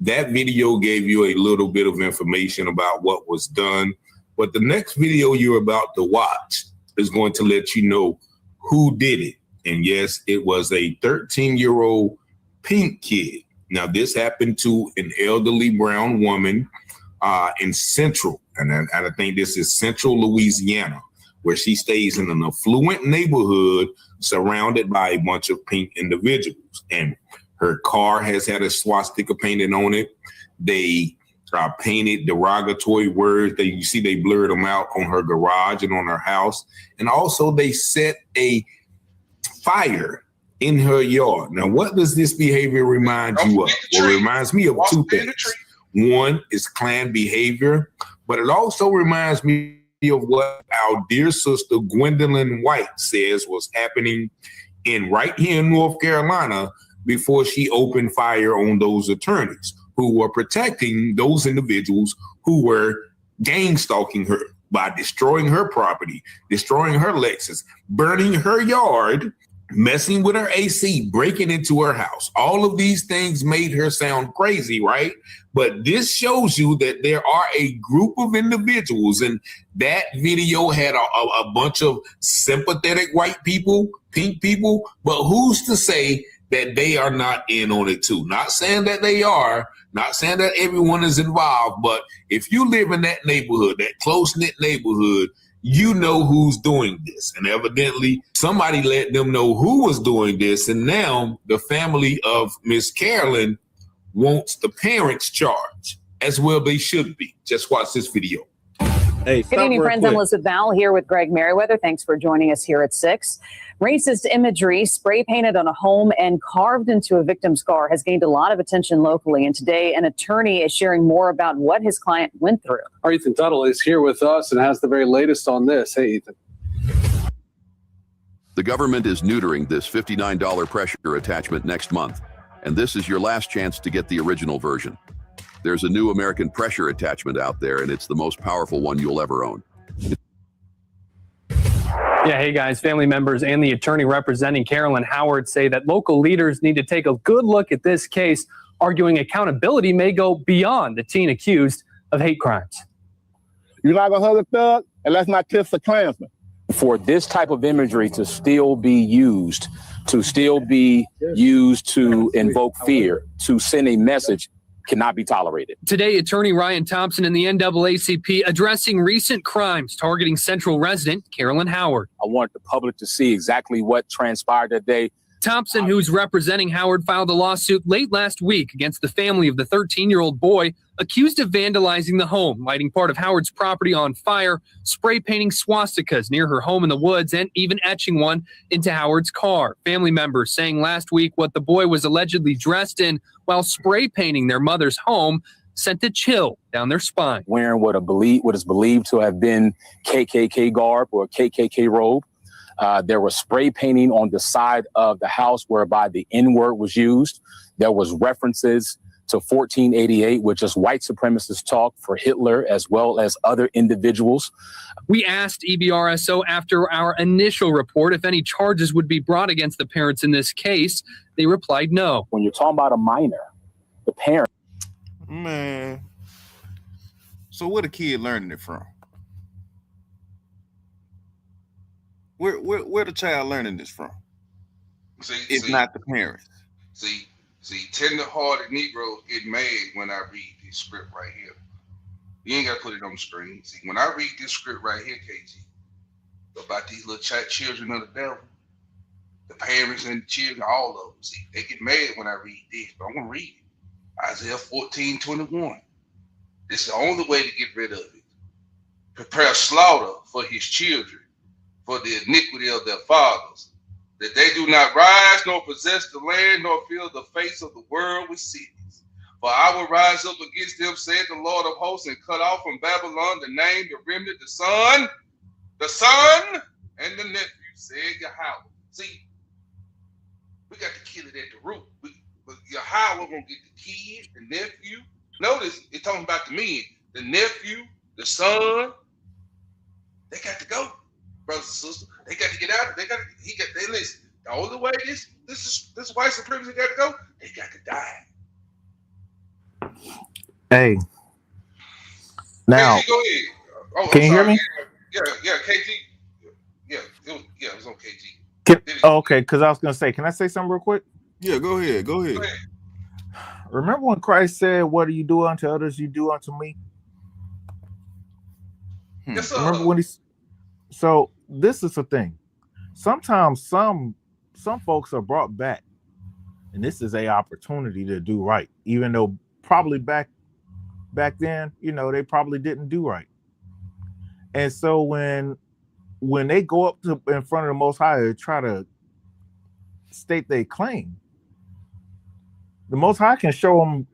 That video gave you a little bit of information about what was done. But the next video you're about to watch is going to let you know who did it. And yes, it was a 13-year-old pink kid. Now, this happened to an elderly brown woman in Central. And I think this is Central Louisiana, where she stays in an affluent neighborhood surrounded by a bunch of pink individuals. And her car has had a swastika painted on it. They painted derogatory words. You see they blurred them out on her garage and on her house. And also they set a fire in her yard. Now, what does this behavior remind you of? Well, it reminds me of two things. One is Klan behavior, but it also reminds me of what our dear sister Gwendolyn White says was happening right here in North Carolina before she opened fire on those attorneys who were protecting those individuals who were gang stalking her by destroying her property, destroying her Lexus, burning her yard, messing with her AC, breaking into her house. All of these things made her sound crazy, right? But this shows you that there are a group of individuals, and that video had a bunch of sympathetic white people, pink people, but who's to say that they are not in on it too? Not saying that they are, not saying that everyone is involved, but if you live in that neighborhood, that close-knit neighborhood, you know who's doing this. And evidently somebody let them know who was doing this. And now the family of Miss Carolyn wants the parents charged, as well they should be. Just watch this video. Hey, good evening, friends. I'm Elizabeth Val here with Greg Merriweather. Thanks for joining us here at 6. Racist imagery spray painted on a home and carved into a victim's car has gained a lot of attention locally. And today, an attorney is sharing more about what his client went through. Our Ethan Tuttle is here with us and has the very latest on this. Hey, Ethan. The government is neutering this $59 pressure attachment next month, and this is your last chance to get the original version. There's a new American pressure attachment out there, and it's the most powerful one you'll ever own. Yeah, hey guys, family members and the attorney representing Carolyn Howard say that local leaders need to take a good look at this case, arguing accountability may go beyond the teen accused of hate crimes. You're not going to hug a thug unless my kiss a Klansman. For this type of imagery to still be used, to invoke fear, to send a message, cannot be tolerated. Today, attorney Ryan Thompson and the NAACP addressing recent crimes targeting Central resident Carolyn Howard. I want the public to see exactly what transpired that day. Thompson, who's representing Howard, filed a lawsuit late last week against the family of the 13-year-old boy accused of vandalizing the home, lighting part of Howard's property on fire, spray painting swastikas near her home in the woods, and even etching one into Howard's car. Family members saying last week what the boy was allegedly dressed in while spray painting their mother's home sent a chill down their spine. Wearing what is believed to have been KKK garb or KKK robe. There was spray painting on the side of the house whereby the N-word was used. There was references to 1488, which is white supremacist talk for Hitler as well as other individuals. We asked EBRSO after our initial report if any charges would be brought against the parents in this case. They replied no. When you're talking about a minor, the parent. Man. So where the kid learning it from? Where the child learning this from? It's not the parents. See, tender-hearted Negroes get mad when I read this script right here. You ain't got to put it on the screen. See, when I read this script right here, KG, about these little children of the devil, the parents and the children, all of them, see, they get mad when I read this, but I'm going to read it. Isaiah 14:21. This is the only way to get rid of it. Prepare slaughter for his children, for the iniquity of their fathers, that they do not rise nor possess the land nor fill the face of the world with cities. For I will rise up against them, said the Lord of hosts, and cut off from Babylon the name, the remnant, the son, and the nephew, said Yahweh. See, we got to kill it at the root. Yahweh gonna get the kid, the nephew. Notice it's talking about the men, the nephew, the son. They got to go. Brothers and sisters, they got to get out. They listen. The only way this white supremacy got to go, they got to die. Hey, now, KG, go ahead. Oh, can you hear me? Yeah, KG. Yeah, it was on KG. Okay, because I was gonna say, can I say something real quick? Yeah, go ahead. Remember when Christ said, "What do you do unto others, you do unto me"? Yes, sir. Remember when he? So this is the thing. Sometimes some folks are brought back, and this is a opportunity to do right, even though probably back then, they probably didn't do right. And so when they go up in front of the Most High to try to state their claim, the Most High can show them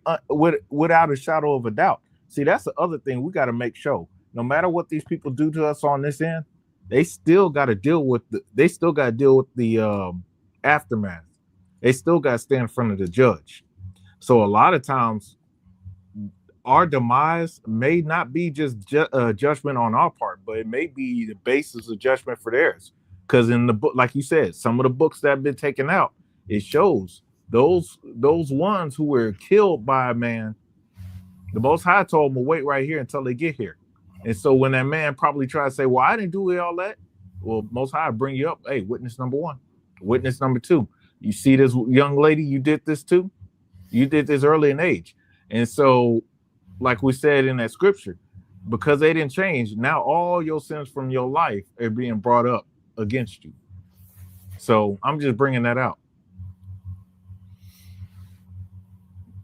without a shadow of a doubt. See, that's the other thing we got to make sure. No matter what these people do to us on this end, they still got to deal with the aftermath. They still got to stand in front of the judge. So a lot of times, our demise may not be just judgment on our part, but it may be the basis of judgment for theirs. Because in the book, like you said, some of the books that have been taken out, it shows those ones who were killed by a man, the Most High told them to wait right here until they get here. And so when that man probably tried to say, well, I didn't do all that. Well, Most High bring you up. Hey, witness number one, witness number two. You see this young lady, you did this too. You did this early in age. And so, like we said in that scripture, because they didn't change, now all your sins from your life are being brought up against you. So I'm just bringing that out.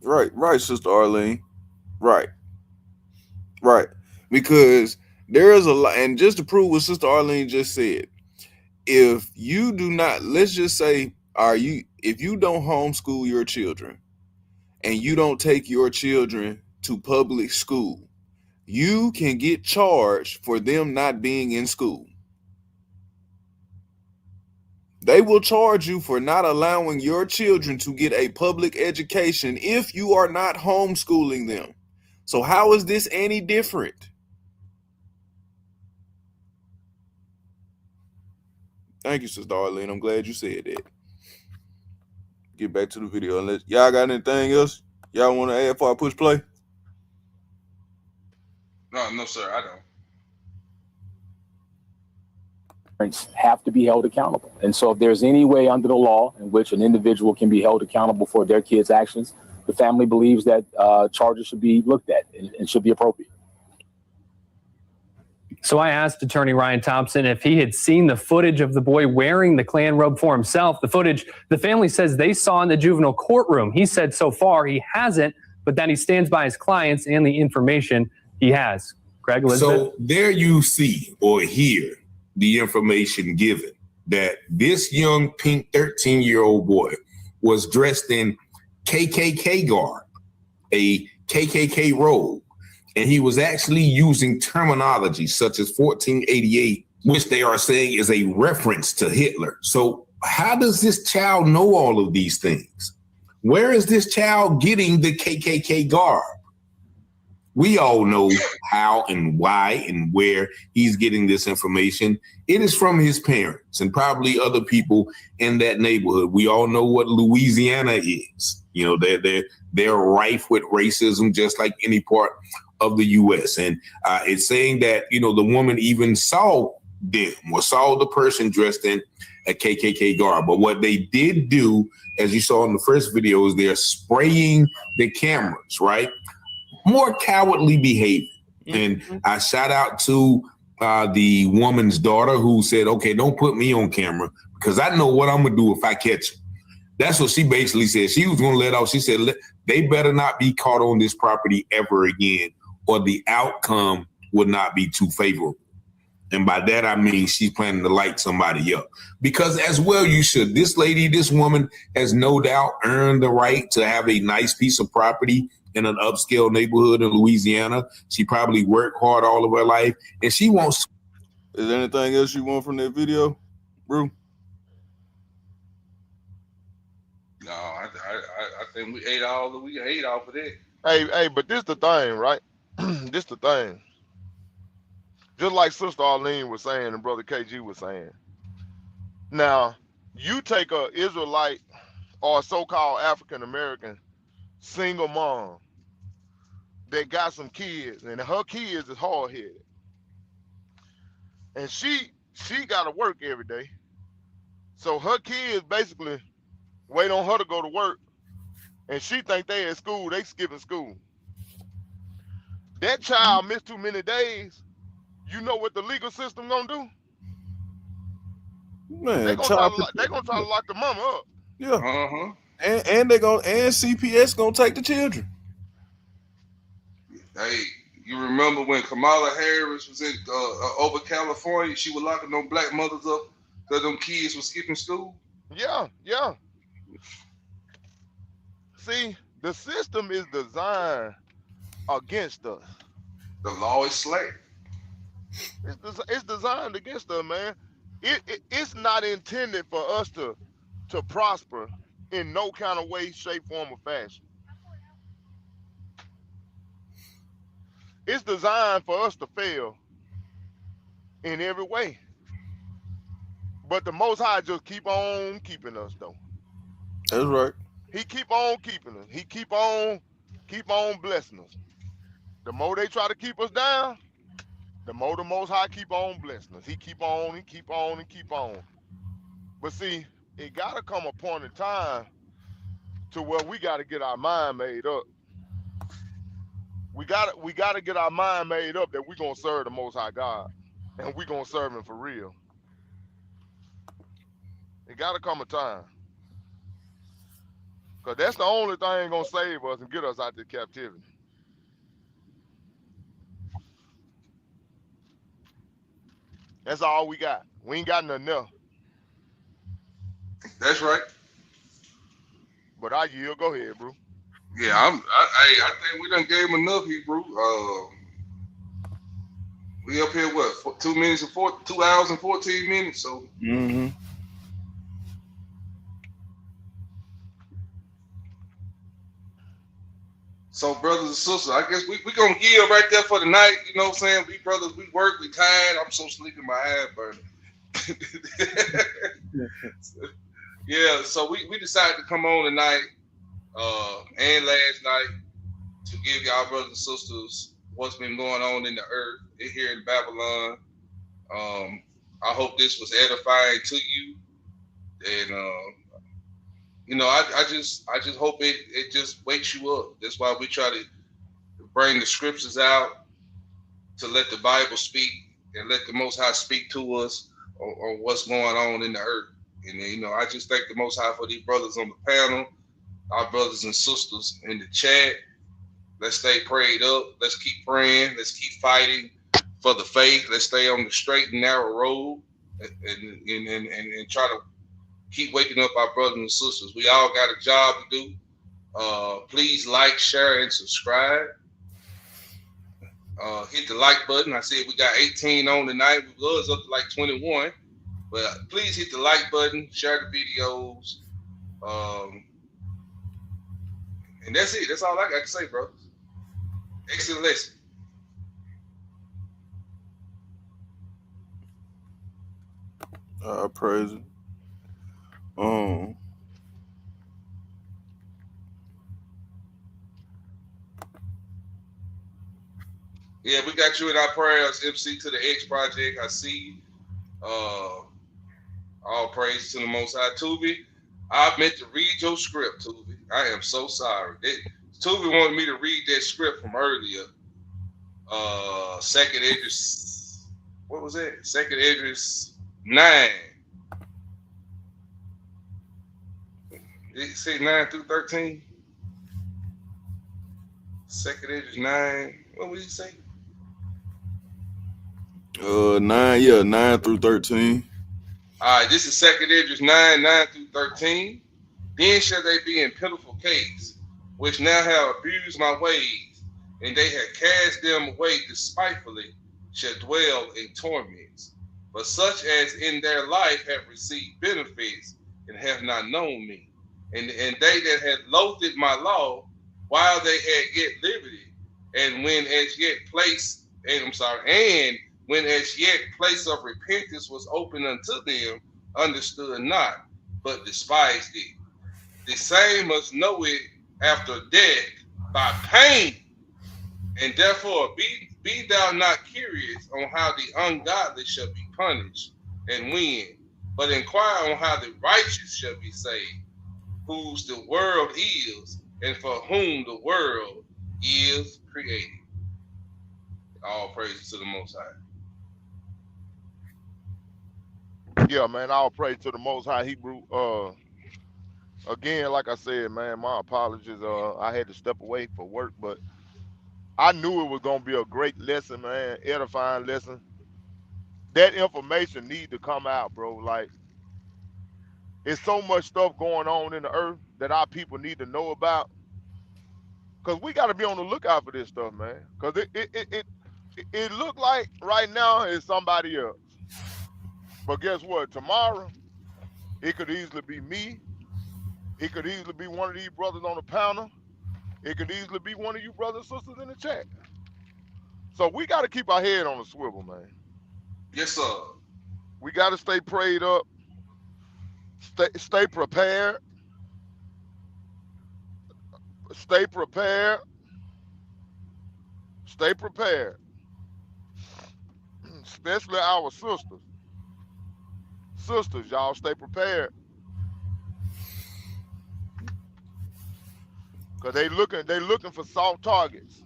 Right, Sister Arlene. Right. Because there is a lot, and just to prove what Sister Arlene just said, if you do not, let's just say, if you don't homeschool your children and you don't take your children to public school, you can get charged for them not being in school. They will charge you for not allowing your children to get a public education if you are not homeschooling them. So how is this any different? Thank you, Sister Arlene. I'm glad you said that. Get back to the video. Unless y'all got anything else y'all want to add before I push play? No, sir, I don't. Parents have to be held accountable. And so if there's any way under the law in which an individual can be held accountable for their kids' actions, the family believes that charges should be looked at and should be appropriate. So I asked attorney Ryan Thompson if he had seen the footage of the boy wearing the Klan robe for himself. The footage the family says they saw in the juvenile courtroom. He said so far he hasn't, but that he stands by his clients and the information he has. Greg, Elizabeth? So there you see or hear the information given that this young pink 13-year-old boy was dressed in KKK garb, a KKK robe, and he was actually using terminology such as 1488, which they are saying is a reference to Hitler. So how does this child know all of these things? Where is this child getting the KKK garb? We all know how and why and where he's getting this information. It is from his parents and probably other people in that neighborhood. We all know what Louisiana is. You know, they're rife with racism, just like any part of the U.S. And it's saying that, you know, the woman even saw them or saw the person dressed in a KKK garb. But what they did do, as you saw in the first video, is they're spraying the cameras, right? More cowardly behavior. And I shout out to the woman's daughter who said, okay, don't put me on camera because I know what I'm going to do if I catch him. That's what she basically said. She was going to let off. She said, they better not be caught on this property ever again, or the outcome would not be too favorable. And by that, I mean, she's planning to light somebody up. Because as well you should. This lady, this woman has no doubt earned the right to have a nice piece of property in an upscale neighborhood in Louisiana. She probably worked hard all of her life, and she wants. Is there anything else you want from that video, bro? No, I think we ate all of it. Hey, but this the thing, right? This the thing. Just like Sister Arlene was saying and Brother KG was saying. Now, you take a Israelite or a so-called African American single mom that got some kids, and her kids is hard-headed, and she got to work every day, so her kids basically wait on her to go to work, and she think they at school, they skipping school. That child missed too many days. You know what the legal system gonna do? Man, they gonna try to lock the mama up. Yeah. And CPS gonna take the children. Hey, you remember when Kamala Harris was in over California? She was locking them black mothers up because them kids were skipping school. Yeah. See, the system is designed against us. The law is slack. It's designed against us, man. It's not intended for us to prosper in no kind of way, shape, form, or fashion. It's designed for us to fail in every way. But the Most High just keep on keeping us, though. That's right. He keep on keeping us. He keep on blessing us. The more they try to keep us down, the more the Most High keep on blessing us. He keep on and keep on and keep on. But see, it gotta come a point in time to where we gotta get our mind made up. We gotta get our mind made up that we're gonna serve the Most High God, and we're gonna serve Him for real. It gotta come a time, cause that's the only thing gonna save us and get us out of captivity. That's all we got. We ain't got nothing else. That's right. But I yield. Go ahead, bro. Yeah, I think we done gave him enough, Hebrew. We up here what 2 hours and 14 minutes. So. So, brothers and sisters, I guess we gonna give right there for the night. You know what I'm saying? We brothers, we work, we tired. I'm so sleepy, my head burning. Yeah, so we decided to come on tonight and last night to give y'all brothers and sisters what's been going on in the earth here in Babylon. I hope this was edifying to you, and I just hope it just wakes you up. That's why we try to bring the scriptures out to let the Bible speak and let the Most High speak to us on what's going on in the earth. And I just thank the Most High for these brothers on the panel, our brothers and sisters in the chat. Let's stay prayed up. Let's keep praying. Let's keep fighting for the faith. Let's stay on the straight and narrow road and try to keep waking up our brothers and sisters. We all got a job to do. Please like, share, and subscribe. Hit the like button. I said we got 18 on tonight. We was up to like 21. But please hit the like button, share the videos. And that's it. That's all I got to say, bro. Excellent lesson. Praise it. Yeah, we got you in our prayers, MC to the X Project. I see you. All praise to the Most High. Tubi, I meant to read your script, Tubi. I am so sorry. Tubi wanted me to read that script from earlier. Second Esdras, what was that? Second Esdras 9. Did it say 9 through 13? Second Esdras 9. What would he say? 9 through 13. All right, this is Second Esdras 9 through 13. Then shall they be in pitiful case, which now have abused my ways, and they have cast them away despitefully, shall dwell in torments. But such as in their life have received benefits and have not known me, and they that had loathed my law while they had yet liberty, and when as yet place of repentance was open unto them, understood not, but despised it. The same must know it after death by pain, and therefore be thou not curious on how the ungodly shall be punished and when, but inquire on how the righteous shall be saved, whose the world is, and for whom the world is created. All praises to the Most High. Yeah, man, all praise to the Most High Hebrew. Again, like I said, man, my apologies. I had to step away for work, but I knew it was gonna be a great lesson, man, edifying lesson. That information need to come out, bro. Like, it's so much stuff going on in the earth that our people need to know about. Cause we got to be on the lookout for this stuff, man. Cause it look like right now it's somebody else. But guess what? Tomorrow, it could easily be me. It could easily be one of these brothers on the panel. It could easily be one of you brothers and sisters in the chat. So we got to keep our head on the swivel, man. Yes, sir. We got to stay prayed up. Stay prepared. Stay prepared. Stay prepared. Especially our sisters. Sisters, y'all stay prepared. Cause they looking for soft targets.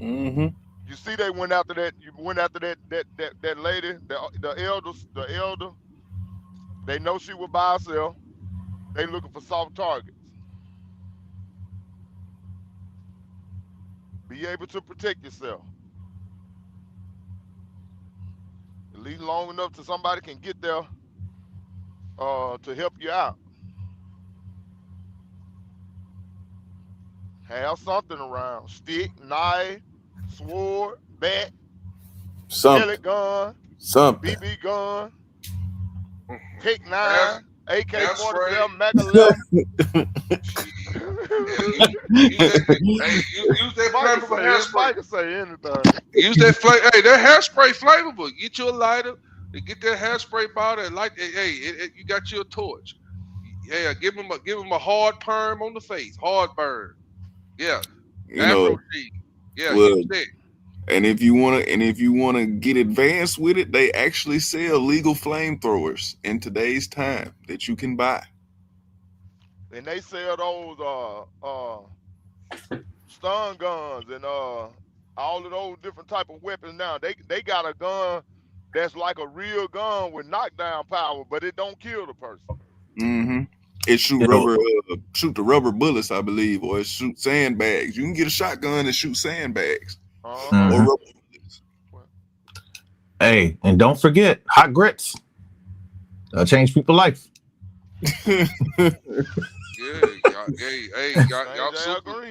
Mm-hmm. You see, they went after that. You went after that lady, the elder. They know she was by herself. They looking for soft targets. Be able to protect yourself. At least long enough till somebody can get there to help you out. Have something around. Stick, knife, sword, bat, pellet gun, BB gun, Pick 9, AK-47, Mac 11. Use that flammable hairspray. Mike can say anything. Use that Hey, that hairspray flammable. Get you a lighter, They get that hairspray bottle and light. Hey, you got your torch. Yeah, give him a hard perm on the face, hard burn. Yeah, You know, Afro G. Yeah, well, use that. and if you wanna get advanced with it, they actually sell legal flamethrowers in today's time that you can buy. And they sell those stun guns and all of those different type of weapons now. They got a gun that's like a real gun with knockdown power, but it don't kill the person. Mm-hmm. It shoot the rubber bullets, I believe, or it shoot sandbags. You can get a shotgun and shoot sandbags. Mhm. Or rubber bullets. Hey, and don't forget hot grits. Change people's life. Yeah, y'all super.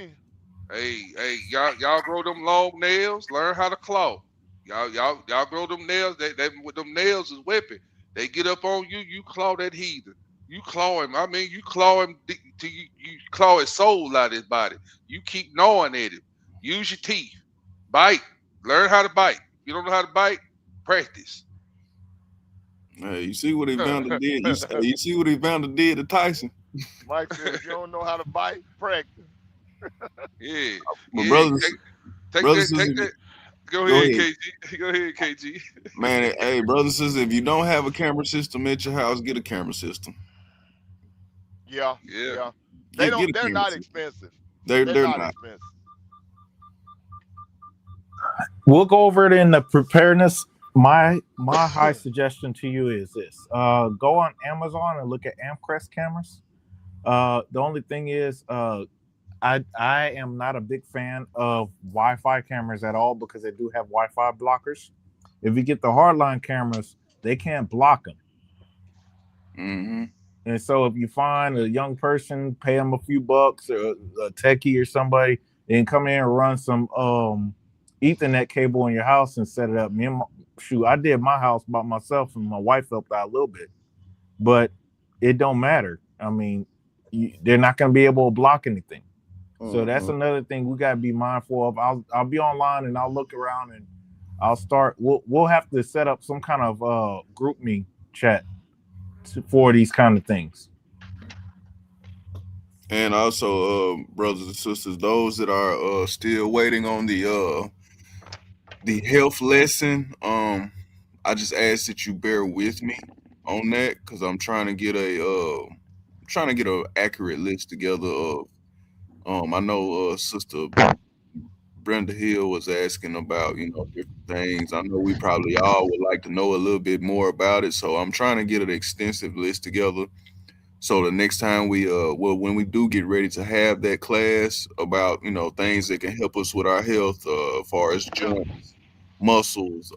Y'all grow them long nails. Learn how to claw. Y'all grow them nails. They with them nails is weapon. They get up on you. You claw that heathen. You claw him. I mean, you claw him till you claw his soul out of his body. You keep gnawing at him. Use your teeth. Bite. Learn how to bite. If you don't know how to bite, practice. Hey, you see what Evander did? You see what Evander did to Tyson? Mike said, if you don't know how to bite, practice. Yeah. My Yeah, brothers, take brothers, that. sisters, Go go ahead, ahead. KG. Go ahead, KG. Man, hey, brothers, sisters, if you don't have a camera system at your house, get a camera system. Yeah. Get a They're camera not system. expensive. They're not not. expensive. We'll go over it in the preparedness. My high suggestion to you is this: go on Amazon and look at Amcrest cameras. The only thing is, I am not a big fan of Wi-Fi cameras at all because they do have Wi-Fi blockers. If you get the hardline cameras, they can't block them. Mm-hmm. And so if you find a young person, pay them a few bucks, or a techie or somebody, and come in and run some Ethernet cable in your house and set it up. I did my house by myself, and my wife helped out a little bit, but it don't matter. I mean, they're not going to be able to block anything. So that's another thing we got to be mindful of. I'll be online and I'll look around and I'll start. We'll have to set up some kind of group me chat for these kind of things. And also, brothers and sisters, those that are still waiting on the health lesson, I just ask that you bear with me on that because I'm trying to get an accurate list together of. I know Sister Brenda Hill was asking about different things. I know we probably all would like to know a little bit more about it, so I'm trying to get an extensive list together. So the next time when we do get ready to have that class about things that can help us with our health, as far as joints, muscles,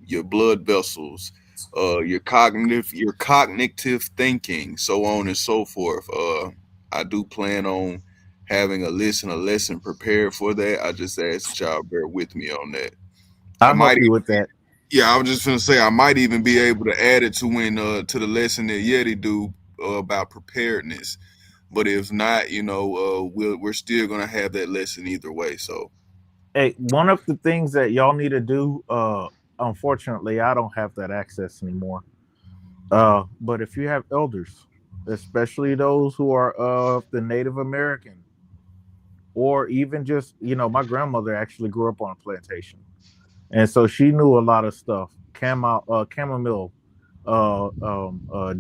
your blood vessels, your cognitive thinking, so on and so forth. I do plan on having a list and a lesson prepared for that. I just ask that y'all bear with me on that. I'll help you with that. Yeah, I was just gonna say I might even be able to add it to to the lesson that Yeti do about preparedness. But if not, we're still gonna have that lesson either way. So, hey, one of the things that y'all need to do, unfortunately, I don't have that access anymore. But if you have elders, especially those who are of the Native American, or even just, my grandmother actually grew up on a plantation. And so she knew a lot of stuff, chamomile,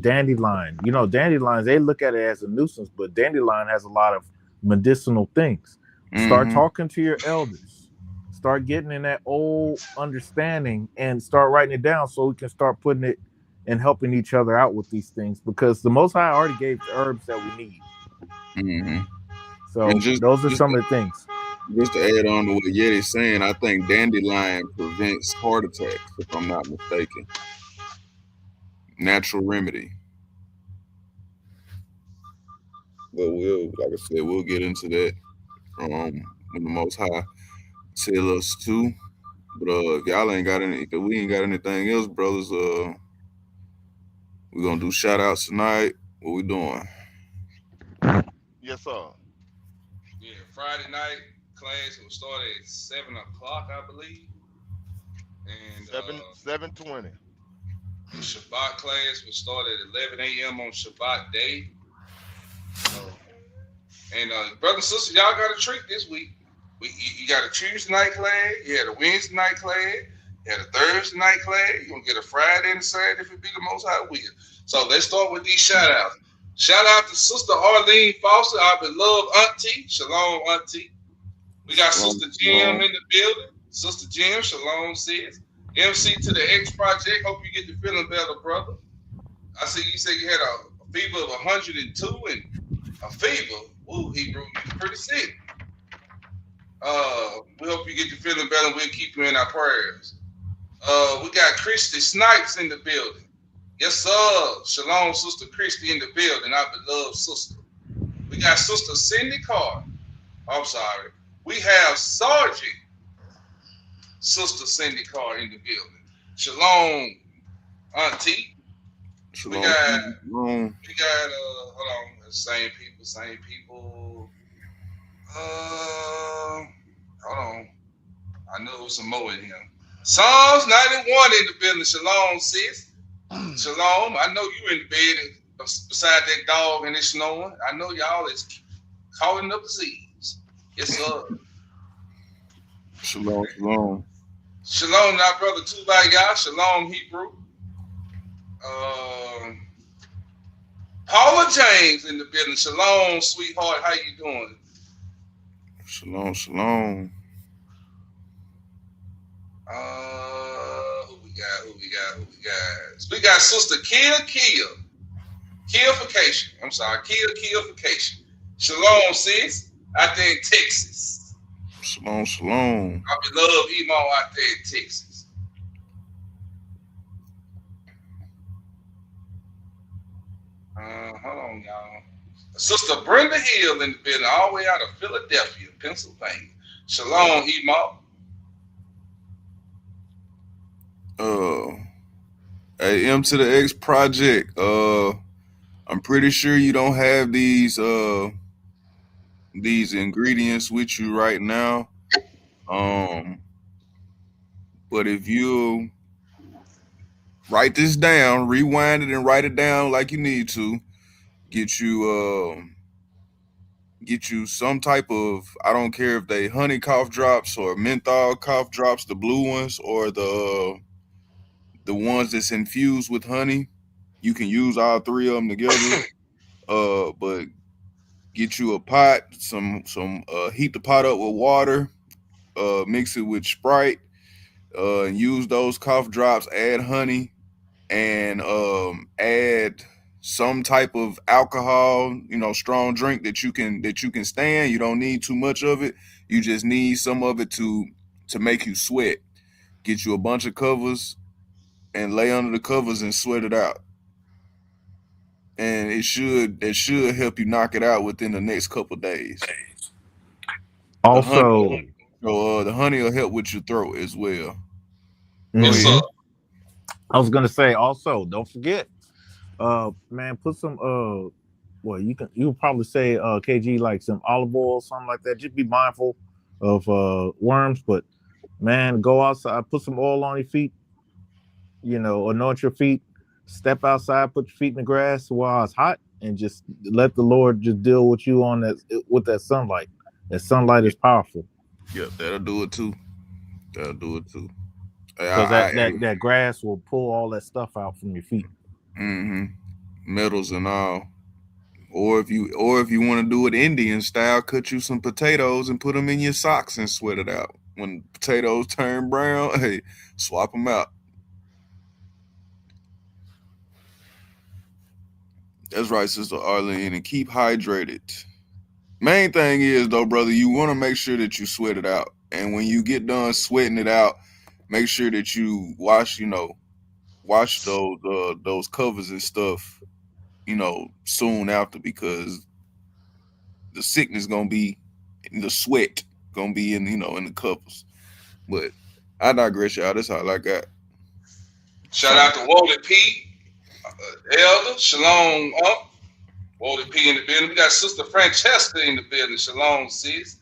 dandelion. Dandelions, they look at it as a nuisance, but dandelion has a lot of medicinal things. Start talking to your elders. Start getting in that old understanding and start writing it down so we can start putting it and helping each other out with these things, because the Most High already gave the herbs that we need. Mm-hmm. So those are some of the things. Just to add on to what Yeti's saying, I think dandelion prevents heart attacks, if I'm not mistaken. Natural remedy. But like I said, we'll get into that when the Most High tell us to. But if y'all ain't got if we ain't got anything else, brothers, we're gonna do shout outs tonight. What we doing? Yes, sir. Yeah, Friday night class will start at 7 o'clock, I believe. And 7:20. Shabbat class will start at 11 a.m. on Shabbat day. And brothers and sisters, y'all got a treat this week. You got a Tuesday night class, you had a Wednesday night class, you had a Thursday night class, you're going to get a Friday and a Saturday if it be the Most High will. So let's start with these shout outs. Shout out to Sister Arlene Foster, our beloved auntie. Shalom, auntie. We got Sister Jim in the building. Sister Jim, shalom, sis. MC to the X Project. Hope you get the feeling better, brother. I see you said you had a fever of 102 and a fever. Ooh, Hebrew, you're pretty sick. We hope you get the feeling better. We'll keep you in our prayers. We got Christy Snipes in the building. Yes, sir. Shalom, Sister Christy in the building, our beloved sister. We got Sister Cindy Carr. I'm sorry. We have Sergeant Sister Cindy Carr in the building. Shalom, auntie. Shalom. We got hold on, same people. Hold on. I know there's some more in here. Psalms 91 in the building. Shalom, sis. Shalom. I know you in the bed beside that dog and it's snowing. I know y'all is calling up disease. Yes, sir. Shalom, shalom. Shalom, now, brother Tubaya. Shalom, Hebrew. Paula James in the building. Shalom, sweetheart. How you doing? Shalom, shalom. Who we got? We got Sister Killfication. I'm sorry, Killfication. Shalom, sis. Out there in Texas. Shalom, shalom. Our beloved Emo out there in Texas. Hold on, y'all. Sister Brenda Hill in the building, all the way out of Philadelphia, Pennsylvania. Shalom, Emo. M to the X Project. I'm pretty sure you don't have these ingredients with you right now. But if you write this down, rewind it and write it down like you need to, get you some type of, I don't care if they honey cough drops or menthol cough drops, the blue ones, or the ones that's infused with honey. You can use all three of them together. But get you a pot, heat the pot up with water, mix it with Sprite, and use those cough drops, add honey, and add some type of alcohol, strong drink that you can stand. You don't need too much of it. You just need some of it to make you sweat. Get you a bunch of covers and lay under the covers and sweat it out. And it should help you knock it out within the next couple of days. Also, the honey will help with your throat as well. Mm-hmm. I was gonna say also, don't forget, man, put some you can probably say KG, like some olive oil or something like that. Just be mindful of worms, but man, go outside, put some oil on your feet, anoint your feet, step outside, put your feet in the grass while it's hot, and just let the Lord just deal with you with that sunlight. That sunlight is powerful. Yeah, that'll do it too. Because that grass will pull all that stuff out from your feet. Mm-hmm. Metals and all. Or if you want to do it Indian style, cut you some potatoes and put them in your socks and sweat it out. When potatoes turn brown, hey, swap them out. That's right, Sister Arlene, and keep hydrated. Main thing is, though, brother, you want to make sure that you sweat it out. And when you get done sweating it out, make sure that you wash those covers and stuff, soon after, because the sickness gonna be in the sweat, gonna be in the covers. But I digress, y'all. That's all I got. Shout out to Wally P. Elder, shalom up. Wally P in the building. We got Sister Francesca in the building. Shalom, sis.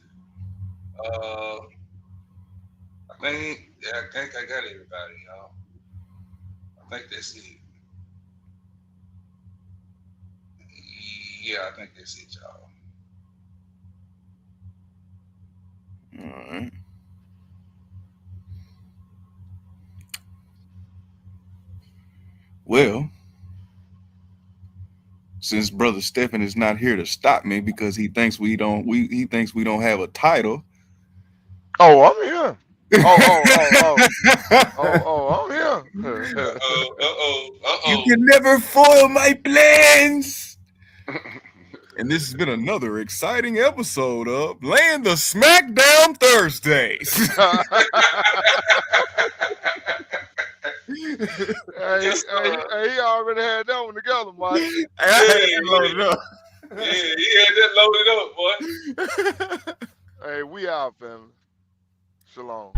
I think Yeah, I think I got everybody, y'all. I think that's it. Yeah, I think that's it, y'all. All right. Well, since Brother Stephen is not here to stop me because he thinks we don't have a title. Oh, I'm here. I'm here. You can never foil my plans. And this has been another exciting episode of Land of Smackdown Thursdays. He already had that one together, Mike. I loaded up. Yeah, he had that loaded up, boy. Hey, we out, family. Shalom.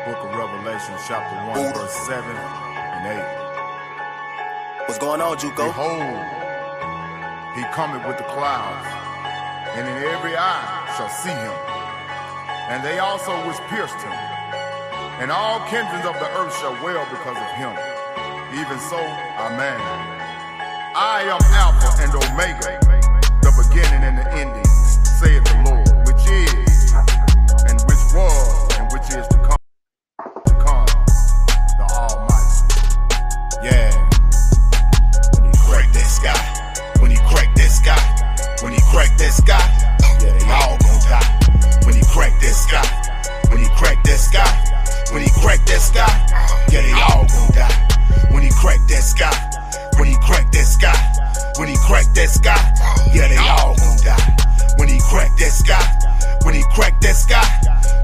Book of Revelation, chapter 1, verse 7 and 8. What's going on, Juco? Behold, he cometh with the clouds, and in every eye shall see him, and they also which pierced him, and all kindreds of the earth shall wail because of him. Even so, amen. I am Alpha and Omega, the beginning and the ending, saith the Lord, which is, and which was, and which is to come. The Almighty. Yeah. When he crack that sky, when he crack that sky, when he crack that sky, yeah, they all gon' die. When he crack that sky, when he crack that sky, when he crack that sky, yeah, they all gon' die. When he crack that sky, when he crack that sky, when he crack that sky, yeah, they all gon' die. When he crack that sky, when he crack that sky,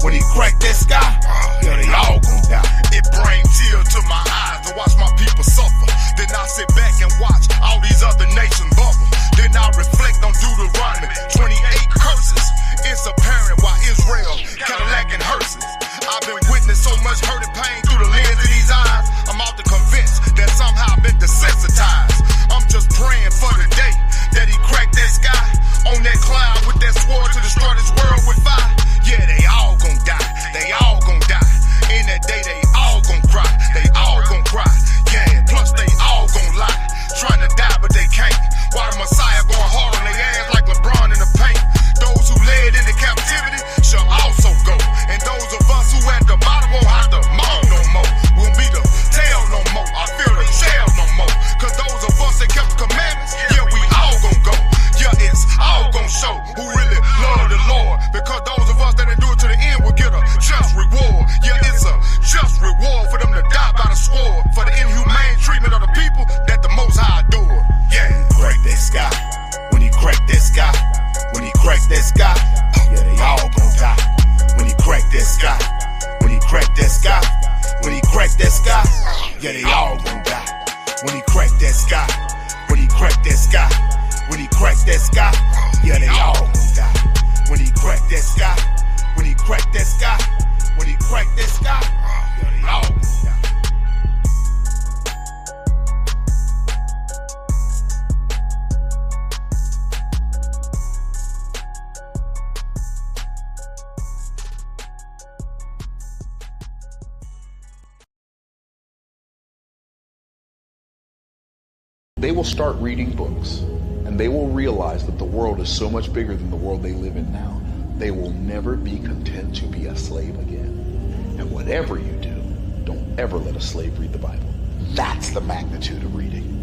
when he crack that sky, yeah, they all gon' die. It brings tears to my eyes to watch my people suffer. Then I sit back and watch all these other nations bubble. Then I reflect on Deuteronomy 28 curses. It's apparent why Israel Cadillac and hearses. I've been witnessing so much hurt and pain through the lens of these eyes. I'm often convinced that somehow I've been desensitized. I'm just praying for the day that he cracked that sky on that cloud with that sword to destroy this world with fire. Yeah, they all gon' die. They all gon' die. In that day, they all gon' cry. They all gon' cry. Yeah, plus they all gon' lie. Trying to die, but they can't. Why the Messiah going hard on their ass like LeBron in the paint? Those who led into captivity shall also go. And those of us who at the bottom won't have to moan no more. Won't be the tail no more. I feel the jail no more. Cause those of us that kept the commandments, yeah, we all gon' go. Yeah, it's all gon' show who really love the Lord. Because those of us that endure to the end will get a just reward. Yeah, it's a just reward for them to die by the sword. For the inhumane treatment of the people that the Most High adore. Yeah, crack that sky. When he crack that sky, when he crack that sky, yeah, they all gon' die. When he crack that sky, when he crack that sky, when he crack that sky, yeah, they all gon' die. When he crack that sky, when he crack that sky, when he crack that sky, yeah, they all gon' die. When he crack that sky, when he crack that sky, when he crack that sky, yeah, they all gon' die. They will start reading books, and they will realize that the world is so much bigger than the world they live in now. They will never be content to be a slave again. And whatever you do, don't ever let a slave read the Bible. That's the magnitude of reading.